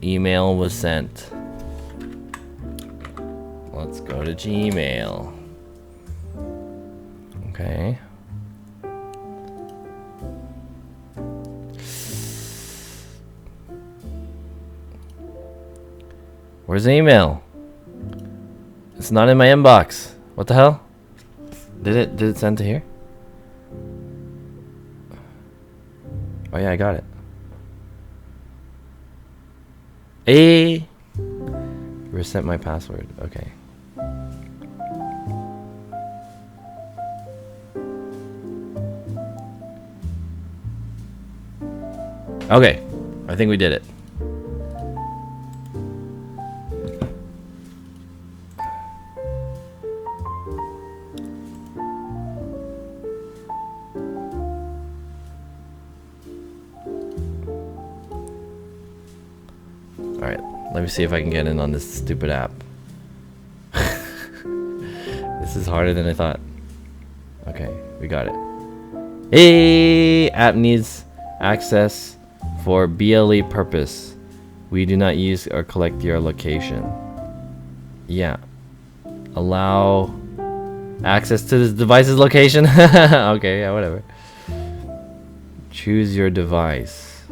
Email was sent. Let's go to Gmail. Okay. Where's the email? It's not in my inbox. What the hell? Did it send to here? Oh yeah, I got it. Reset my password. Okay. Okay. I think we did it. Let me see if I can get in on this stupid app. This is harder than I thought. Okay, we got it. Hey, app needs access for BLE purpose. We do not use or collect your location. Yeah. Allow access to this device's location. Okay, yeah, whatever. Choose your device.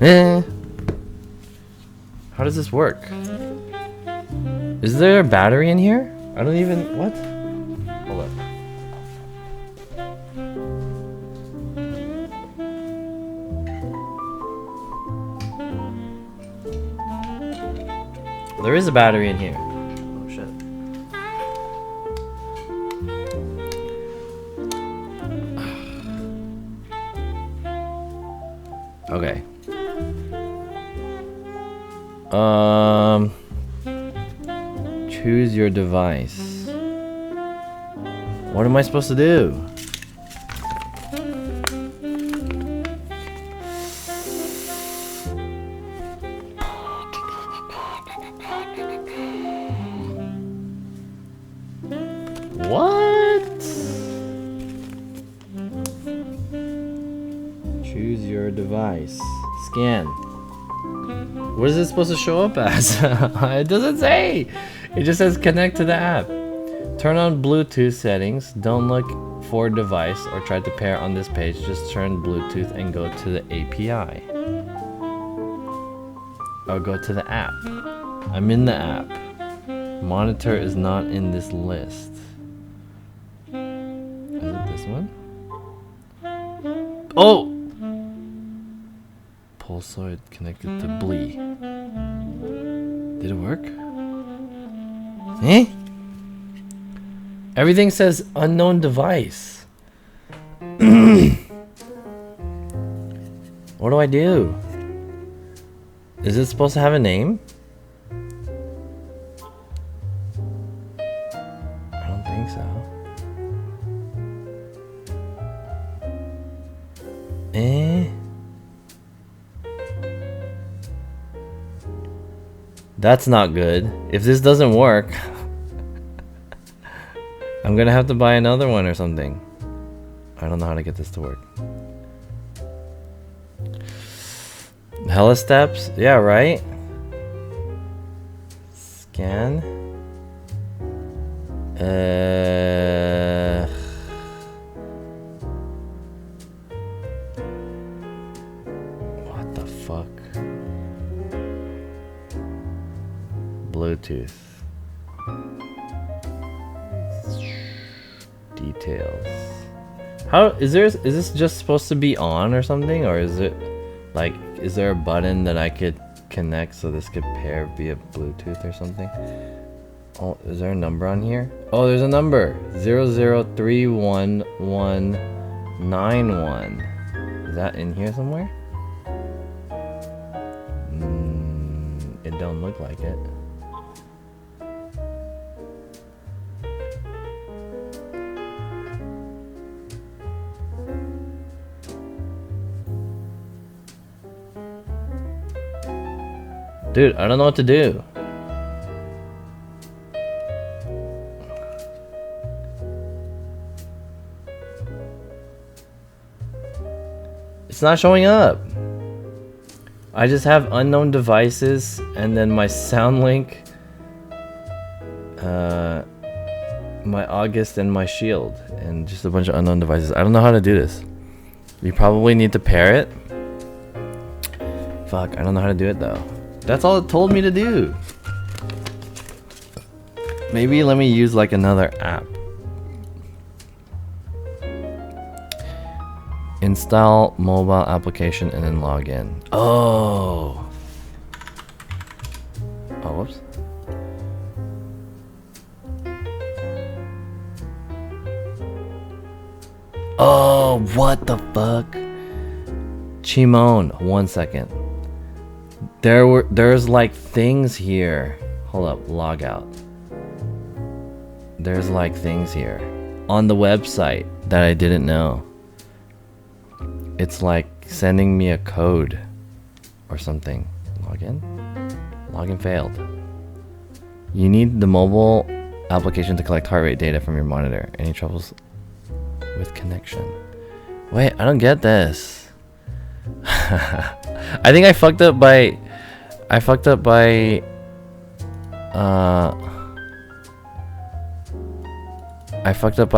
How does this work? Is there a battery in here? I don't even... What? Hold up. There is a battery in here. Oh shit. Okay. Choose your device. What am I supposed to do? What? Choose your device. Scan. What is it supposed to show up as? It doesn't say. It just says connect to the app. Turn on Bluetooth settings. Don't look for device or try to pair on this page. Just turn Bluetooth and go to the API. Or go to the app. I'm in the app. Monitor is not in this list. Is it this one? Oh! Pulsoid connected to Blee. Did it work? Eh? Everything says unknown device. What do I do? Is it supposed to have a name? I don't think so. Eh? That's not good. If this doesn't work, I'm gonna have to buy another one or something. I don't know how to get this to work. Hella steps? Yeah, right? Scan. What the fuck? Bluetooth. Details. How is this just supposed to be on or something, or is it like, is there a button that I could connect so this could pair via Bluetooth or something? Oh, is there a number on here? Oh, there's a number. 00311191. Is that in here somewhere? It don't look like it. Dude, I don't know what to do. It's not showing up. I just have unknown devices and then my sound link, my August and my shield, and just a bunch of unknown devices. I don't know how to do this. You probably need to pair it. Fuck, I don't know how to do it though. That's all it told me to do. Maybe let me use like another app. Install mobile application and then log in. Oh. Oh, whoops. Oh, what the fuck? Chimone, 1 second. There's like things here. Hold up, log out. There's like things here on the website that I didn't know. It's like sending me a code or something. Login? Login failed. You need the mobile application to collect heart rate data from your monitor. Any troubles with connection? Wait, I don't get this. I think I fucked up by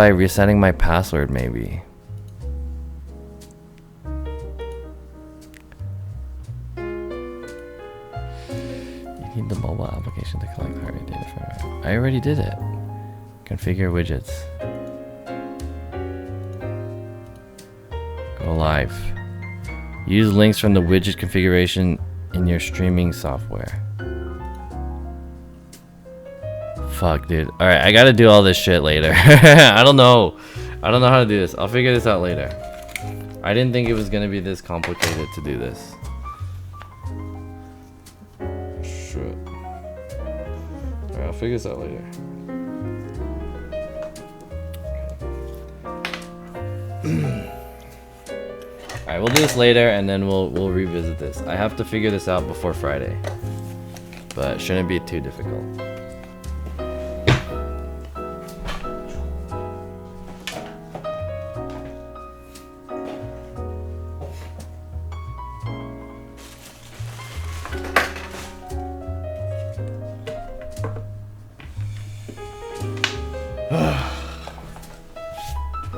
resetting my password, maybe. You need the mobile application to collect heart rate data from it. I already did it. Configure widgets. Go live. Use links from the widget configuration in your streaming software. fuck, dude. All right, I gotta do all this shit later. I don't know how to do this. I'll figure this out later. I didn't think it was gonna be this complicated to do this. Shit. Alright, I'll figure this out later. Alright, we'll do this later and then we'll revisit this. I have to figure this out before Friday. But it shouldn't be too difficult.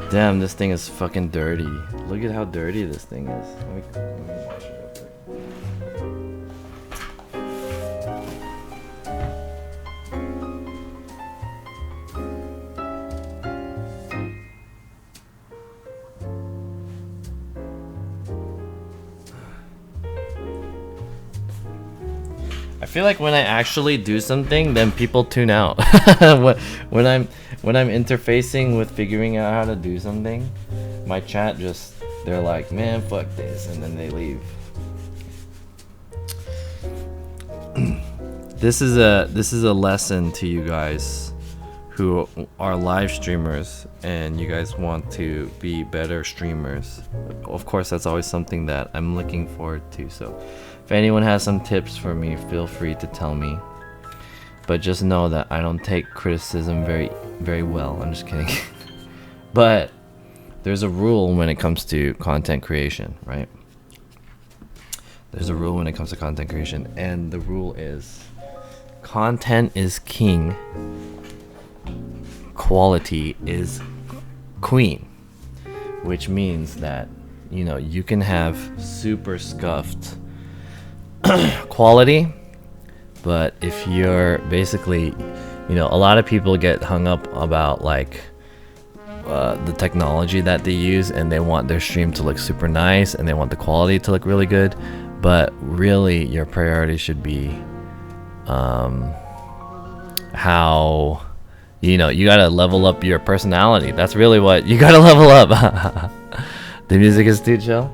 Damn, this thing is fucking dirty. Look at how dirty this thing is. Let me wash it real quick. I feel like when I actually do something, then people tune out. when I'm interfacing with figuring out how to do something, my chat just, they're like, man, fuck this, and then they leave. This is a lesson to you guys who are live streamers and you guys want to be better streamers. Of course, that's always something that I'm looking forward to. So if anyone has some tips for me, feel free to tell me. But just know that I don't take criticism very well. I'm just kidding. But there's a rule when it comes to content creation, right? There's a rule when it comes to content creation, and the rule is content is king, quality is queen. Which means that, you know, you can have super scuffed quality, but if you're basically, you know, a lot of people get hung up about like the technology that they use, and they want their stream to look super nice and they want the quality to look really good, but really your priority should be how, you know, you gotta level up your personality. That's really what you gotta level up. The music is too chill.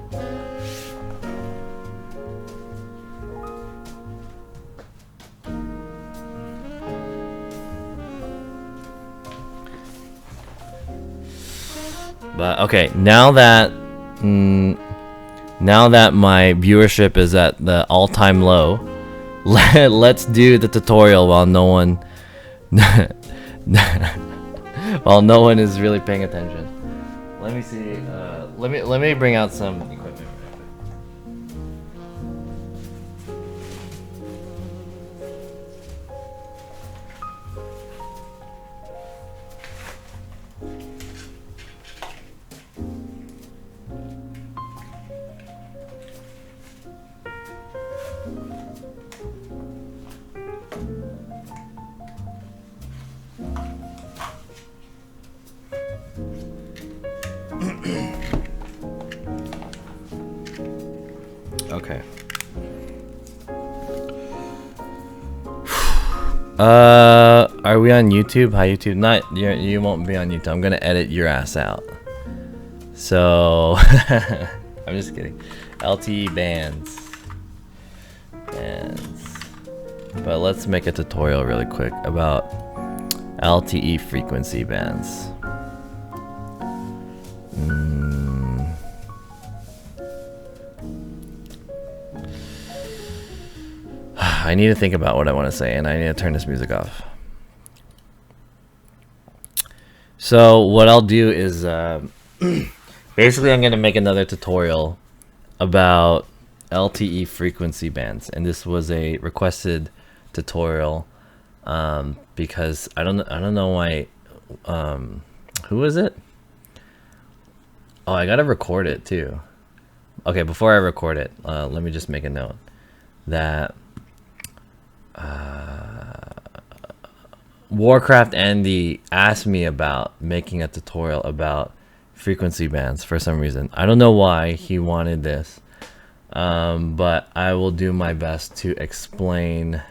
But okay, now that my viewership is at the all-time low, let's do the tutorial while no one is really paying attention. Let me see. Let me bring out some equipment. Okay. Are we on YouTube? Hi YouTube. Not you won't be on YouTube. I'm gonna edit your ass out. So I'm just kidding. LTE bands. But let's make a tutorial really quick about LTE frequency bands. I need to think about what I want to say, and I need to turn this music off. So what I'll do is basically I'm going to make another tutorial about LTE frequency bands, and this was a requested tutorial because I don't know why. Who is it? Oh, I gotta record it too. Okay, before I record it, let me just make a note that Warcraft Andy asked me about making a tutorial about frequency bands for some reason. I don't know why he wanted this, but I will do my best to explain.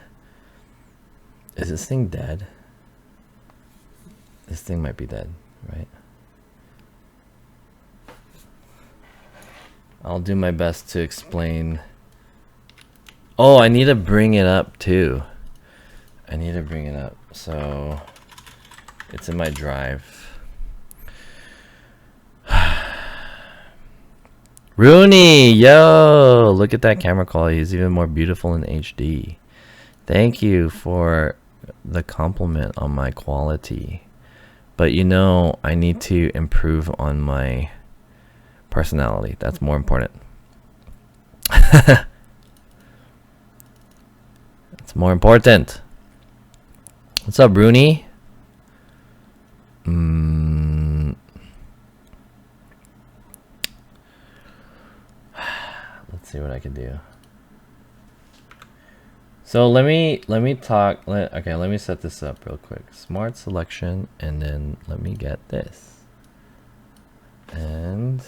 Is this thing dead? This thing might be dead, right? I'll do my best to explain. Oh, I need to bring it up too. I need to bring it up. So it's in my drive. Rooney, yo, look at that camera quality. It's even more beautiful in HD. Thank you for the compliment on my quality. But you know, I need to improve on my personality. That's more important. It's more important. What's up, Rooney? Let's see what I can do. So let me talk. Okay, let me set this up real quick. Smart selection, and then let me get this. And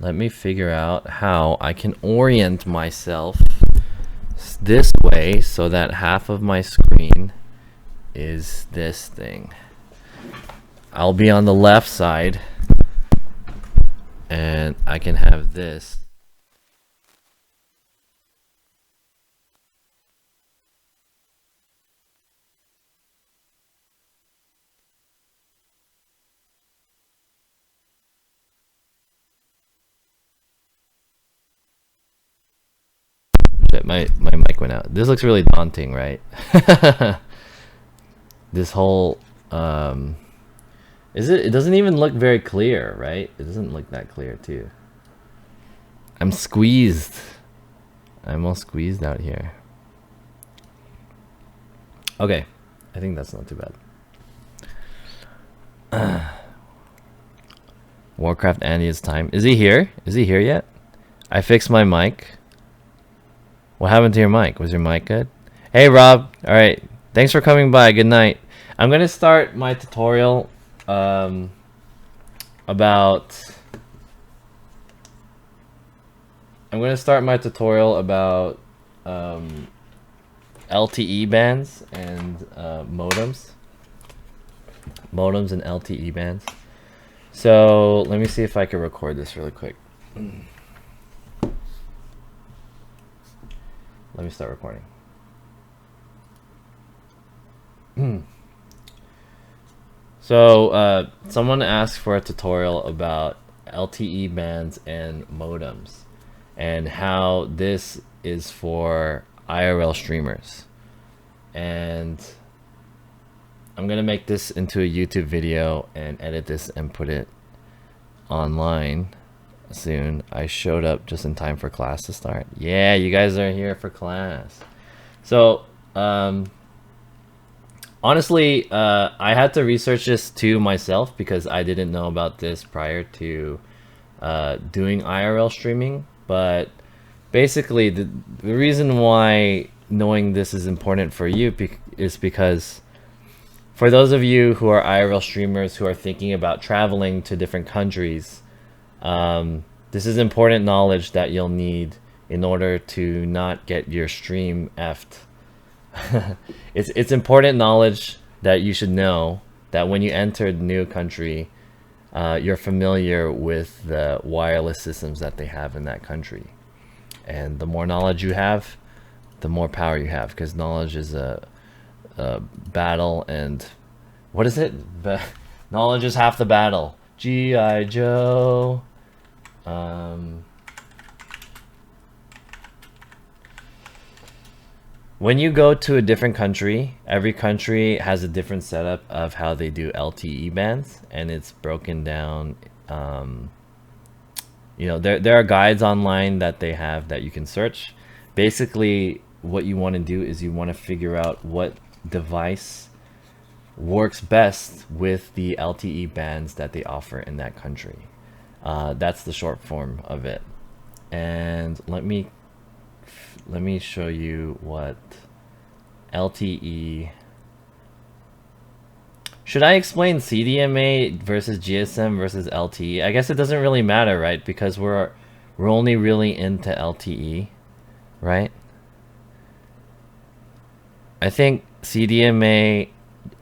let me figure out how I can orient myself this way so that half of my screen is this thing. I'll be on the left side and I can have this. My mic went out. This looks really daunting, right? This whole it doesn't even look very clear, right? It doesn't look that clear too. I'm squeezed. I'm all squeezed out here. Okay, I think that's not too bad. Warcraft Andy, it's time. Is he here? Is he here yet? I fixed my mic. What happened to your mic? Was your mic good? Hey Rob, alright. Thanks for coming by. Good night. I'm gonna start my tutorial about LTE bands and modems and LTE bands. So let me see if I can record this really quick. Let me start recording. So someone asked for a tutorial about LTE bands and modems and how this is for IRL streamers. And I'm gonna make this into a YouTube video and edit this and put it online soon. I showed up just in time for class to start. Yeah, you guys are here for class. So honestly, I had to research this too myself because I didn't know about this prior to doing IRL streaming. But basically the reason why knowing this is important for you is because for those of you who are IRL streamers who are thinking about traveling to different countries, this is important knowledge that you'll need in order to not get your stream effed. It's important knowledge that you should know that when you enter the new country, you're familiar with the wireless systems that they have in that country. And the more knowledge you have, the more power you have, because knowledge is a battle, and what is it? Knowledge is half the battle. G.I. Joe. When you go to a different country, every country has a different setup of how they do LTE bands, and it's broken down. You know, there are guides online that they have that you can search. Basically, what you want to do is you want to figure out what device works best with the LTE bands that they offer in that country. That's the short form of it. And let me show you what LTE. Should I explain CDMA versus GSM versus LTE? I guess it doesn't really matter, right? Because we're only really into LTE, right? I think CDMA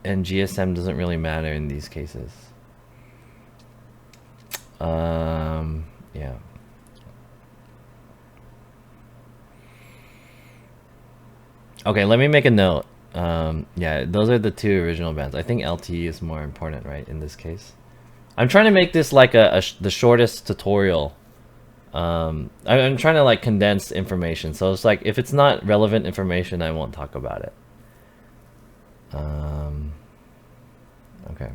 and GSM doesn't really matter in these cases. Yeah. Okay, let me make a note. Yeah, those are the two original bands. I think LTE is more important, right, in this case. I'm trying to make this like the shortest tutorial. I'm trying to like condense information, so it's like if it's not relevant information, I won't talk about it. Okay.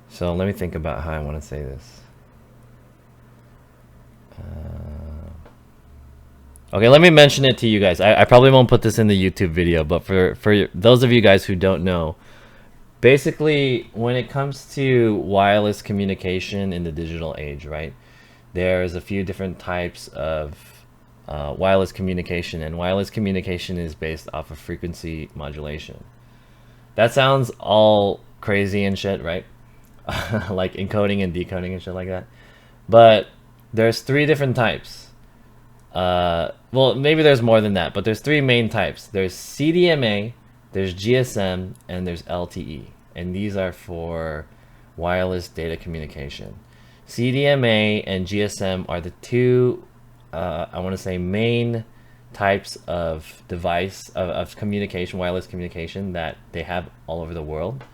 So let me think about how I want to say this. Okay, let me mention it to you guys. I probably won't put this in the YouTube video, but for those of you guys who don't know, basically when it comes to wireless communication in the digital age, right? There's a few different types of wireless communication, and wireless communication is based off of frequency modulation. That sounds all crazy and shit, right? Like encoding and decoding and shit like that. But there's three different types. Well, maybe there's more than that, but there's three main types. There's CDMA, there's GSM, and there's LTE. And these are for wireless data communication. CDMA and GSM are the two, I want to say, main types of device, of communication, wireless communication, that they have all over the world.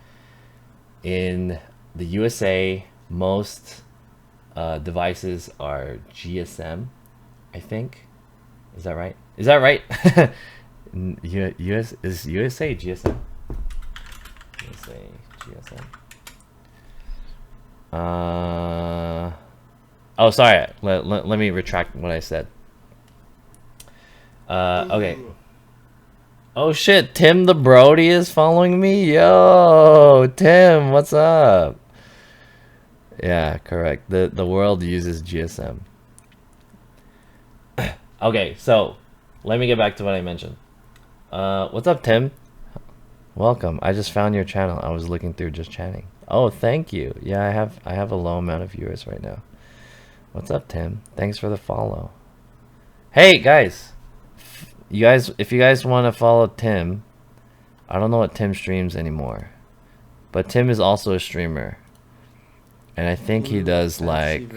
In the USA, most devices are GSM, I think. Is that right? Is that right? Is USA GSM? USA GSM. Oh, sorry. Let me retract what I said. Okay. Oh shit, Tim the Brody is following me. Yo, Tim, what's up? Yeah, correct. The world uses GSM. Okay, so let me get back to what I mentioned. What's up, Tim? Welcome. I just found your channel. I was looking through just chatting. Oh, thank you. Yeah, I have a low amount of viewers right now. What's up, Tim? Thanks for the follow. Hey guys, if you guys want to follow Tim, I don't know what Tim streams anymore, but Tim is also a streamer, and I think he does like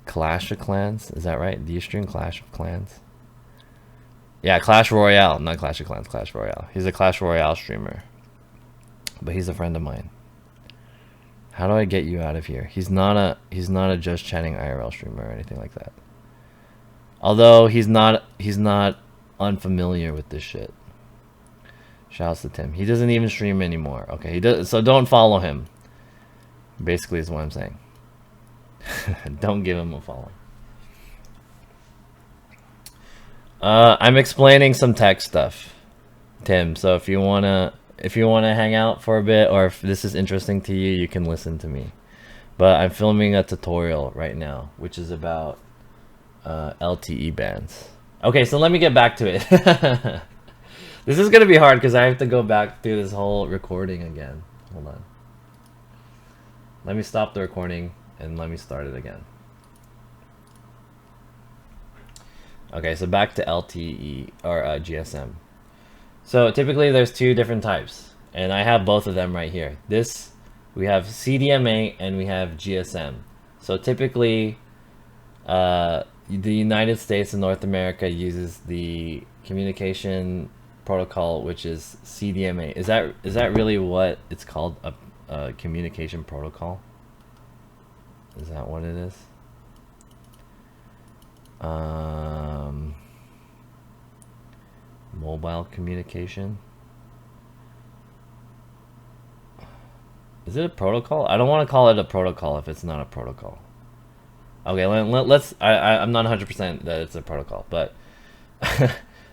Clash of Clans. Is that right? Do you stream Clash of Clans? Yeah, Clash Royale, not Clash of Clans, Clash Royale. He's a Clash Royale streamer, but he's a friend of mine. How do I get you out of here? He's not a just chatting IRL streamer or anything like that. Although he's not unfamiliar with this shit. Shouts to Tim. He doesn't even stream anymore. Okay, he does, so don't follow him. Basically is what I'm saying. Don't give him a follow. I'm explaining some tech stuff, Tim. So if you wanna hang out for a bit, or if this is interesting to you, you can listen to me. But I'm filming a tutorial right now, which is about LTE bands. Okay, so let me get back to it. This is gonna be hard because I have to go back through this whole recording again. Hold on. Let me stop the recording and let me start it again. Okay, so back to LTE or GSM. So typically there's two different types, and I have both of them right here. We have CDMA and we have GSM. So typically the United States and North America uses the communication protocol, which is CDMA. Is that really what it's called, a communication protocol? Is that what it is? Mobile communication. Is it a protocol? I don't want to call it a protocol if it's not a protocol. Okay, let's. I'm not 100% that it's a protocol, but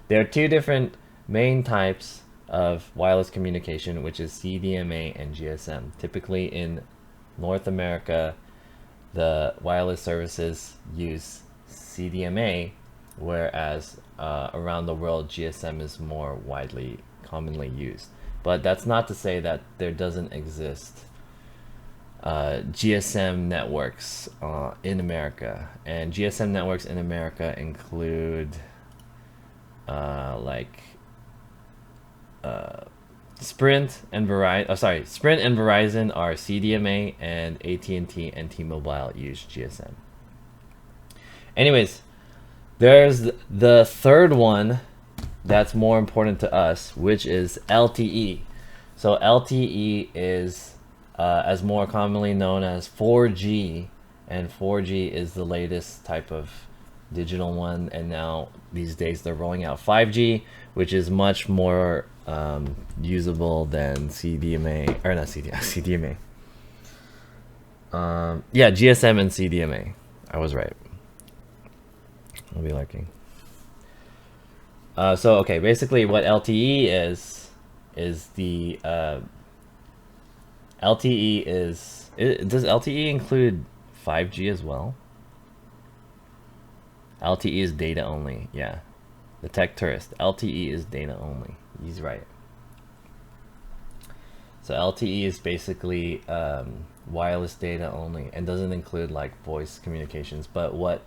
there are two different main types of wireless communication, which is CDMA and GSM. Typically in North America, the wireless services use CDMA, whereas around the world, GSM is more commonly used. But that's not to say that there doesn't exist GSM networks in America. And GSM networks in America include like Sprint and Verizon. Oh, sorry, Sprint and Verizon are CDMA, and AT&T and T-Mobile use GSM. Anyways, there's the third one that's more important to us, which is LTE. So LTE is as more commonly known as 4G, and 4G is the latest type of digital one, and now these days they're rolling out 5G, which is much more usable than CDMA, or not CDMA. Yeah, GSM and CDMA. I was right. I'll be liking. So okay, basically what LTE is the LTE is does LTE include 5G as well? LTE is data only. Yeah, the tech tourist. LTE is data only. He's right. So LTE is basically wireless data only and doesn't include like voice communications. But what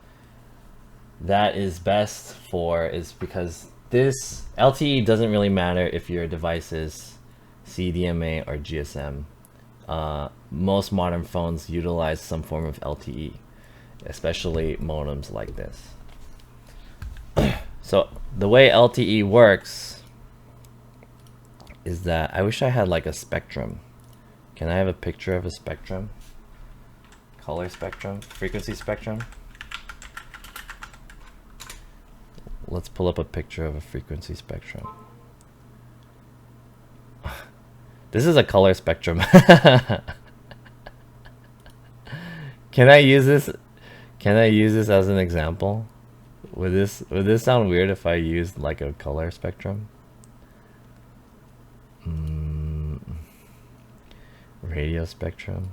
that is best for is because this LTE doesn't really matter if your device is CDMA or GSM. Most modern phones utilize some form of LTE, especially modems like this. So the way LTE works is that I wish I had like a spectrum. Can I have a picture of a spectrum? Color spectrum, frequency spectrum. Let's pull up a picture of a frequency spectrum. This is a color spectrum. Can I use this? Can I use this as an example? Would this sound weird if I used like a color spectrum? Radio spectrum,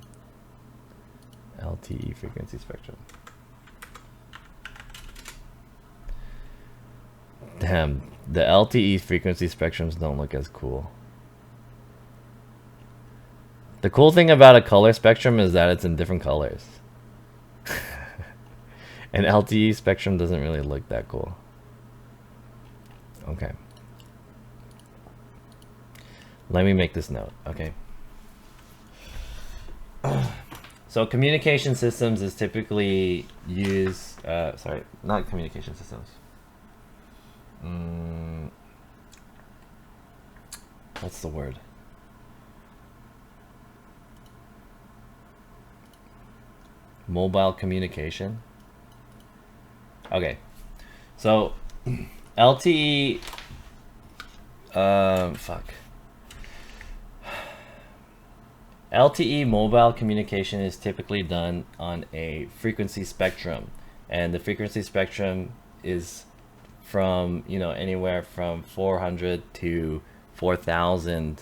LTE frequency spectrum. Damn, the LTE frequency spectrums don't look as cool. The cool thing about a color spectrum is that it's in different colors. An LTE spectrum doesn't really look that cool. Okay. Let me make this note, okay? So communication systems is typically used, sorry, not communication systems. What's the word? Mobile communication. Okay, so LTE, LTE mobile communication is typically done on a frequency spectrum, and the frequency spectrum is from, you know, anywhere from 400 to 4,000.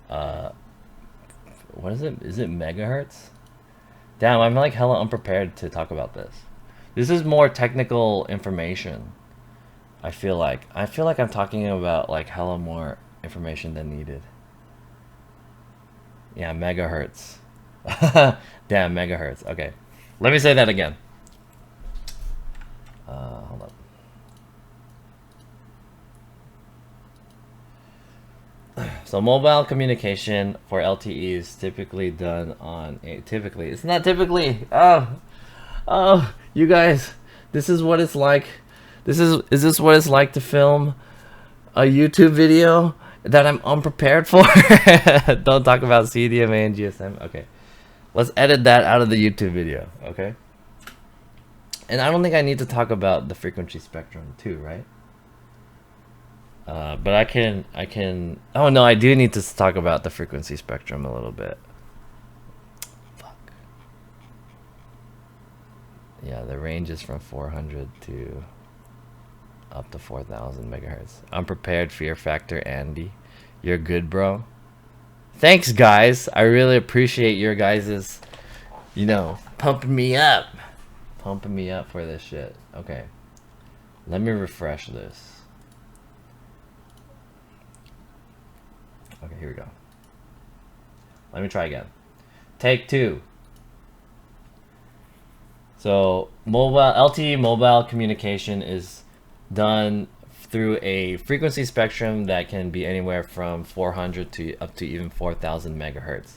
What is it? Is it megahertz? Damn, I'm like hella unprepared to talk about this. This is more technical information. I feel like I'm talking about like hella more information than needed. Yeah, megahertz. Damn, megahertz. Okay, let me say that again. Hold up. So mobile communication for LTE is typically done on a it's not typically. Oh, you guys, this is what it's like. Is this what it's like to film a YouTube video that I'm unprepared for? Don't talk about CDMA and GSM. Okay, let's edit that out of the YouTube video. Okay. And I don't think I need to talk about the frequency spectrum too, right? But I can. Oh no, I do need to talk about the frequency spectrum a little bit. Fuck. Yeah, the range is from 400 to up to 4,000 megahertz. Unprepared fear factor, Andy. You're good, bro. Thanks, guys. I really appreciate your guys's, you know, pumping me up for this shit. Okay, let me refresh this. Okay, here we go. Let me try again. Take two. So LTE mobile communication is done through a frequency spectrum that can be anywhere from 400 to up to even 4,000 megahertz.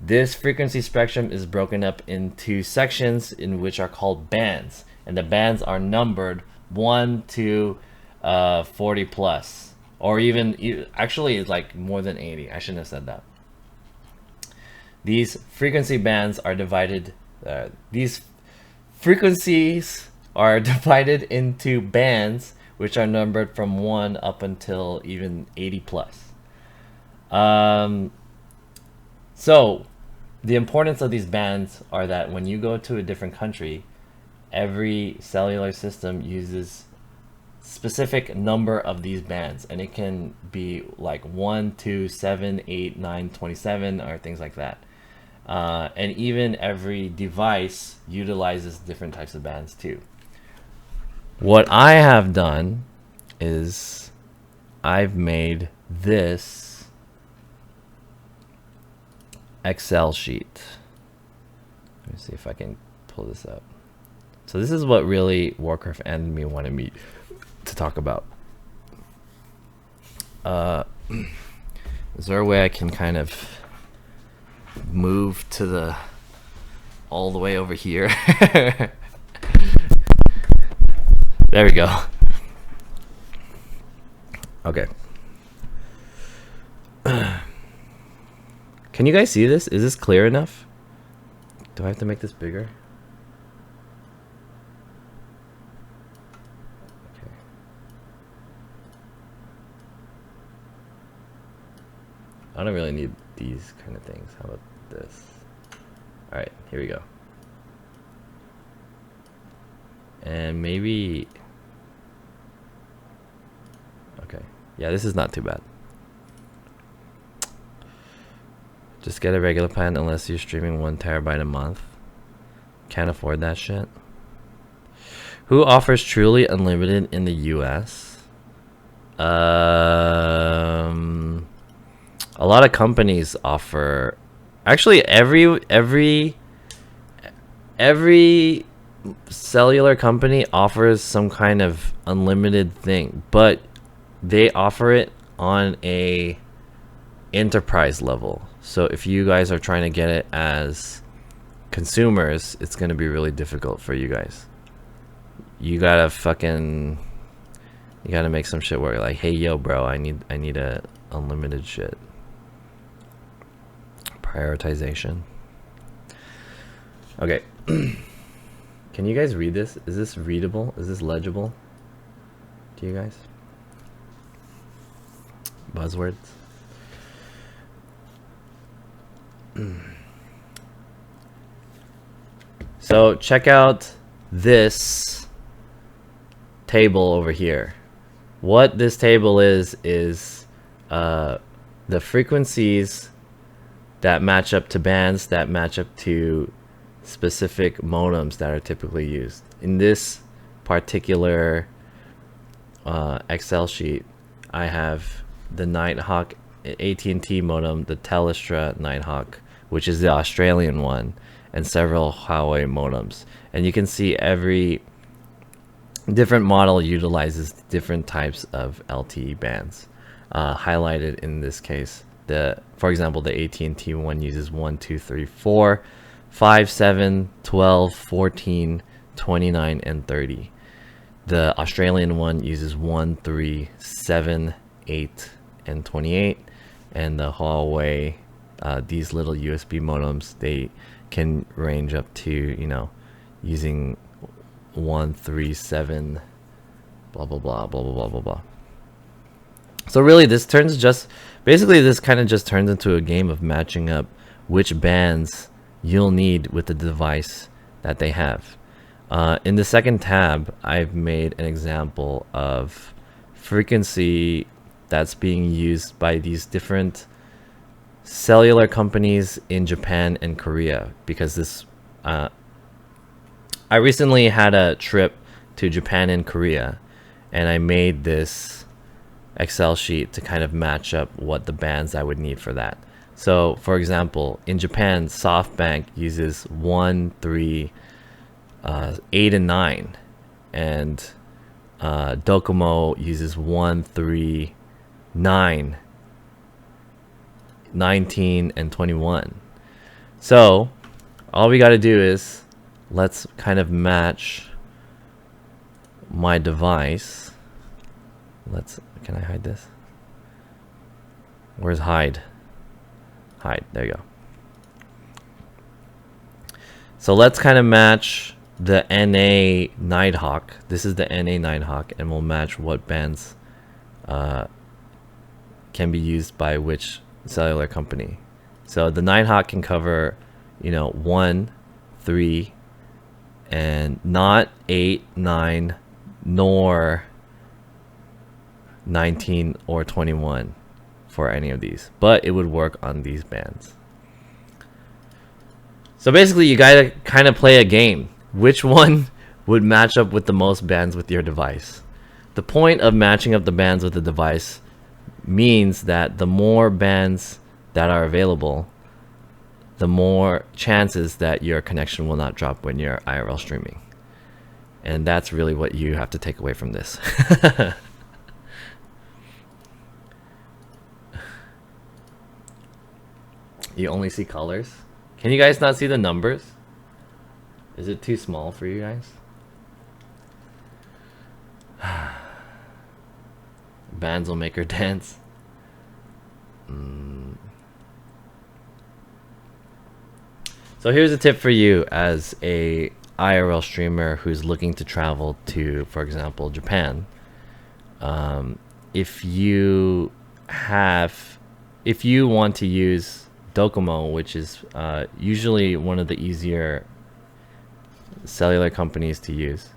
This frequency spectrum is broken up into sections in which are called bands, and the bands are numbered 1 to 40 plus, or even actually it's like more than 80. I shouldn't have said that. These frequency bands are divided. These frequencies are divided into bands which are numbered from 1 up until even 80 plus. So the importance of these bands are that when you go to a different country, every cellular system uses specific number of these bands, and it can be like 1, 2, 7, 8, 9, 27, or things like that. And even every device utilizes different types of bands too. What I have done is I've made this Excel sheet. Let me see if I can pull this up. So this is what really Warcraft Enemy wanted me to talk about. Is there a way I can kind of move to the all the way over here? There we go. Okay. Can you guys see this? Is this clear enough? Do I have to make this bigger? Okay. I don't really need these kind of things. How about this? All right, here we go. And maybe... Okay. Yeah, this is not too bad. Just get a regular plan unless you're streaming 1 terabyte a month. Can't afford that shit. Who offers truly unlimited in the US? A lot of companies offer. Actually, every cellular company offers some kind of unlimited thing, but they offer it on a enterprise level. So if you guys are trying to get it as consumers, it's going to be really difficult for you guys. You gotta make some shit where you're like, hey yo bro, I need a unlimited shit. Prioritization. Okay. Can you guys read this? Is this readable? Is this legible to you guys? Buzzwords. So check out this table over here. What this table is the frequencies that match up to bands that match up to specific modems that are typically used. In this particular Excel sheet, I have the Nighthawk AT&T modem, the Telstra Nighthawk, which is the Australian one, and several Huawei modems. And you can see every different model utilizes different types of LTE bands. Highlighted in this case, for example, the AT&T one uses 1, 2, 3, 4, 5, 7, 12, 14, 29, and 30. The Australian one uses 1, 3, 7, 8, and 28. And the Huawei, these little USB modems, they can range up to, you know, using 1, 3, 7, blah blah blah blah blah blah blah blah. So really, this kind of just turns into a game of matching up which bands you'll need with the device that they have. In the second tab, I've made an example of frequency that's being used by these different cellular companies in Japan and Korea, because this I recently had a trip to Japan and Korea, and I made this Excel sheet to kind of match up what the bands I would need for that. So for example, in Japan, SoftBank uses 1, 3, 8, and 9, and Docomo uses 1, 3, 9, 19, and 21. So all we got to do is let's kind of match my device. Can I hide this? Where's hide? Hide, there you go. So let's kind of match the NA Nighthawk. This is the NA Nighthawk, and we'll match what bands can be used by which cellular company. So the Nighthawk can cover, 1, 3, and not 8, 9, nor 19 or 21 for any of these, but it would work on these bands. So basically you gotta kind of play a game. Which one would match up with the most bands with your device? The point of matching up the bands with the device means that the more bands that are available, the more chances that your connection will not drop when you're IRL streaming. And that's really what you have to take away from this. You only see colors? Can you guys not see the numbers? Is it too small for you guys? Bands will make her dance. So here's a tip for you as a IRL streamer who's looking to travel to, for example, Japan. If you want to use Docomo, which is usually one of the easier cellular companies to use,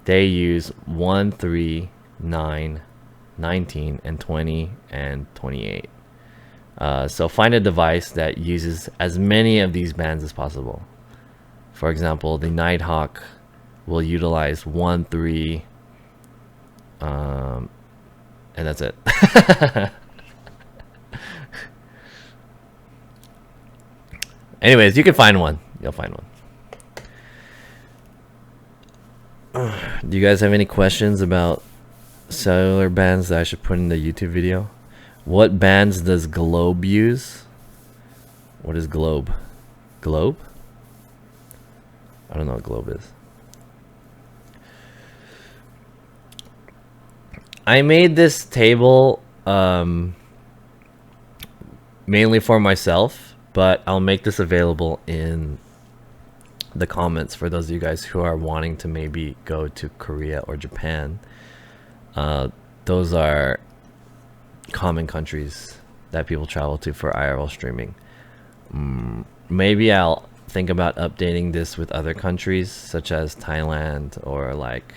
they use 1, 3, 9, 19, and 20, and 28. So find a device that uses as many of these bands as possible. For example, the Nighthawk will utilize 1, 3, and that's it. Anyways, you can find one. You'll find one. Do you guys have any questions about cellular bands that I should put in the YouTube video? What bands does Globe use? What is Globe? Globe? I don't know what Globe is. I made this table mainly for myself, but I'll make this available in the comments for those of you guys who are wanting to maybe go to Korea or Japan. Those are common countries that people travel to for IRL streaming. Maybe I'll think about updating this with other countries such as Thailand, or like,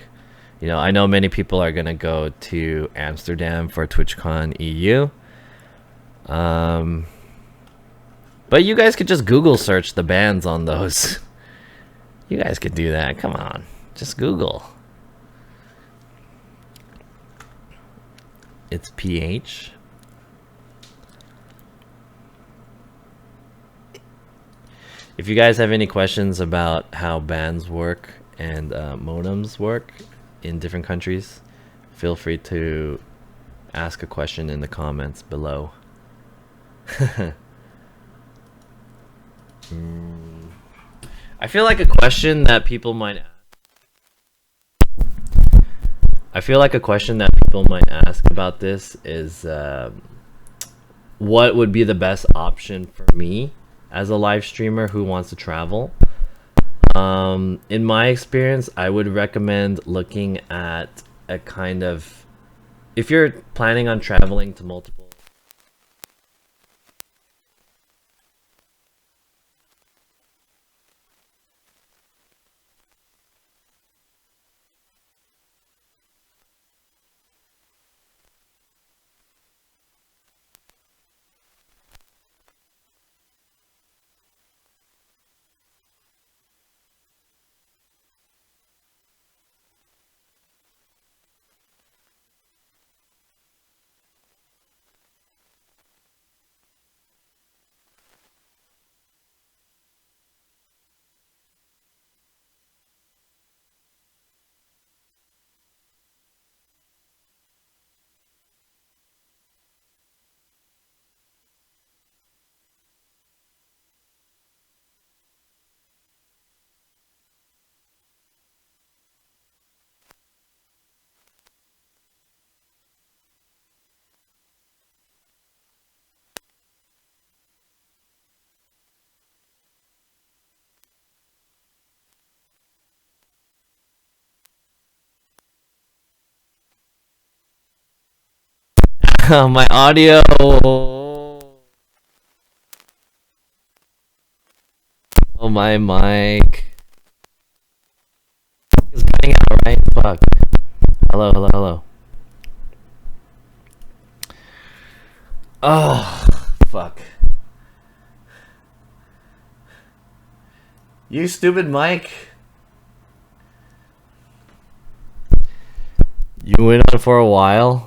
I know many people are gonna go to Amsterdam for TwitchCon EU. But you guys could just Google search the bands on those. You guys could do that. Come on, just Google. It's PH. If you guys have any questions about how bands work and modems work in different countries, feel free to ask a question in the comments below. I feel like a question that people might ask about this is what would be the best option for me as a live streamer who wants to travel. In my experience, I would recommend looking at a kind of, if you're planning on traveling to multiple My audio. Oh, my mic. It's cutting out, right? Fuck. Hello, hello, hello. Oh, fuck. You stupid mic. You went on for a while?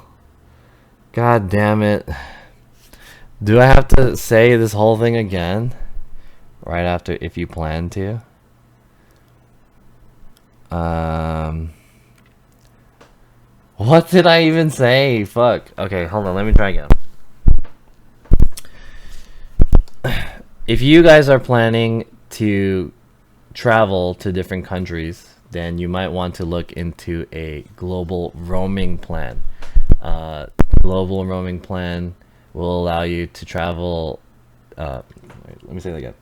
God damn it. Do I have to say this whole thing again? Right after, if you plan to? What did I even say? Fuck. Okay, hold on, let me try again. If you guys are planning to travel to different countries, then you might want to look into a global roaming plan. Global roaming plan will allow you to travel. Wait, let me say that again.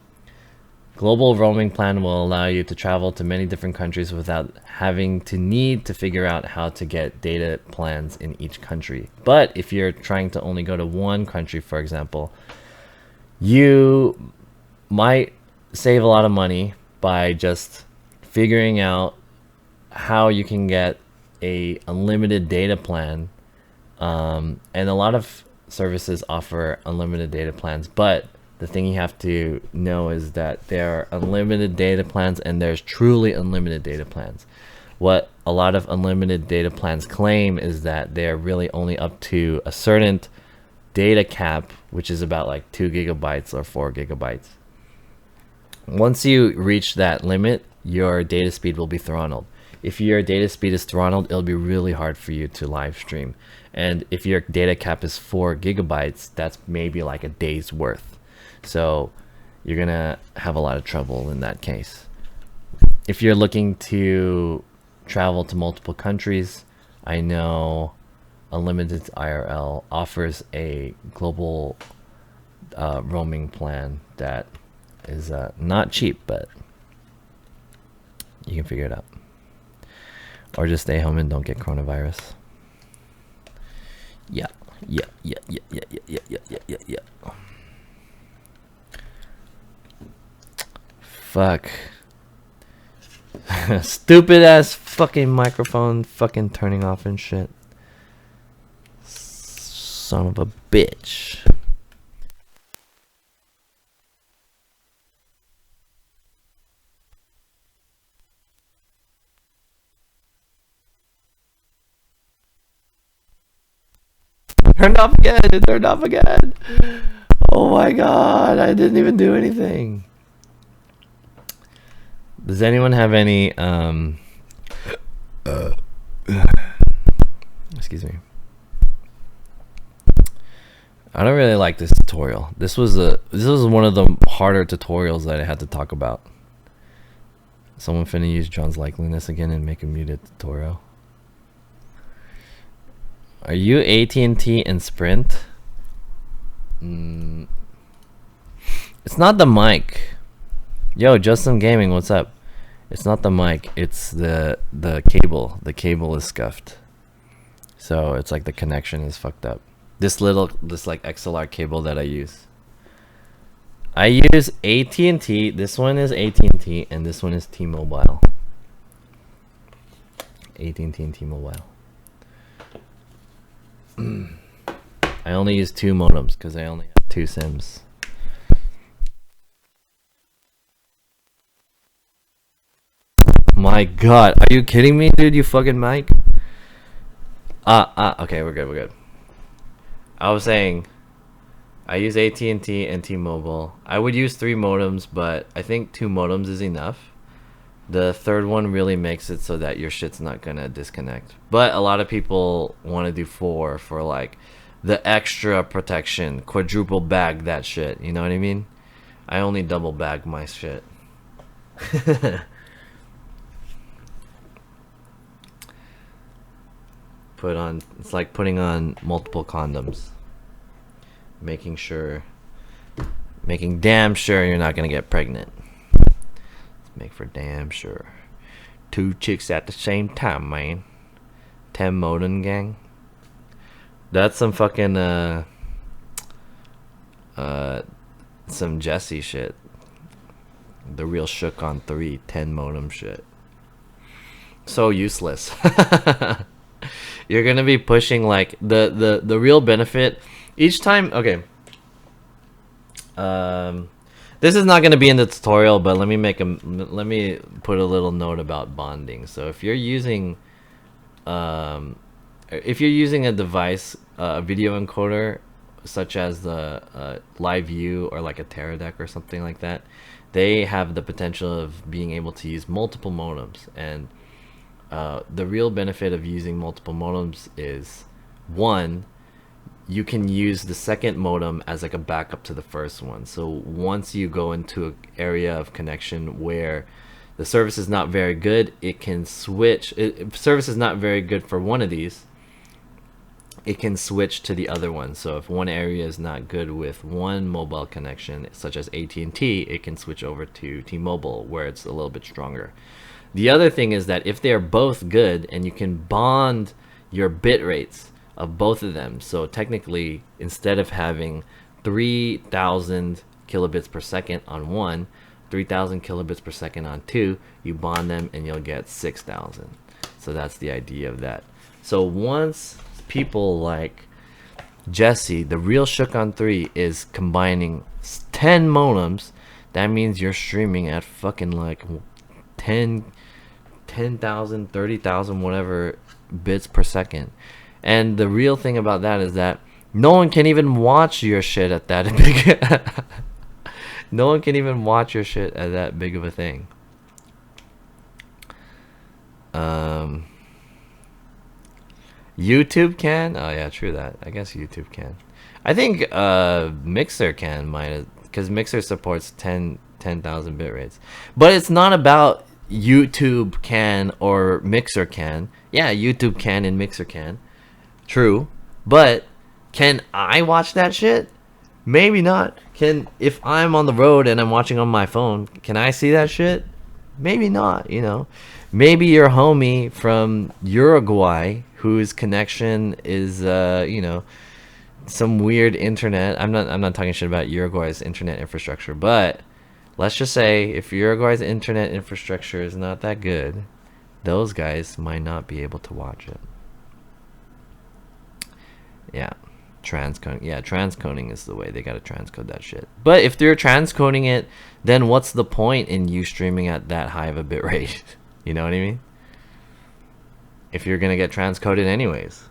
Global roaming plan will allow you to travel to many different countries without having to need to figure out how to get data plans in each country. But if you're trying to only go to one country, for example, you might save a lot of money by just figuring out how you can get a unlimited data plan. And a lot of services offer unlimited data plans, but the thing you have to know is that there are unlimited data plans and there's truly unlimited data plans. What a lot of unlimited data plans claim is that they're really only up to a certain data cap, which is about like 2 gigabytes or 4 gigabytes. Once you reach that limit, your data speed will be throttled. If your data speed is throttled, it'll be really hard for you to live stream. And if your data cap is 4 gigabytes, that's maybe like a day's worth. So you're gonna have a lot of trouble in that case. If you're looking to travel to multiple countries, I know Unlimited IRL offers a global roaming plan that is not cheap, but you can figure it out. Or just stay home and don't get coronavirus. Yeah. Fuck. Stupid ass fucking microphone fucking turning off and shit. Son of a bitch. Turned off again. It turned off again. Oh my god. I didn't even do anything. Does anyone have any excuse me. I don't really like this tutorial. This was one of the harder tutorials that I had to talk about. Someone finna use John's likeliness again and make a muted tutorial. Are you AT&T and Sprint? It's not the mic. Yo, Justin Gaming, what's up? It's not the mic, it's the cable. The cable is scuffed. So it's like the connection is fucked up. This like XLR cable that I use. I use AT&T. This one is AT&T and this one is T-Mobile. AT&T and T-Mobile. I only use 2 modems because I only have 2 SIMs. My god, are you kidding me, dude? You fucking mic? Okay, we're good. I was saying, I use AT&T and T-Mobile. I would use 3 modems, but I think 2 modems is enough. The third one really makes it so that your shit's not gonna disconnect. But a lot of people want to do 4 for like the extra protection, quadruple bag that shit. You know what I mean? I only double bag my shit. It's like putting on multiple condoms. Making damn sure you're not gonna get pregnant. Let's make for damn sure. 2 chicks at the same time, man. 10 modem gang. That's some fucking some Jesse shit. The real shook on 310 modem shit. So useless. You're gonna be pushing like the real benefit each time. Okay. This is not gonna be in the tutorial, but let me put a little note about bonding. So if you're using a device, a video encoder, such as the Live View or like a Teradek or something like that, they have the potential of being able to use multiple modems. And the real benefit of using multiple modems is, one, you can use the second modem as like a backup to the first one. So once you go into an area of connection where the service is not very good, it can switch. If service is not very good for one of these, it can switch to the other one. So if one area is not good with one mobile connection, such as AT&T, it can switch over to T-Mobile, where it's a little bit stronger. The other thing is that if they are both good and you can bond your bit rates of both of them, so technically instead of having 3,000 kilobits per second on one, 3,000 kilobits per second on two, you bond them and you'll get 6,000. So that's the idea of that. So once people like Jesse, the real Shook on 3, is combining 10 modems, that means you're streaming at fucking like 10,000, 30,000, whatever bits per second. And the real thing about that is that no one can even watch your shit at that big. No one can even watch your shit at that big of a thing. YouTube can? Oh yeah, true that. I guess YouTube can. I think Mixer can, because Mixer supports 10,000 bit rates. But it's not about YouTube can or Mixer can. Yeah, YouTube can and Mixer can. True. But can I watch that shit? Maybe not. If I'm on the road and I'm watching on my phone, can I see that shit? Maybe not, you know. Maybe your homie from Uruguay whose connection is you know, some weird internet. I'm not talking shit about Uruguay's internet infrastructure, but let's just say if Uruguay's internet infrastructure is not that good, those guys might not be able to watch it. Yeah. Transcoding. Yeah, transcoding is the way. They gotta transcode that shit. But if they're transcoding it, then what's the point in you streaming at that high of a bit rate? You know what I mean? If you're gonna get transcoded anyways.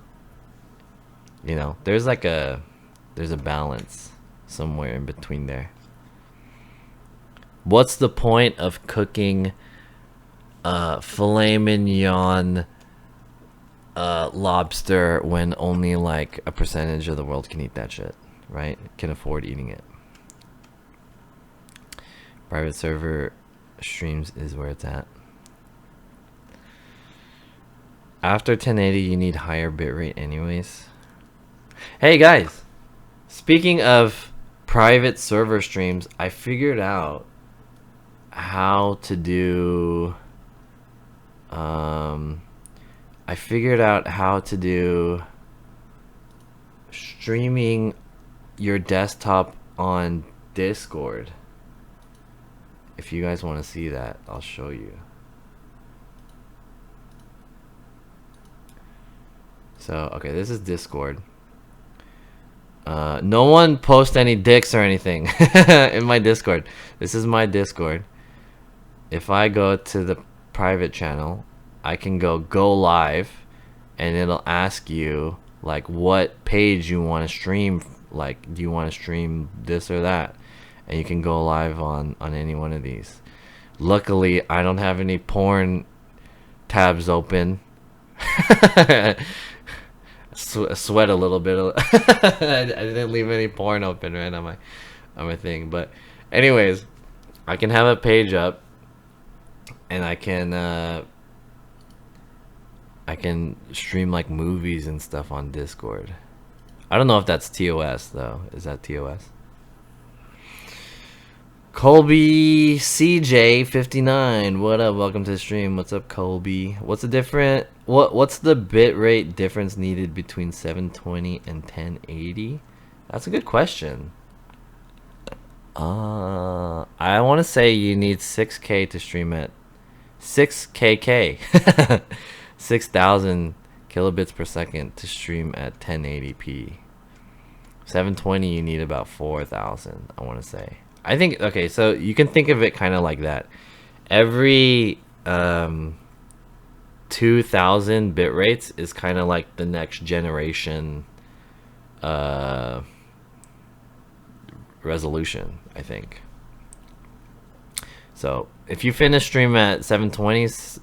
You know, there's a balance somewhere in between there. What's the point of cooking filet mignon lobster when only like a percentage of the world can eat that shit, right? Can afford eating it. Private server streams is where it's at. After 1080 you need higher bitrate anyways. Hey guys, speaking of private server streams, I figured out how to do streaming your desktop on Discord. If you guys want to see that, I'll show you. So, okay, this is Discord. No one post any dicks or anything in my Discord. This is my Discord. If I go to the private channel, I can go live, and it'll ask you like what page you want to stream. Like, do you want to stream this or that? And you can go live on any one of these. Luckily, I don't have any porn tabs open. Sweat a little bit. I didn't leave any porn open, right, on my thing. But anyways, I can have a page up, and I can stream like movies and stuff on Discord. I don't know if that's TOS though. Is that TOS? Colby CJ59, what up? Welcome to the stream. What's up, Colby? What's the bit rate difference needed between 720 and 1080? That's a good question. I want to say you need 6K to stream at 6KK 6,000 kilobits per second to stream at 1080p. 720 you need about 4,000, I want to say. I think, okay, so you can think of it kind of like that. Every 2,000 bit rates is kind of like the next generation resolution, I think. So if you finish stream at 720s,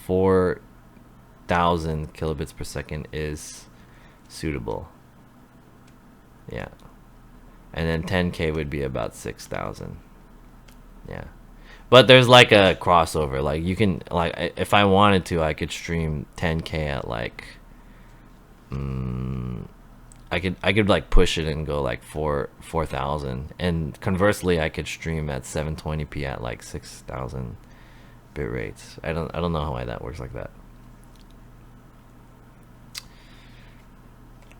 4,000 kilobits per second is suitable. Yeah. And then 10K would be about 6,000. Yeah. But there's like a crossover. Like you can, like, if I wanted to, I could stream 10K at like I could like push it and go like 4,000, and conversely I could stream at 720p at like 6,000 bit rates. I don't know why that works like that.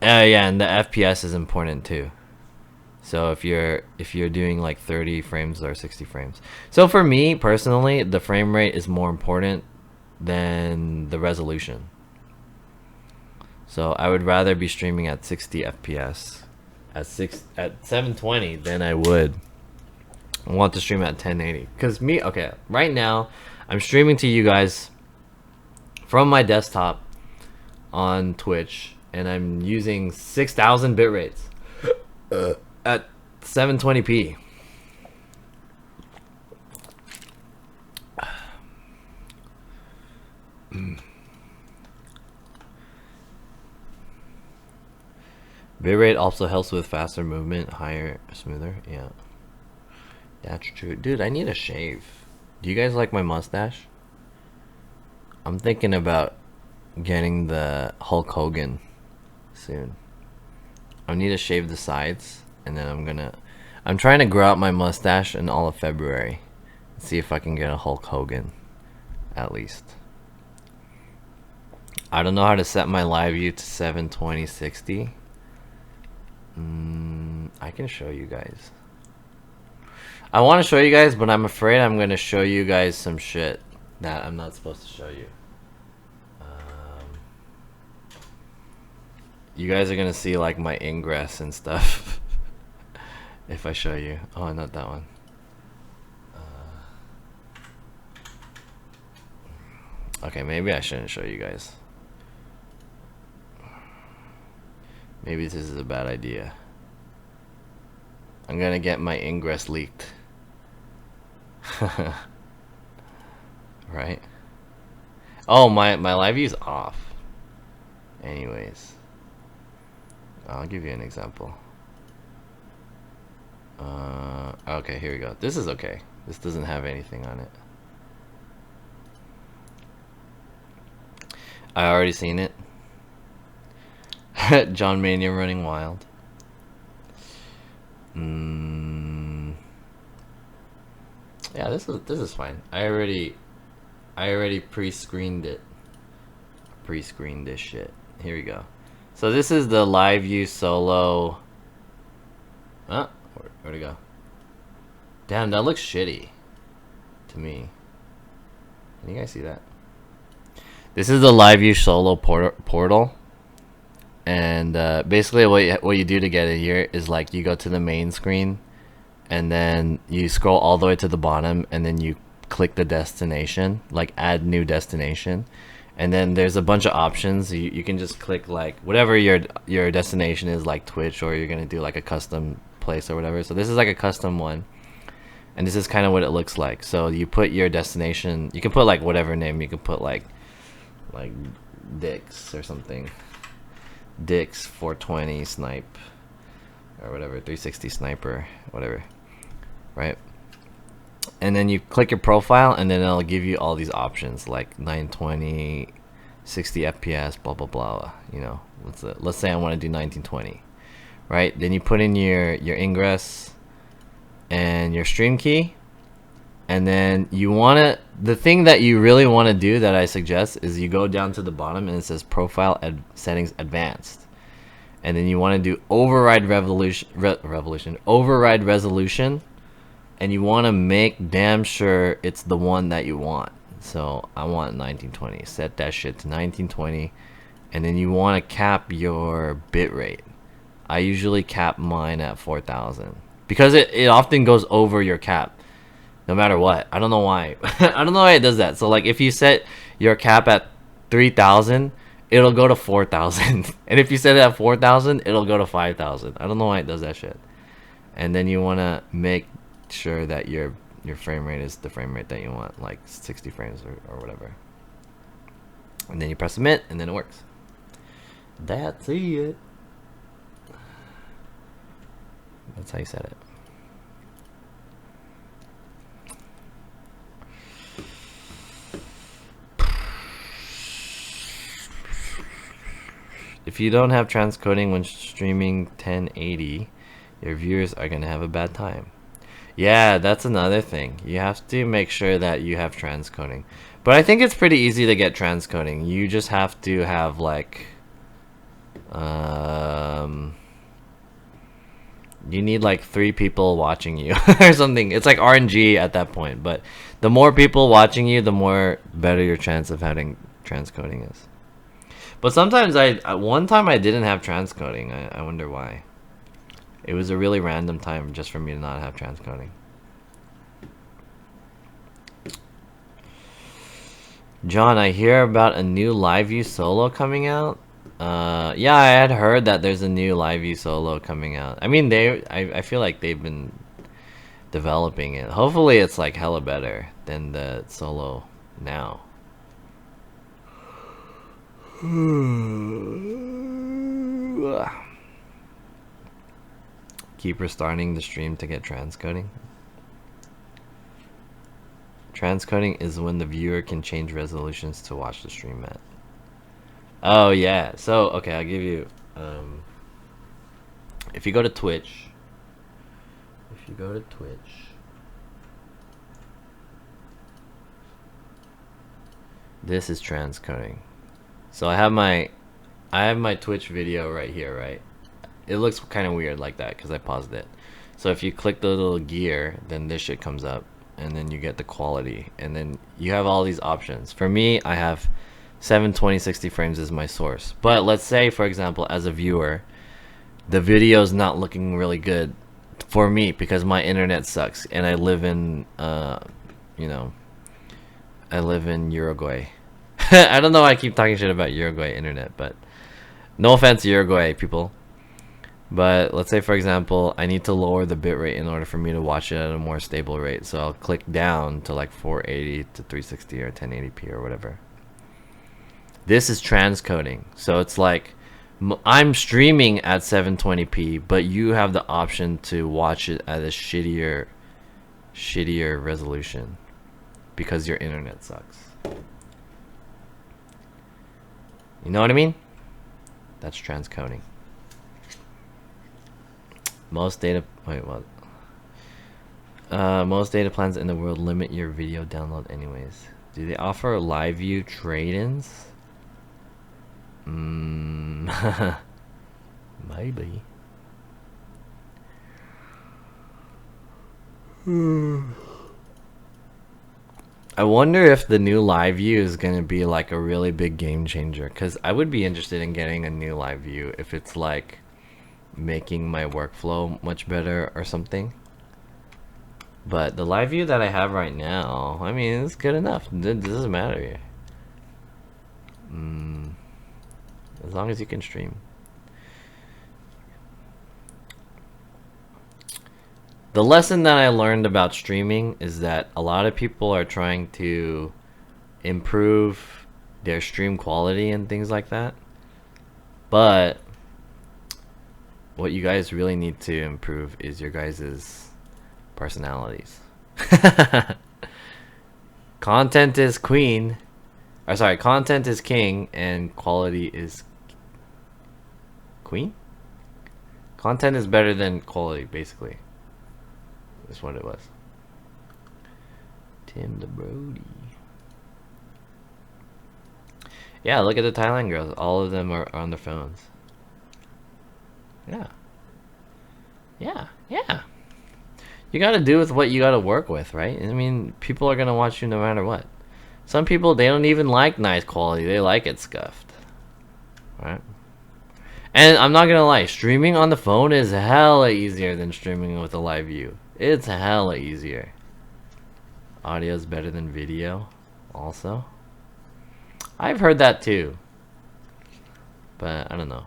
Yeah, and the FPS is important too. So if you're doing like 30 frames or 60 frames. So for me personally, the frame rate is more important than the resolution. So I would rather be streaming at 60 FPS at 720 than I would want to stream at 1080. Cuz okay, right now I'm streaming to you guys from my desktop on Twitch, and I'm using 6,000 bit rates at 720p. Bitrate also helps with faster movement, higher, smoother. Yeah, that's true. Dude, I need a shave. Do you guys like my mustache? I'm thinking about getting the Hulk Hogan soon. I need to shave the sides, and then I'm trying to grow out my mustache in all of February. See if I can get a Hulk Hogan, at least. I don't know how to set my live view to 720 60. I can show you guys. I want to show you guys, but I'm afraid I'm going to show you guys some shit that I'm not supposed to show you. You guys are going to see like my ingress and stuff if I show you. Oh, not that one. Okay, maybe I shouldn't show you guys. Maybe this is a bad idea. I'm gonna get my ingress leaked. Right? Oh, my live view's off. Anyways, I'll give you an example. Okay, here we go. This is okay. This doesn't have anything on it. I already seen it. John Mania running wild. Yeah, this is fine. I already pre-screened it. Pre-screened this shit. Here we go. So this is the live view solo. Where'd it go? Damn, that looks shitty to me. Can you guys see that? This is the live view solo portal. And basically what you do to get it here is like you go to the main screen, and then you scroll all the way to the bottom, and then you click the destination, like add new destination, and then there's a bunch of options. You can just click like whatever your destination is, like Twitch, or you're gonna do like a custom place or whatever. So this is like a custom one, and this is kind of what it looks like. So you put your destination, you can put like whatever name. You can put like Dix or something. Dix 420 snipe or whatever, 360 sniper, whatever, right? And then you click your profile, and then it'll give you all these options like 920, 60 FPS, blah blah blah. You know, let's say I want to do 1920, right? Then you put in your ingress, and your stream key, and then you want to, the thing that you really want to do that I suggest is you go down to the bottom and it says profile settings advanced, and then you want to do override override resolution, and you want to make damn sure it's the one that you want. So I want 1920. Set that shit to 1920, and then you want to cap your bitrate. I usually cap mine at 4000 because it often goes over your cap no matter what. I don't know why. I don't know why it does that. So like if you set your cap at 3000, it'll go to 4000. And if you set it at 4000, it'll go to 5000. I don't know why it does that shit. And then you want to make sure that your frame rate is the frame rate that you want, like 60 frames or whatever. And then you press submit, and then it works. That's it. That's how you set it. If you don't have transcoding when streaming 1080, your viewers are gonna have a bad time. Yeah, that's another thing. You have to make sure that you have transcoding. But I think it's pretty easy to get transcoding. You just have to have like you need like 3 people watching you or something. It's like RNG at that point, but the more people watching you, the more better your chance of having transcoding is. But sometimes one time I didn't have transcoding. I wonder why. It was a really random time just for me to not have transcoding. John, I hear about a new live view solo coming out. Yeah, I had heard that there's a new live view solo coming out. I mean, I feel like they've been developing it. Hopefully it's like hella better than the solo now. Keep restarting the stream to get transcoding. Transcoding is when the viewer can change resolutions to watch the stream at. Oh yeah, so okay, I'll give you if you go to Twitch, this is transcoding. So I have my Twitch video right here, right? It looks kind of weird like that because I paused it. So if you click the little gear, then this shit comes up, and then you get the quality, and then you have all these options. For me, I have 720 60 frames as my source. But let's say, for example, as a viewer, the video is not looking really good for me because my internet sucks, and I live in you know, I live in Uruguay. I don't know why I keep talking shit about Uruguay internet, but no offense to Uruguay people. But let's say, for example, I need to lower the bitrate in order for me to watch it at a more stable rate. So I'll click down to like 480 to 360 or 1080p or whatever. This is transcoding. So it's like I'm streaming at 720p, but you have the option to watch it at a shittier resolution because your internet sucks. You know what I mean? That's transcoding. Most data most data plans in the world limit your video download anyways. Do they offer live view trade-ins? Maybe. I wonder if the new live view is gonna be like a really big game changer, because I would be interested in getting a new live view if it's like making my workflow much better or something. But the live view that I have right now, I mean, it's good enough. It doesn't matter here. As long as you can stream. The lesson that I learned about streaming is that a lot of people are trying to improve their stream quality and things like that. But what you guys really need to improve is your guys' personalities. Content is queen. Or sorry, content is king and quality is queen? Content is better than quality, basically. is what it was. Tim the Brody. Yeah, look at the Thailand girls. All of them are on their phones. Yeah. Yeah, yeah. You gotta do with what you gotta work with, right? I mean, people are gonna watch you no matter what. Some people, they don't even like nice quality. They like it scuffed. Right? And I'm not gonna lie, streaming on the phone is hella easier than streaming with a live view. It's hella easier. Audio is better than video, also. I've heard that too. But I don't know.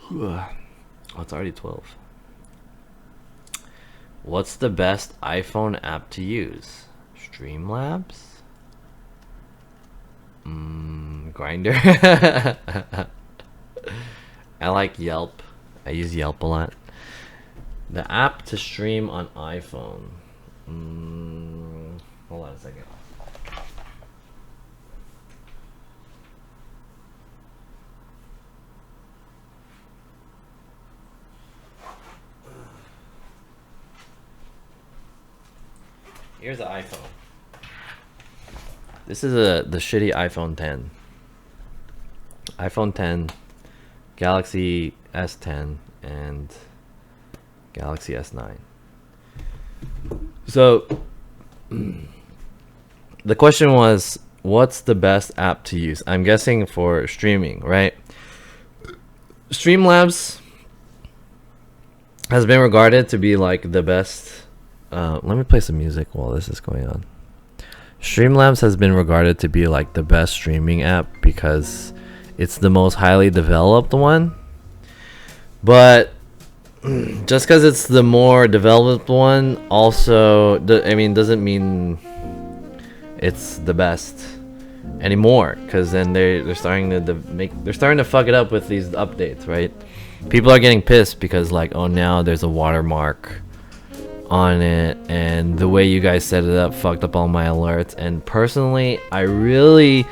Oh, it's already 12. What's the best iPhone app to use? Streamlabs? Grinder. I like Yelp. I use Yelp a lot. The app to stream on iPhone. Hold on a second. Here's the iPhone. This is the shitty iPhone 10. iPhone 10, Galaxy S10, and Galaxy S9. So the question was, what's the best app to use? I'm guessing for streaming, right? Streamlabs has been regarded to be like the best. Let me play some music while this is going on. Streamlabs has been regarded to be like the best streaming app because it's the most highly developed one. But just because it's the more developed one, also, doesn't mean it's the best anymore. Because then they're starting to fuck it up with these updates, right? People are getting pissed because like, oh, now there's a watermark on it, and the way you guys set it up fucked up all my alerts. And personally, I really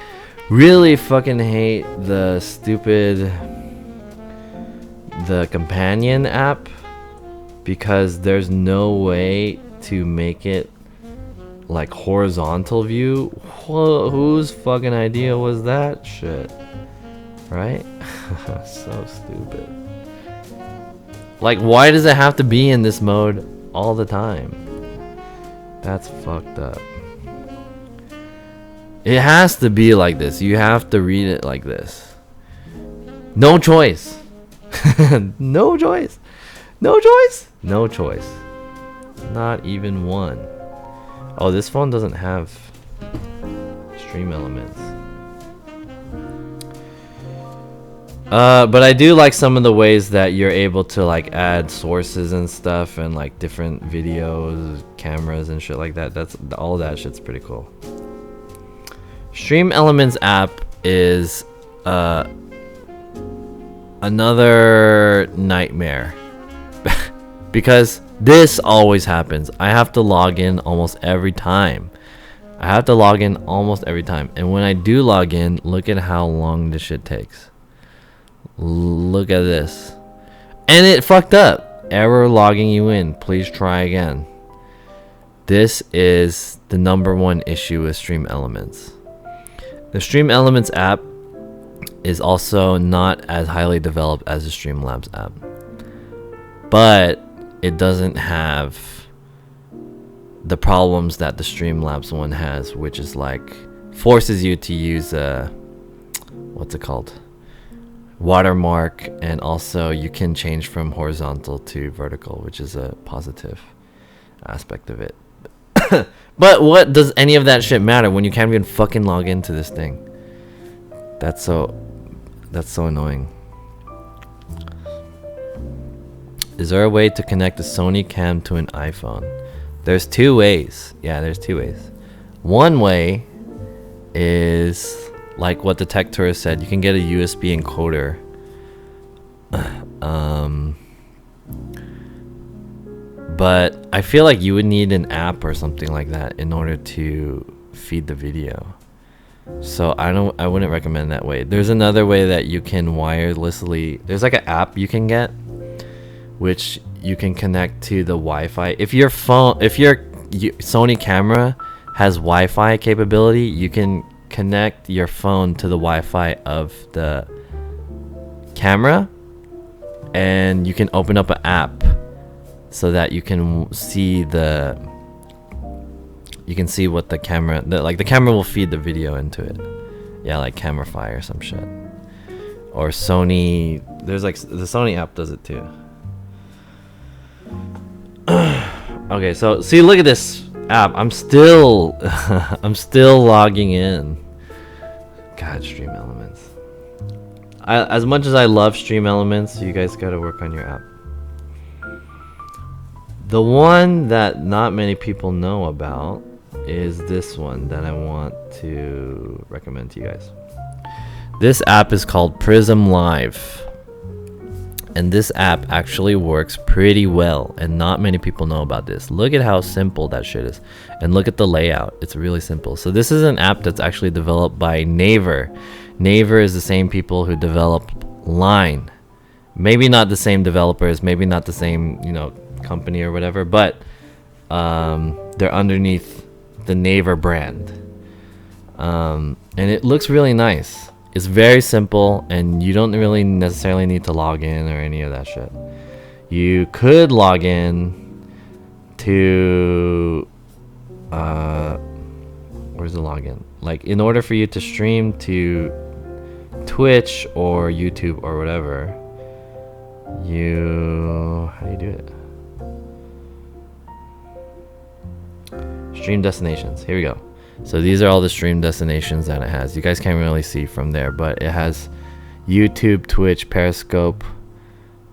fucking hate the companion app, because there's no way to make it like horizontal view. Whose fucking idea was that shit, right? So stupid. Like, why does it have to be in this mode all the time? That's fucked up. It has to be like this. You have to read it like this. No choice. No choice. No choice. No choice. Not even one. Oh, this phone doesn't have stream elements. But I do like some of the ways that you're able to like add sources and stuff, and like different videos, cameras and shit like that. That's all that shit's pretty cool. Stream Elements app is another nightmare because this always happens. I have to log in almost every time. And when I do log in, look at how long this shit takes. Look at this. And it fucked up. Error logging you in. Please try again. This is the #1 issue with Stream Elements. The Stream Elements app is also not as highly developed as the Streamlabs app, but it doesn't have the problems that the Streamlabs one has, which is like forces you to use what's it called? Watermark, and also you can change from horizontal to vertical, which is a positive aspect of it. But what does any of that shit matter when you can't even fucking log into this thing? That's so annoying. Is there a way to connect the Sony cam to an iPhone? There's 2 ways. Yeah, there's 2 ways. One way is like what the tech tourist said, you can get a USB encoder. But I feel like you would need an app or something like that in order to feed the video. So I wouldn't recommend that way. There's another way that you can wirelessly. There's like an app you can get, which you can connect to the Wi-Fi. If your Sony camera has Wi-Fi capability, you can connect your phone to the Wi-Fi of the camera, and you can open up an app so that you can see what the camera, like the camera will feed the video into it. Yeah, like Camera-Fi or some shit. Or Sony, there's like the Sony app does it too. Okay, so see, look at this app. I'm still logging in. God, Stream Elements. As much as I love Stream Elements, you guys gotta work on your app. The one that not many people know about is this one that I want to recommend to you guys. This app is called Prism Live. And this app actually works pretty well, and not many people know about this. Look at how simple that shit is, and look at the layout. It's really simple. So this is an app that's actually developed by Naver. Naver is the same people who developed Line. Maybe not the same developers, maybe not the same, company or whatever, but they're underneath the Naver brand. And it looks really nice. It's very simple, and you don't really necessarily need to log in or any of that shit. You could log in to where's the login? Like, in order for you to stream to Twitch or YouTube or whatever, how do you do it? Stream destinations. Here we go. So these are all the stream destinations that it has. You guys can't really see from there, but it has YouTube, Twitch, Periscope,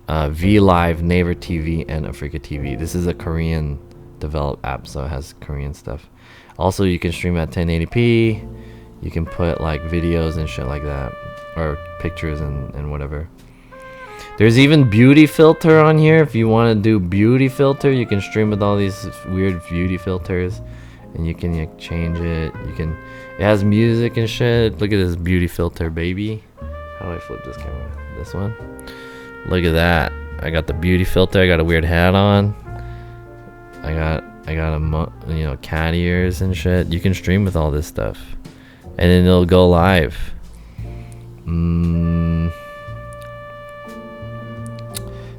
VLive, Naver TV, and Africa TV. This is a Korean developed app, so it has Korean stuff. Also, you can stream at 1080p. You can put like videos and shit like that, or pictures and whatever. There's even beauty filter on here. If you want to do beauty filter, you can stream with all these weird beauty filters. And you can change it. It has music and shit. Look at this beauty filter, baby. How do I flip this camera? This one. Look at that. I got the beauty filter. I got a weird hat on. I got a cat ears and shit. You can stream with all this stuff, and then it'll go live.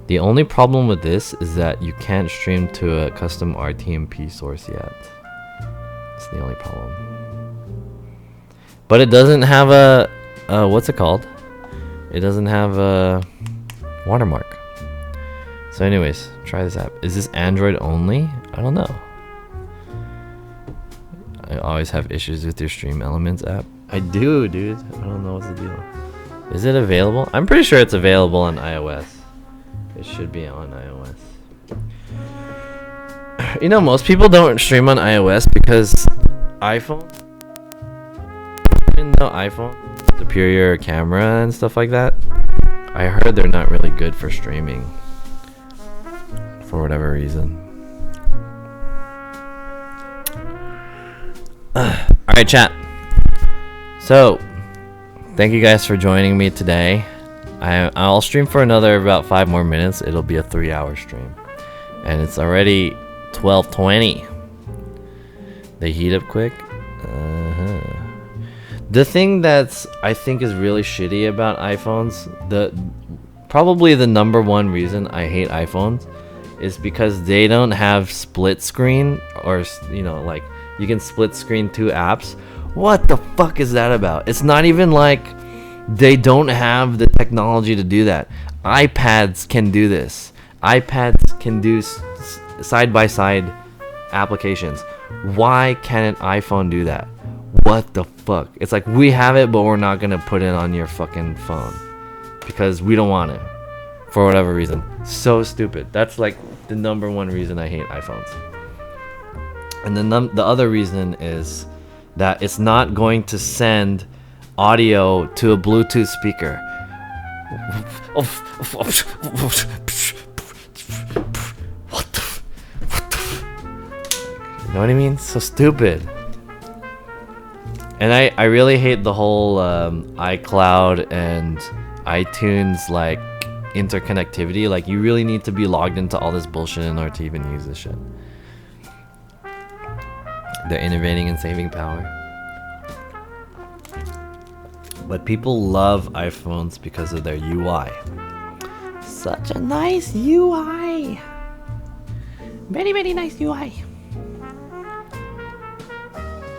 The only problem with this is that you can't stream to a custom RTMP source yet. That's the only problem. But it doesn't have a what's it called? It doesn't have a watermark. So anyways, try this app. Is this Android only? I don't know. I always have issues with your Stream Elements app. I do, dude. I don't know what's the deal. Is it available? I'm pretty sure it's available on iOS. It should be on iOS. Most people don't stream on iOS because iPhone, even though iPhone has superior camera and stuff like that, I heard they're not really good for streaming for whatever reason. Alright, chat. So, thank you guys for joining me today. I'll stream for another about 5 more minutes. It'll be a 3-hour stream. And it's already 12:20. They heat up quick. The thing that's I think is really shitty about iPhones, probably the number one reason I hate iPhones, is because they don't have split screen, or like you can split screen 2 apps. What the fuck is that about? It's not even like they don't have the technology to do that. iPads can do this. iPads can do side-by-side applications. Why can't an iPhone do that? What the fuck? It's like, we have it, but we're not gonna put it on your fucking phone because we don't want it for whatever reason. So stupid. That's like the number one reason I hate iPhones. And the other reason is that it's not going to send audio to a Bluetooth speaker. You know what I mean? So stupid. And I really hate the whole iCloud and iTunes like interconnectivity. Like you really need to be logged into all this bullshit in order to even use this shit. They're innovating and saving power. But people love iPhones because of their UI. Such a nice UI. Very, very nice UI.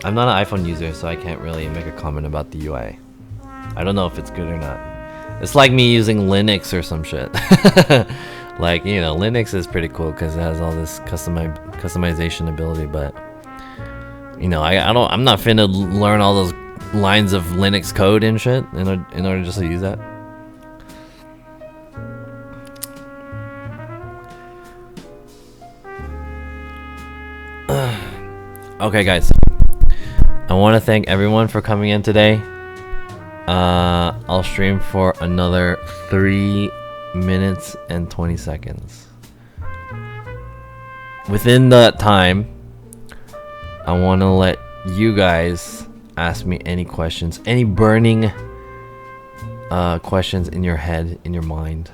I'm not an iPhone user, so I can't really make a comment about the UI. I don't know if it's good or not. It's like me using Linux or some shit. Like, you know, Linux is pretty cool because it has all this customization ability, but you know, I'm not finna learn all those lines of Linux code and shit in order just to use that. Okay, guys. I want to thank everyone for coming in today. I'll stream for another 3 minutes and 20 seconds. Within that time, I want to let you guys ask me any questions, any burning questions in your head, in your mind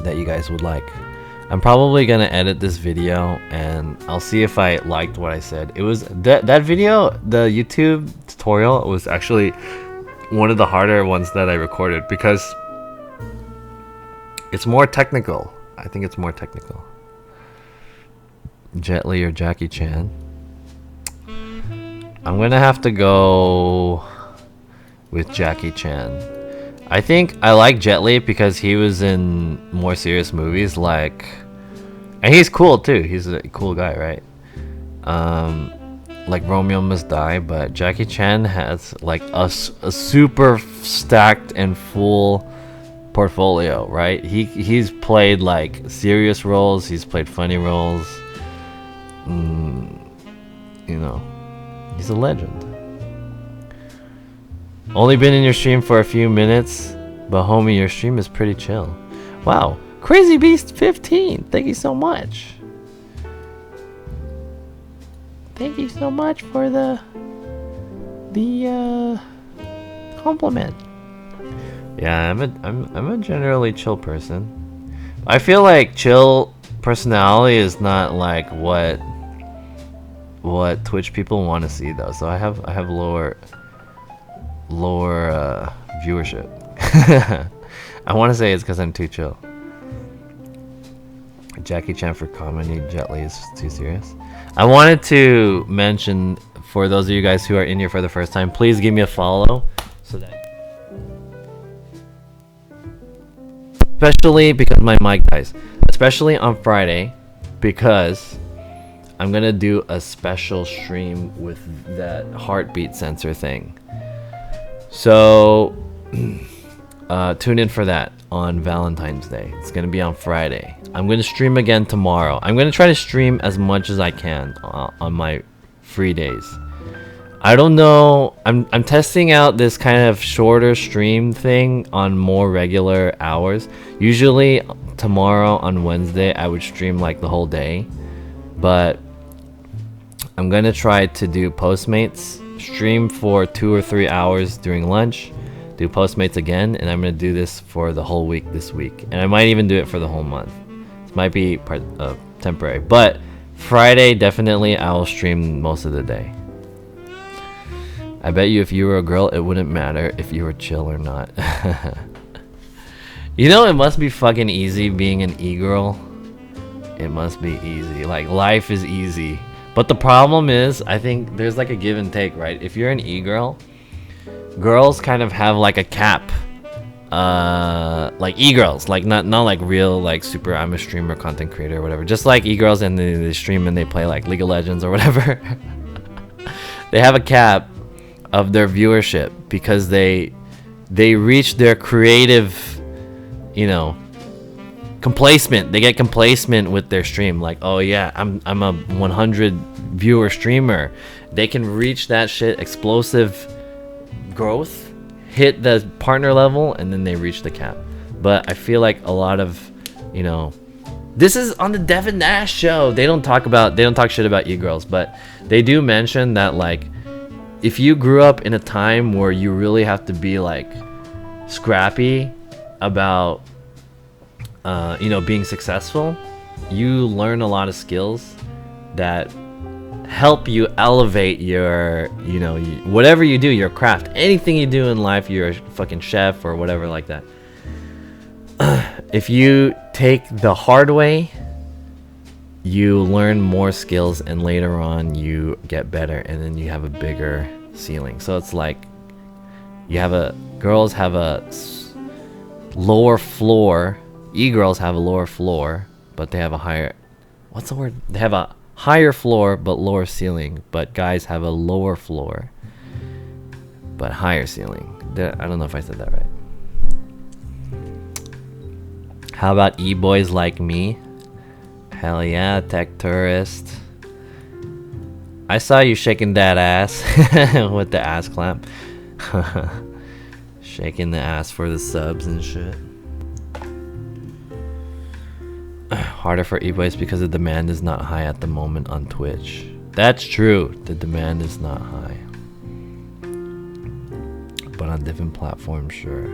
that you guys would like. I'm probably gonna edit this video and I'll see if I liked what I said. It was that video, the YouTube tutorial, was actually one of the harder ones that I recorded because it's more technical. I think it's more technical. Jet Li or Jackie Chan. I'm gonna have to go with Jackie Chan. I think I like Jet Li because he was in more serious movies, like, and he's cool too. He's a cool guy, right? Like Romeo Must Die. But Jackie Chan has like a super stacked and full portfolio, right? He's played like serious roles. He's played funny roles. You know, he's a legend. Only been in your stream for a few minutes, but homie, your stream is pretty chill. Wow, Crazy Beast 15, thank you so much. Thank you so much for the compliment. Yeah, I'm a generally chill person. I feel like chill personality is not like what Twitch people want to see though. So I have lower viewership. I want to say it's because I'm too chill. Jackie Chan for comedy, Jet Li is too serious. I wanted to mention, for those of you guys who are in here for the first time, please give me a follow, so that, especially because my mic dies, especially on Friday, because I'm gonna do a special stream with that heartbeat sensor thing. So tune in for that on Valentine's Day. It's gonna be on Friday. I'm gonna stream again tomorrow. I'm gonna try to stream as much as I can on my free days. I don't know. I'm testing out this kind of shorter stream thing on more regular hours. Usually tomorrow on Wednesday I would stream like the whole day, but I'm gonna try to do Postmates, stream for 2 or 3 hours during lunch, do Postmates again, and I'm gonna do this for the whole week this week, and I might even do it for the whole month. It might be temporary, but Friday definitely I will stream most of the day. I bet you if you were a girl, it wouldn't matter if you were chill or not. You know, it must be fucking easy being an e-girl. It must be easy. Like, life is easy. But the problem is, I think there's like a give and take, right? If you're an e-girl, girls kind of have like a cap. Like e-girls, like not like real like super I'm a streamer, content creator or whatever. Just like e-girls, and they stream and they play like League of Legends or whatever. They have a cap of their viewership because they reach their creative, you know, complacement. They get complacent with their stream, like, oh yeah, I'm a 100 viewer streamer. They can reach that shit, explosive growth, hit the partner level, and then they reach the cap. But I feel like a lot of, you know, this is on the Devin Nash show. They don't talk shit about e-girls, but they do mention that like if you grew up in a time where you really have to be like scrappy about you know, being successful, you learn a lot of skills that help you elevate your, you know, whatever you do, your craft, anything you do in life. You're a fucking chef or whatever like that. If you take the hard way, you learn more skills, and later on you get better, and then you have a bigger ceiling. So it's like girls have a lower floor. E-girls have a lower floor, but they have a higher, what's the word? They have a higher floor but lower ceiling. But guys have a lower floor but higher ceiling. I don't know if I said that right. How about e-boys like me? Hell yeah, tech tourist. I saw you shaking that ass with the ass clap. Shaking the ass for the subs and shit. Harder for e-boys because the demand is not high at the moment on Twitch. That's true. The demand is not high. But on different platforms, sure.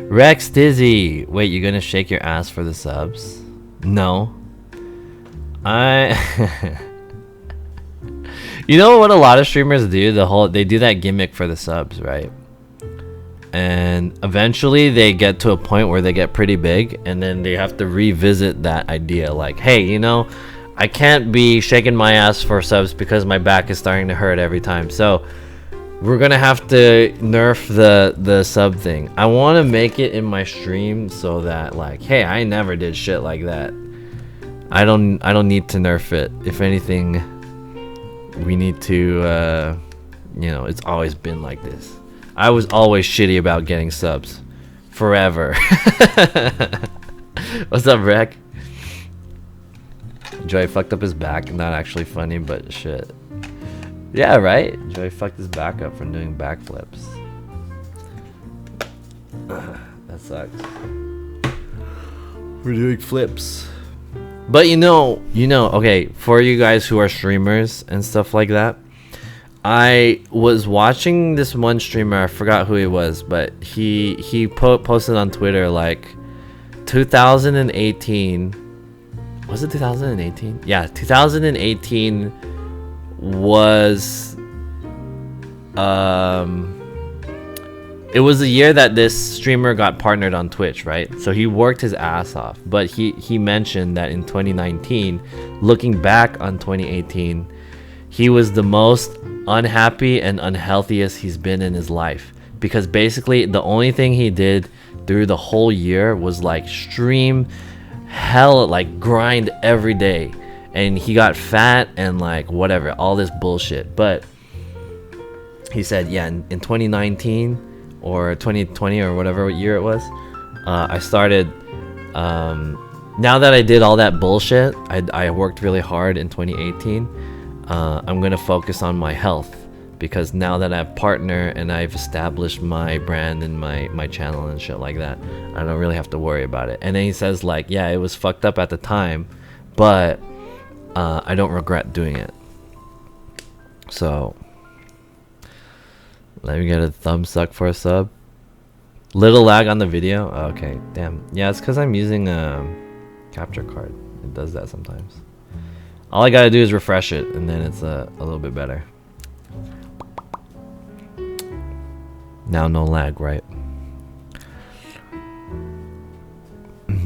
Rex Dizzy. Wait, you're gonna shake your ass for the subs? No. You know what a lot of streamers do? They do that gimmick for the subs, right? And eventually they get to a point where they get pretty big, and then they have to revisit that idea. Like, hey, you know, I can't be shaking my ass for subs because my back is starting to hurt every time. So we're gonna have to nerf the sub thing. I want to make it in my stream so that, like, hey, I never did shit like that. I don't need to nerf it. If anything, we need to you know, it's always been like this. I was always shitty about getting subs forever. What's up, Rec? Joy fucked up his back. Not actually funny, but shit. Yeah, right? Joy fucked his back up from doing backflips. That sucks. We're doing flips. But you know, okay, for you guys who are streamers and stuff like that, I was watching this one streamer, I forgot who he was, but he posted on Twitter like 2018. Was it 2018? Yeah, 2018 was it was the year that this streamer got partnered on Twitch, right? So he worked his ass off, but he mentioned that in 2019, looking back on 2018, he was the most unhappy and unhealthiest he's been in his life, because basically the only thing he did through the whole year was like stream hell, like grind every day, and he got fat and like whatever, all this bullshit. But he said, yeah, in 2019 or 2020 or whatever year it was, I started now that I did all that bullshit, I worked really hard in 2018. I'm gonna focus on my health, because now that I have a partner and I've established my brand and my channel and shit like that, I don't really have to worry about it. And then he says like, yeah, it was fucked up at the time, but I don't regret doing it. So let me get a thumbs up for a sub. Little lag on the video. Oh, okay, damn. Yeah, it's because I'm using a capture card. It does that sometimes. All I gotta do is refresh it, and then it's a little bit better. Now no lag, right?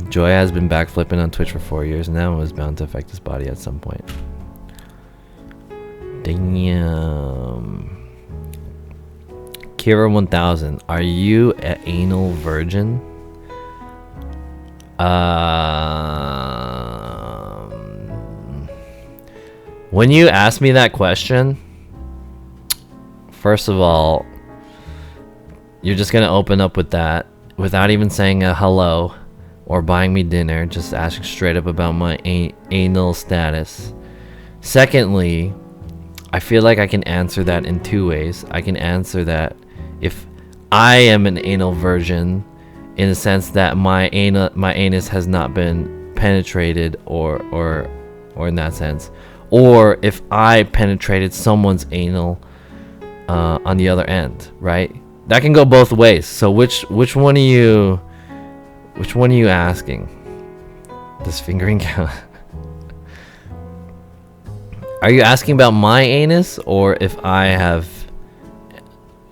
Joy has been backflipping on Twitch for 4 years now and was bound to affect his body at some point. Damn. Kira 1000, are you an anal virgin? When you ask me that question, first of all, you're just gonna open up with that without even saying a hello or buying me dinner, just asking straight up about my anal status. Secondly, I feel like I can answer that in two ways. I can answer that if I am an anal virgin, in the sense that my anus has not been penetrated, or in that sense, or if I penetrated someone's anal on the other end, right? That can go both ways. So which one are you asking? Does fingering count? Are you asking about my anus, or if I have,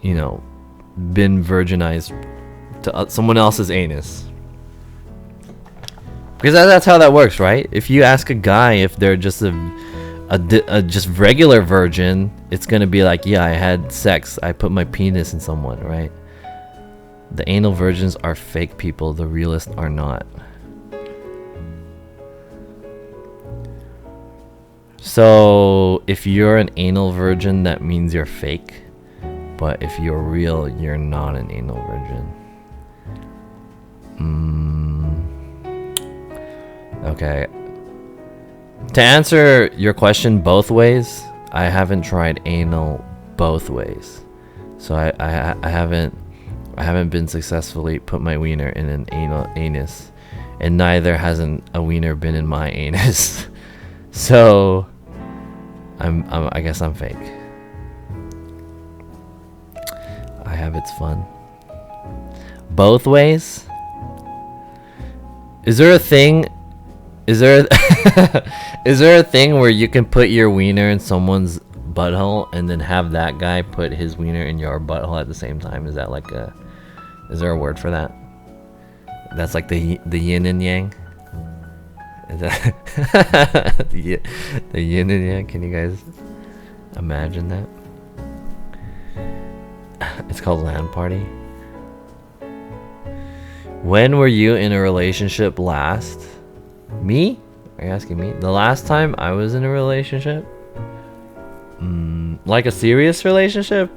you know, been virginized to someone else's anus? Because that's how that works, right? If you ask a guy if they're just a just regular virgin, it's gonna be like, yeah, I had sex, I put my penis in someone, right? The anal virgins are fake people, the realists are not. So if you're an anal virgin, that means you're fake, but if you're real, you're not an anal virgin. Okay. To answer your question both ways, I haven't tried anal both ways. So I haven't been successfully put my wiener in an anus, and neither hasn't a wiener been in my anus. So I guess I'm fake. I have its fun. Both ways? Is there a thing? Is there a thing where you can put your wiener in someone's butthole and then have that guy put his wiener in your butthole at the same time? Is that like is there a word for that? That's like the yin and yang? Is that the yin and yang? Can you guys imagine that? It's called LAN party. When were you in a relationship last? Me? Are you asking me? The last time I was in a relationship? Like a serious relationship?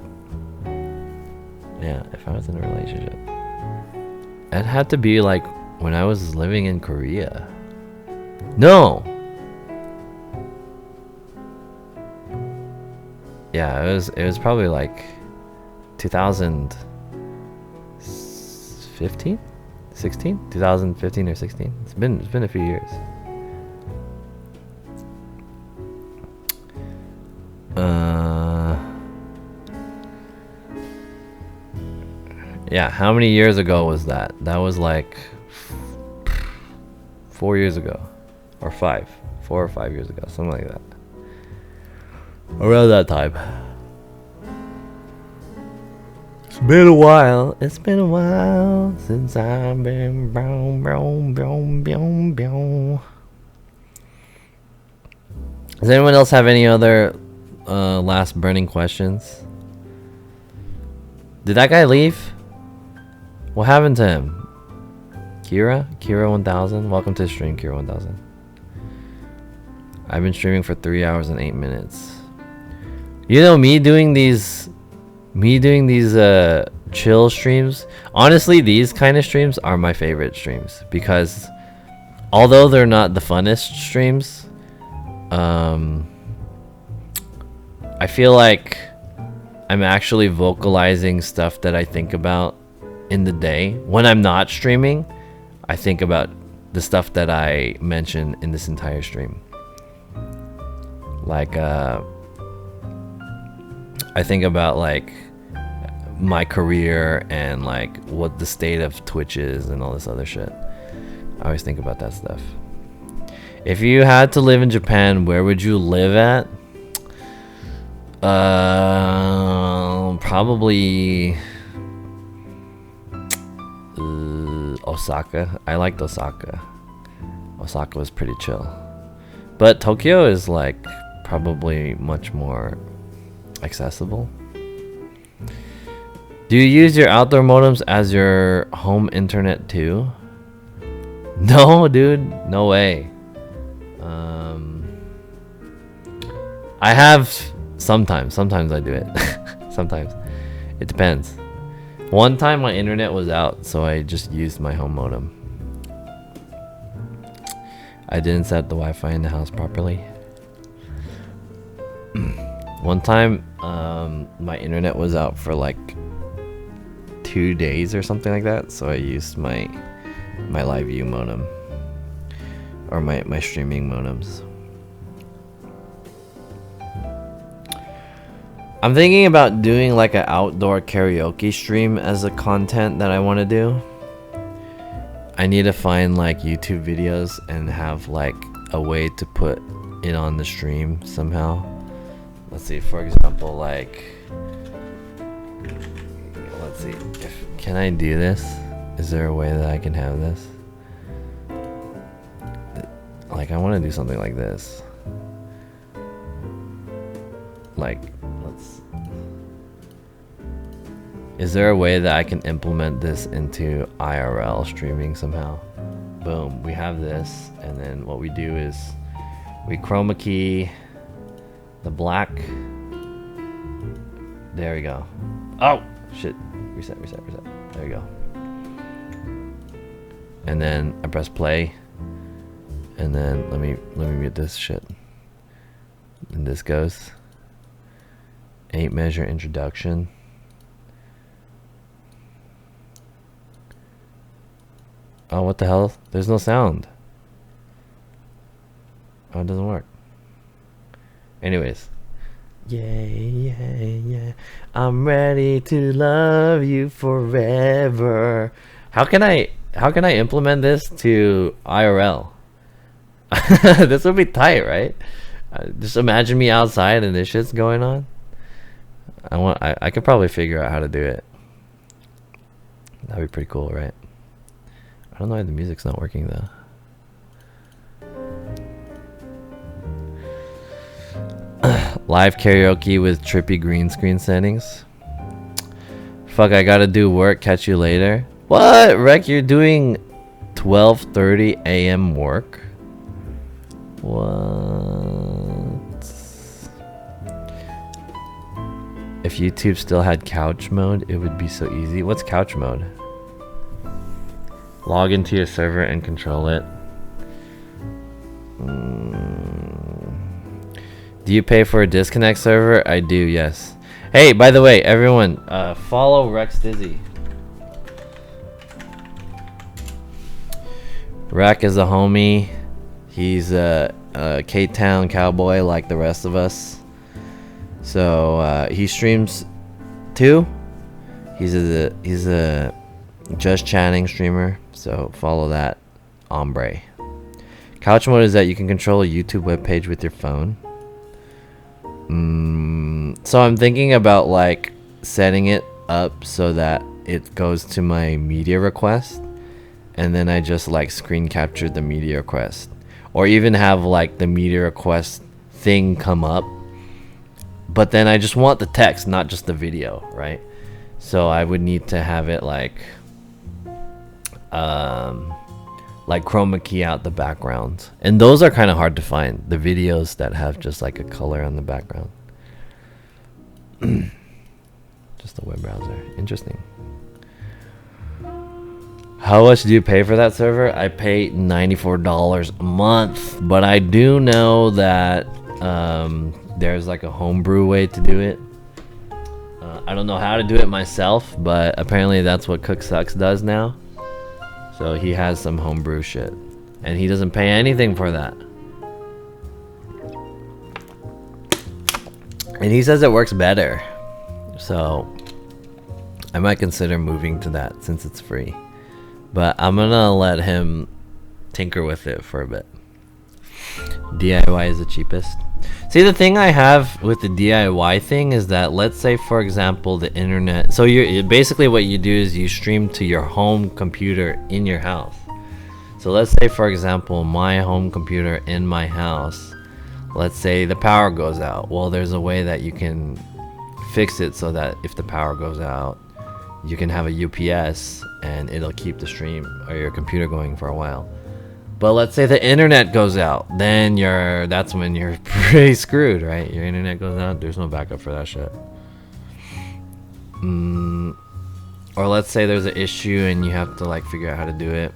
Yeah, if I was in a relationship. It had to be like when I was living in Korea. No! Yeah, it was probably like 2015? 16? 2015 or 16? It's been a few years. Yeah, how many years ago was that? That was like 4 years ago, or 4 or 5 years ago, something like that. Around that time. It's been a while since I've been brown. Does anyone else have any other last burning questions? Did that guy leave? What happened to him? Kira 1000, welcome to the stream, Kira 1000. I've been streaming for 3 hours and 8 minutes. You know, me doing these chill streams, honestly, these kind of streams are my favorite streams, because although they're not the funnest streams, I feel like I'm actually vocalizing stuff that I think about in the day. When I'm not streaming, I think about the stuff that I mention in this entire stream. Like I think about like my career and like what the state of Twitch is and all this other shit. I always think about that stuff. If you had to live in Japan, where would you live at? Probably Osaka. I liked Osaka. Osaka was pretty chill. But Tokyo is like probably much more accessible. Do you use your outdoor modems as your home internet too? No, dude, no way. I have sometimes I do it. Sometimes it depends. One time my internet was out, so I just used my home modem. I didn't set the Wi-Fi in the house properly. One time my internet was out for like 2 days or something like that, so I used my live view modem, or my streaming modems. I'm thinking about doing like an outdoor karaoke stream as a content that I want to do. I need to find like YouTube videos and have like a way to put it on the stream somehow. Let's see, for example, like, let's see, can I do this? Is there a way that I can have this? Like, I want to do something like this. Like, is there a way that I can implement this into IRL streaming somehow? Boom, we have this, and then what we do is we chroma key the black. There we go. Oh shit! Reset. There we go. And then I press play, and then let me mute this shit. And this goes 8 measure introduction. Oh, what the hell? There's no sound. Oh, it doesn't work. Anyways. Yeah. I'm ready to love you forever. How can I implement this to IRL? This would be tight, right? Just imagine me outside and this shit's going on. I could probably figure out how to do it. That'd be pretty cool, right? I don't know why the music's not working though. Live karaoke with trippy green screen settings. Fuck, I gotta do work. Catch you later. What? Rec, you're doing 12:30 a.m. work? What? If YouTube still had couch mode, it would be so easy. What's couch mode? Log into your server and control it. Do you pay for a disconnect server? I do, yes. Hey, by the way, everyone, follow Rex Dizzy. Rack is a homie. He's a K-Town cowboy like the rest of us. So he streams too. He's a just chatting streamer. So follow that hombre. Couch mode is that you can control a YouTube webpage with your phone. So I'm thinking about like setting it up so that it goes to my media request, and then I just like screen capture the media request, or even have like the media request thing come up, but then I just want the text, not just the video, right? So I would need to have it like chroma key out the background, and those are kind of hard to find, the videos that have just like a color on the background. Just a web browser. Interesting. How much do you pay for that server? I pay $94 a month, but I do know that there's like a homebrew way to do it. I don't know how to do it myself, but apparently that's what Cook Sucks does now. So he has some homebrew shit, and he doesn't pay anything for that. And he says it works better. So I might consider moving to that since it's free. But I'm gonna let him tinker with it for a bit. DIY is the cheapest. See, the thing I have with the DIY thing is that, let's say for example the internet, so you're basically, what you do is you stream to your home computer in your house. So let's say for example my home computer in my house, let's say the power goes out. Well, there's a way that you can fix it so that if the power goes out, you can have a UPS and it'll keep the stream or your computer going for a while. But let's say the internet goes out, then that's when you're pretty screwed, right? Your internet goes out, there's no backup for that shit. Or let's say there's an issue and you have to like figure out how to do it.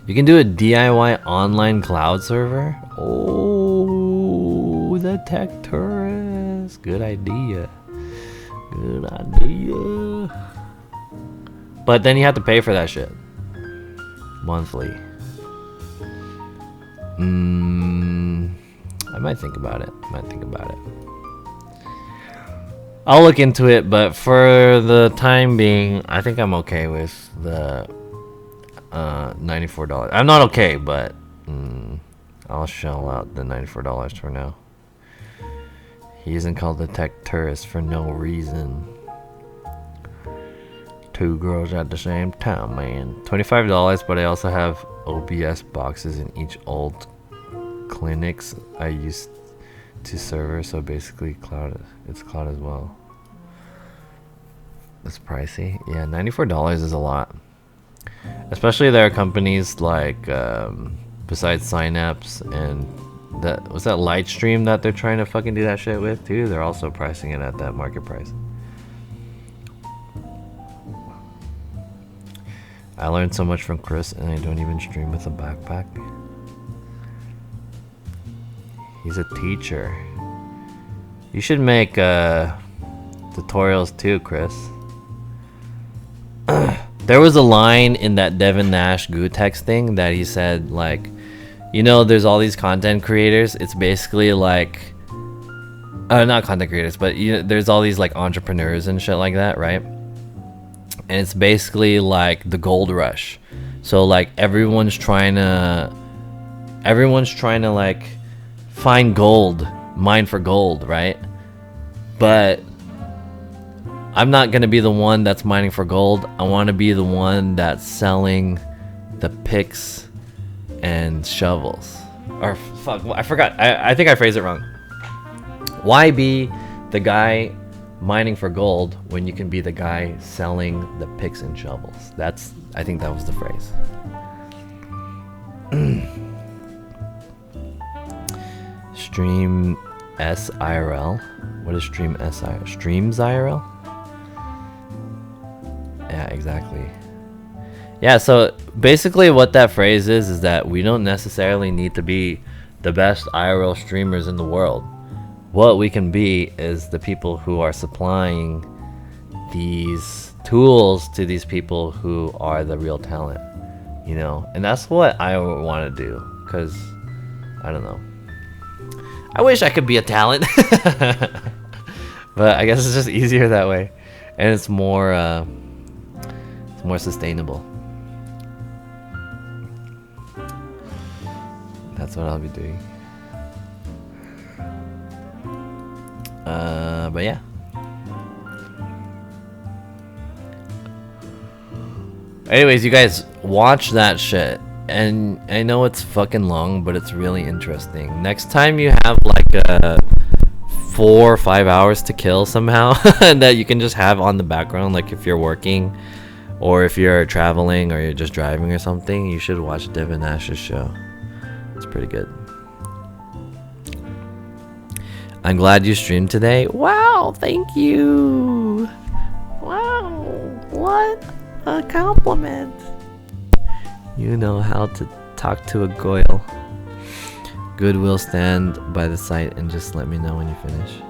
You can do a DIY online cloud server. Oh, the tech tourist. Good idea. Good idea. But then you have to pay for that shit monthly. I might think about it. I'll look into it, but for the time being, I think I'm okay with the $94. I'm not okay, but I'll shell out the $94 for now. He isn't called the tech tourist for no reason. 2 girls at the same time, man. $25, but I also have OBS boxes in each old clinics I used to server, so basically it's cloud as well. It's pricey. Yeah, $94 is a lot. Especially there are companies like besides Synapse and that was that Lightstream that they're trying to fucking do that shit with too. They're also pricing it at that market price. I learned so much from Chris, and I don't even stream with a backpack. He's a teacher. You should make tutorials too, Chris. There was a line in that Devin Nash Gutex thing that he said, like, you know, there's all these content creators. It's basically like, not content creators, but you know, there's all these like entrepreneurs and shit like that, right? And it's basically like the gold rush. So like everyone's trying to like find gold, mine for gold, right? But I'm not gonna be the one that's mining for gold. I want to be the one that's selling the picks and shovels. Or fuck, I forgot. I think I phrased it wrong. Why be the guy mining for gold when you can be the guy selling the picks and shovels? I think that was the phrase. Stream SIRL. What is Stream SIRL? Streams IRL? Yeah, exactly. Yeah, so basically what that phrase is that we don't necessarily need to be the best IRL streamers in the world. What we can be is the people who are supplying these tools to these people who are the real talent, you know? And that's what I want to do, because, I don't know. I wish I could be a talent, but I guess it's just easier that way. And it's more sustainable. That's what I'll be doing. But yeah. Anyways, you guys watch that shit. And I know it's fucking long, but it's really interesting. Next time you have like 4 or 5 hours to kill somehow that you can just have on the background, like if you're working or if you're traveling or you're just driving or something, you should watch Devin Nash's show. It's pretty good. I'm glad you streamed today. Wow, thank you. Wow, what a compliment. You know how to talk to a goyle. Good, will stand by the site and just let me know when you finish.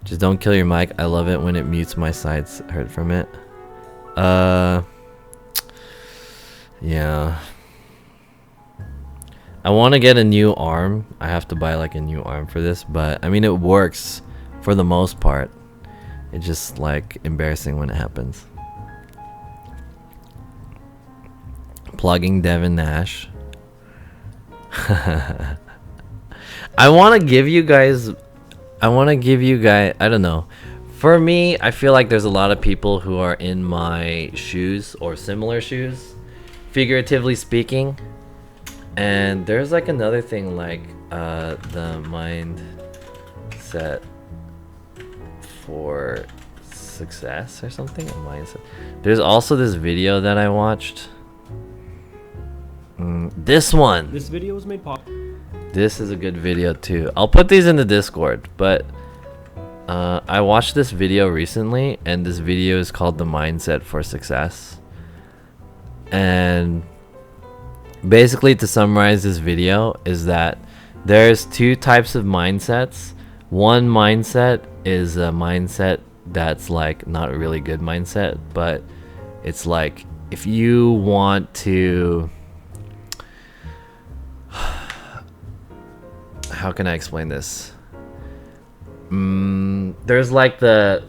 Just don't kill your mic. I love it when it mutes my sides. Heard from it. Yeah. I want to get a new arm. I have to buy like a new arm for this, but I mean it works for the most part. It's just like embarrassing when it happens. Plugging Devin Nash. I want to give you guys, I don't know. For me, I feel like there's a lot of people who are in my shoes or similar shoes, figuratively speaking. And there's like another thing like the mindset for success or something. A mindset. There's also this video that I watched. This one. This video was made popular. This is a good video too. I'll put these in the Discord, but I watched this video recently, and this video is called The Mindset for Success. And basically, to summarize this video, is that there's 2 types of mindsets. One mindset is a mindset that's like not a really good mindset, but it's like if you want to how can I explain this? There's like the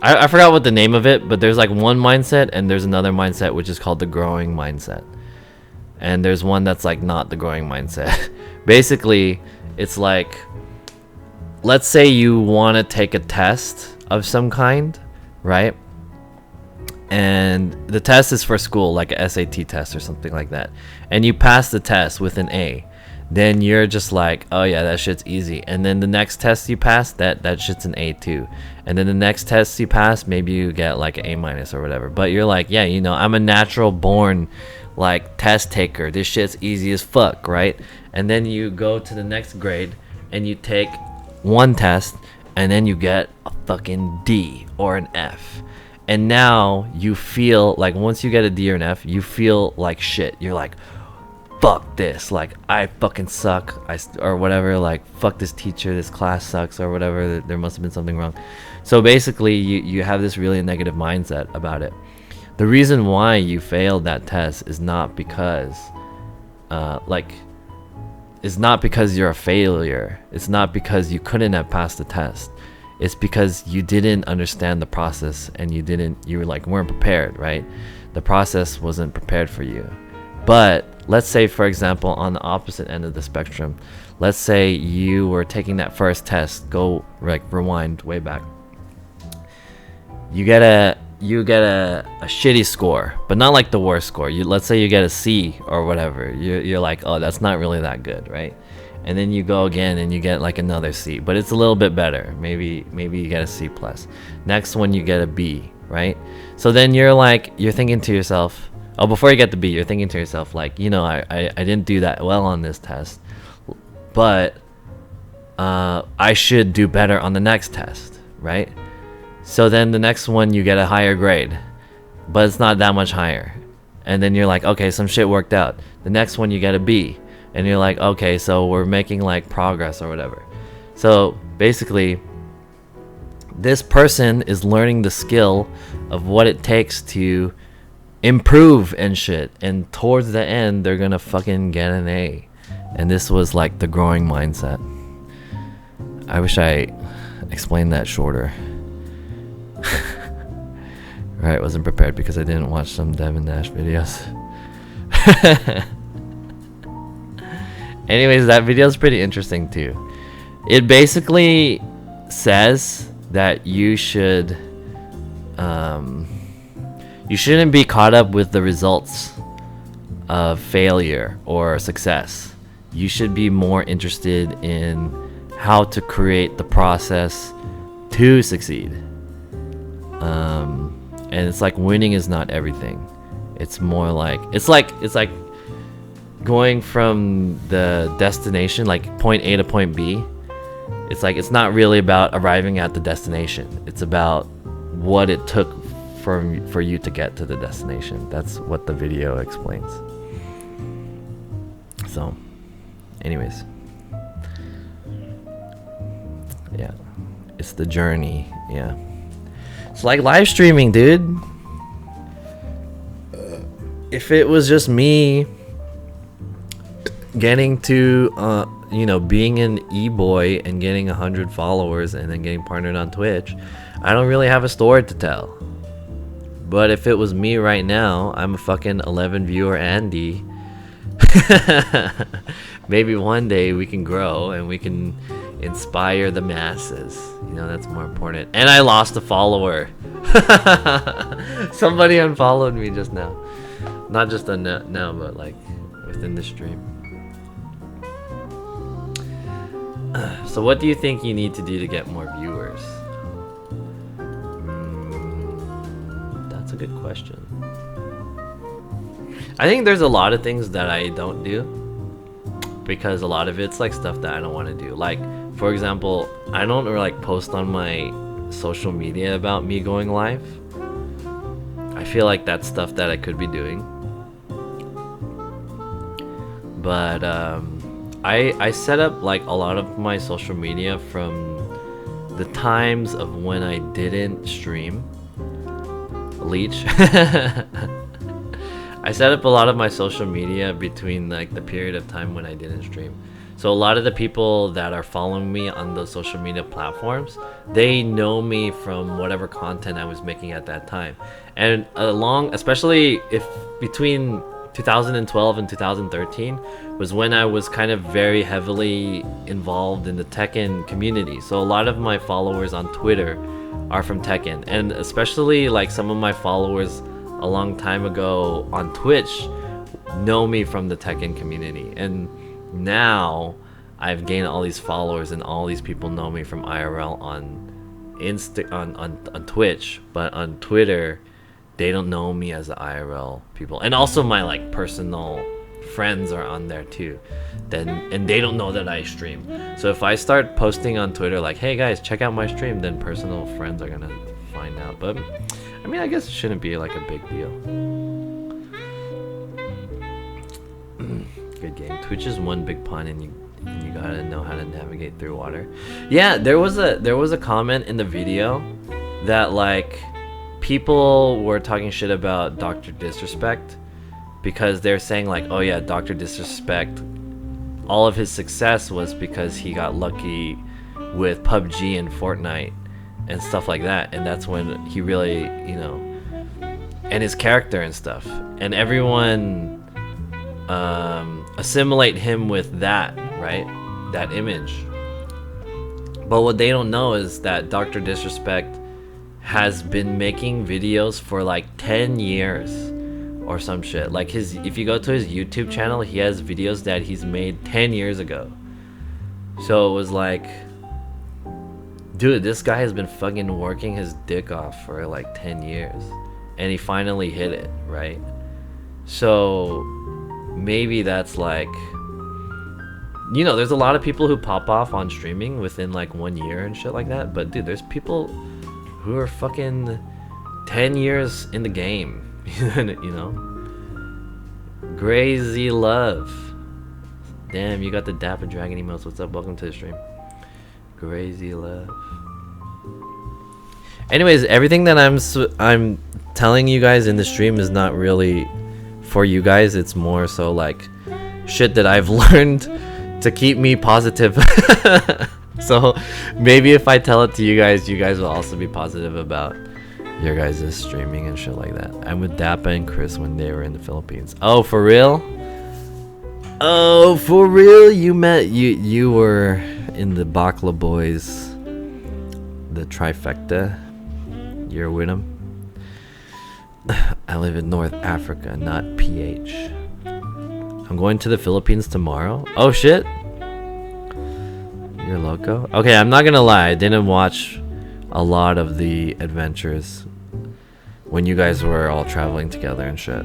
I forgot what the name of it, but there's like one mindset and there's another mindset which is called the growing mindset. And there's one that's like not the growing mindset. Basically, it's like, let's say you want to take a test of some kind, right? And the test is for school, like a SAT test or something like that. And you pass the test with an A. Then you're just like, oh yeah, that shit's easy. And then the next test you pass, that shit's an A too. And then the next test you pass, maybe you get like an A- or whatever. But you're like, yeah, you know, I'm a natural born like test taker. This shit's easy as fuck, right? And then you go to the next grade and you take one test and then you get a fucking D or an F. And now you feel like once you get a D or an F, you feel like shit. You're like, fuck this, like I fucking suck, or whatever, like fuck this teacher, this class sucks, or whatever. There must have been something wrong. So basically you have this really negative mindset about it. The reason why you failed that test is not because it's not because you're a failure. It's not because you couldn't have passed the test. It's because you didn't understand the process and you were like weren't prepared, right? The process wasn't prepared for you. But let's say, for example, on the opposite end of the spectrum, let's say you were taking that first test, go like rewind way back. You get a shitty score, but not like the worst score. Let's say you get a C or whatever. You're like, oh, that's not really that good, right? And then you go again and you get like another C, but it's a little bit better. Maybe you get a C plus. Next one you get a B, right? So then you're thinking to yourself, oh, before you get the B, you're thinking to yourself like, you know, I didn't do that well on this test, but I should do better on the next test, right? So then the next one you get a higher grade, but it's not that much higher. And then you're like, okay, some shit worked out. The next one you get a B, and you're like, okay, so we're making like progress or whatever. So basically, this person is learning the skill of what it takes to improve and shit, and towards the end they're gonna fucking get an A. And this was like the growing mindset. I wish I explained that shorter. Right, wasn't prepared because I didn't watch some Devin Nash videos. Anyways, that video is pretty interesting too. It basically says that you shouldn't be caught up with the results of failure or success. You should be more interested in how to create the process to succeed. And it's like winning is not everything. It's more like it's like going from the destination, like point A to point B. It's like it's not really about arriving at the destination. It's about what it took for you to get to the destination. That's what the video explains. So, anyways, yeah, it's the journey. Yeah, it's like live streaming, dude. If it was just me getting to being an e-boy and getting 100 followers and then getting partnered on Twitch, I don't really have a story to tell. But if it was me right now, I'm a fucking 11 viewer Andy. Maybe one day we can grow and we can inspire the masses. You know, that's more important. And I lost a follower. Somebody unfollowed me just now. Not just now, but like within the stream. So what do you think you need to do to get more viewers? That's a good question. I think there's a lot of things that I don't do because a lot of it's like stuff that I don't want to do. Like, for example, I don't like post on my social media about me going live. I feel like that's stuff that I could be doing. But I set up like a lot of my social media from the times of when I didn't stream. Leech. I set up a lot of my social media between like the period of time when I didn't stream. So a lot of the people that are following me on those social media platforms, they know me from whatever content I was making at that time. And especially if between 2012 and 2013 was when I was kind of very heavily involved in the Tekken community. So a lot of my followers on Twitter are from Tekken, and especially like some of my followers a long time ago on Twitch know me from the Tekken community. And now I've gained all these followers, and all these people know me from IRL on Twitch, but on Twitter they don't know me as the IRL people. And also my like personal friends are on there too, and they don't know that I stream. So if I start posting on Twitter like, hey guys, check out my stream, then personal friends are gonna find out. But I mean, I guess it shouldn't be like a big deal. Good game. Twitch is one big pun, and you gotta know how to navigate through water. Yeah, there was a comment in the video that like people were talking shit about Dr. Disrespect, because they're saying like, oh yeah, Dr. Disrespect, all of his success was because he got lucky with PUBG and Fortnite and stuff like that, and that's when he really, you know, and his character and stuff, and everyone assimilate him with that, right? That image. But what they don't know is that Dr. Disrespect has been making videos for like 10 years or some shit. Like if you go to his YouTube channel, he has videos that he's made 10 years ago. So it was like, dude, this guy has been fucking working his dick off for like 10 years, and he finally hit it, right? So maybe that's like, you know, there's a lot of people who pop off on streaming within like 1 year and shit like that, but dude, there's people who are fucking 10 years in the game. You know, Crazy Love, damn, you got the Dapper Dragon emotes. What's up? Welcome to the stream, Crazy Love. Anyways, everything that I'm telling you guys in the stream is not really for you guys. It's more so like shit that I've learned to keep me positive. So maybe if I tell it to you guys will also be positive about your guys' streaming and shit like that. I'm with Dappa and Chris when they were in the Philippines. Oh, for real? Oh, for real? You were in the Bakla Boys, the trifecta. You're with them? I live in North Africa, not PH. I'm going to the Philippines tomorrow. Oh shit. You're loco? Okay, I'm not gonna lie, I didn't watch a lot of the adventures when you guys were all traveling together and shit.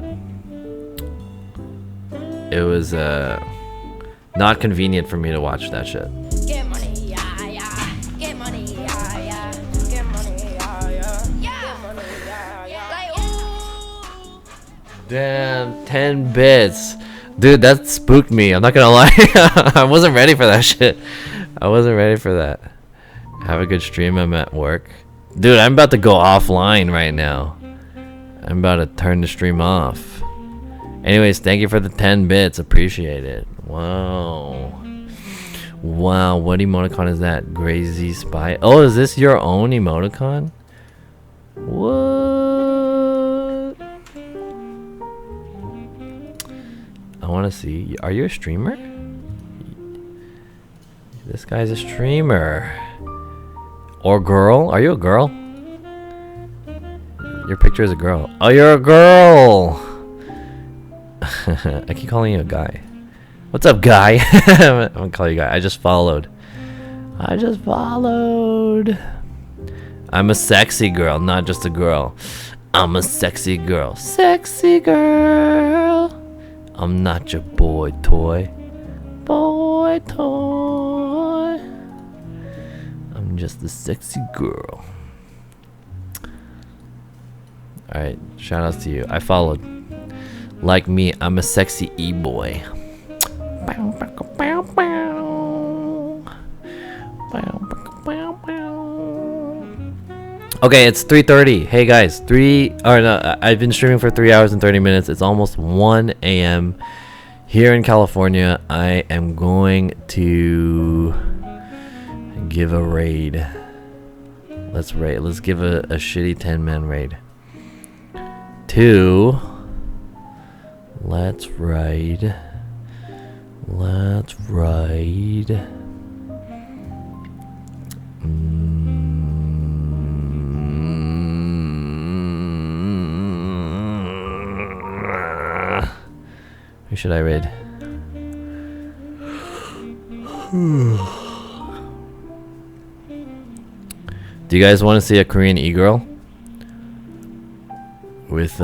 It was not convenient for me to watch that shit. Get money, yeah, yeah. Get money, yeah, yeah. Get money, yeah, yeah. Yeah. Get money, yeah, yeah. Like, ooh. Damn, 10 bits. Dude, that spooked me. I'm not gonna lie. I wasn't ready for that shit. I wasn't ready for that. Have a good stream. I'm at work. Dude, I'm about to go offline right now. I'm about to turn the stream off. Anyways, thank you for the 10 bits. Appreciate it. Wow. Wow, what emoticon is that? Crazy Spy. Oh, is this your own emoticon? What? I want to see. Are you a streamer? This guy's a streamer. Or girl? Are you a girl? Your picture is a girl. Oh, you're a girl! I keep calling you a guy. What's up, guy? I'm gonna call you guy. I just followed. I'm a sexy girl, not just a girl. I'm a sexy girl. Sexy girl. I'm not your boy toy. Boy toy. I'm just a sexy girl. Alright, shout outs to you. I followed. Like me, I'm a sexy e-boy. Okay, it's 3:30. Hey guys, I've been streaming for 3 hours and 30 minutes. It's almost 1 a.m. Here in California, I am going to give a raid. Let's raid. Let's give a shitty 10-man raid. 2. Let's raid. Let's raid. Who should I raid? Do you guys want to see a Korean e-girl? With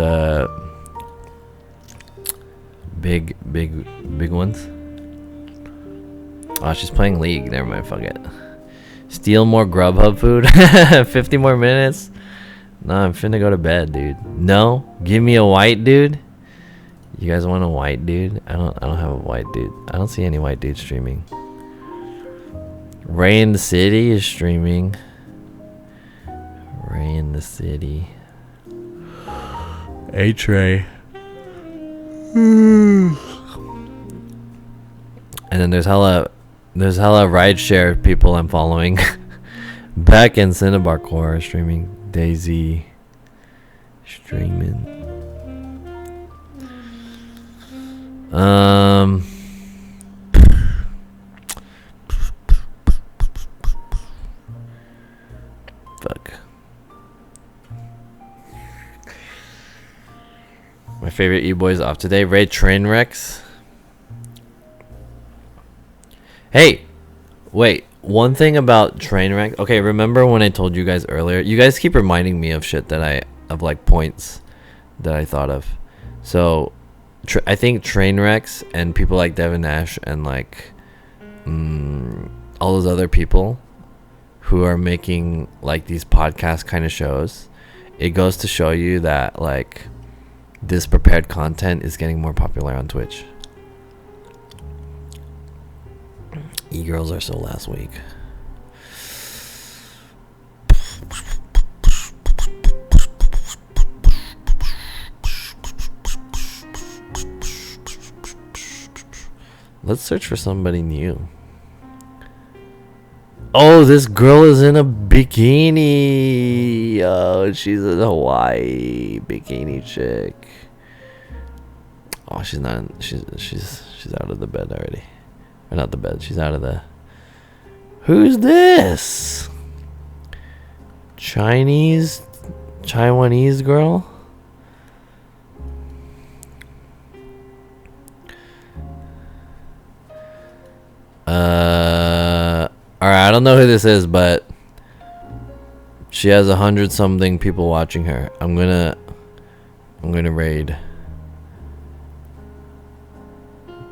big ones? Oh, she's playing League. Never mind, fuck it. Steal more Grubhub food? 50 more minutes? Nah, I'm finna go to bed, dude. No? Give me a white dude? You guys want a white dude? I don't have a white dude. I don't see any white dudes streaming. Ray in the City is streaming. Ray in the City. Hey Trey. And then there's hella rideshare people I'm following. Beck and Cinnabar Core are streaming. Daisy streaming. Fuck. My favorite e-boys off today. Raid Trainwrecks. Hey, wait. One thing about Trainwreck. Okay, remember when I told you guys earlier? You guys keep reminding me of shit of like points that I thought of. So, I think Trainwrecks and people like Devin Nash and like all those other people who are making like these podcast kind of shows, it goes to show you that like this prepared content is getting more popular on Twitch. E-girls are so last week. Let's search for somebody new. Oh, this girl is in a bikini. Oh, she's a Hawaii bikini chick. Oh, she's not. She's out of the bed already. Or not the bed. She's out of the. Who's this? Taiwanese girl. Alright, I don't know who this is, but she has 100-something people watching her. I'm gonna raid.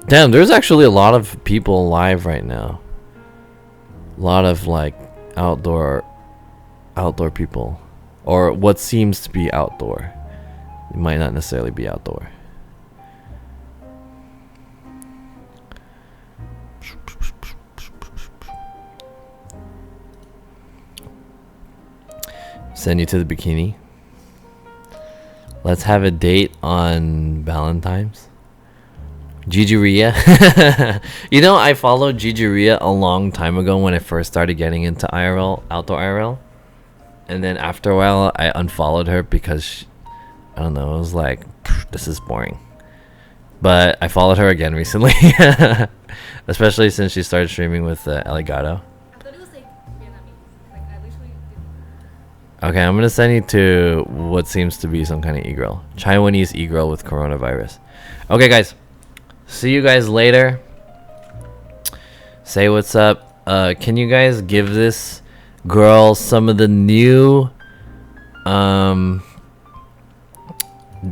Damn, there's actually a lot of people live right now. A lot of like outdoor people, or what seems to be outdoor. It might not necessarily be outdoor. Send you to the bikini. Let's have a date on Valentine's. Gigi Ria. You know, I followed Gigi Ria a long time ago when I first started getting into IRL, outdoor IRL. And then after a while, I unfollowed her because, I don't know, it was like, this is boring. But I followed her again recently. Especially since she started streaming with Aligato. Okay, I'm gonna send you to what seems to be some kind of e-girl. Taiwanese e-girl with coronavirus. Okay, guys. See you guys later. Say what's up. Can you guys give this girl some of the new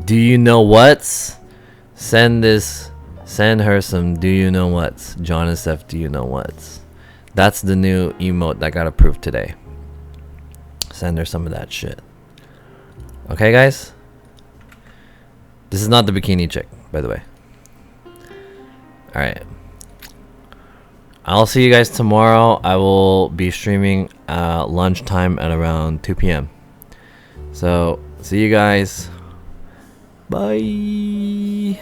do you know what's? Send her some do you know what's. John and Steph, do you know what's? That's the new emote that got approved today. Send her some of that shit. Okay, guys? This is not the bikini chick, by the way. Alright. I'll see you guys tomorrow. I will be streaming lunchtime at around 2 p.m. So, see you guys. Bye.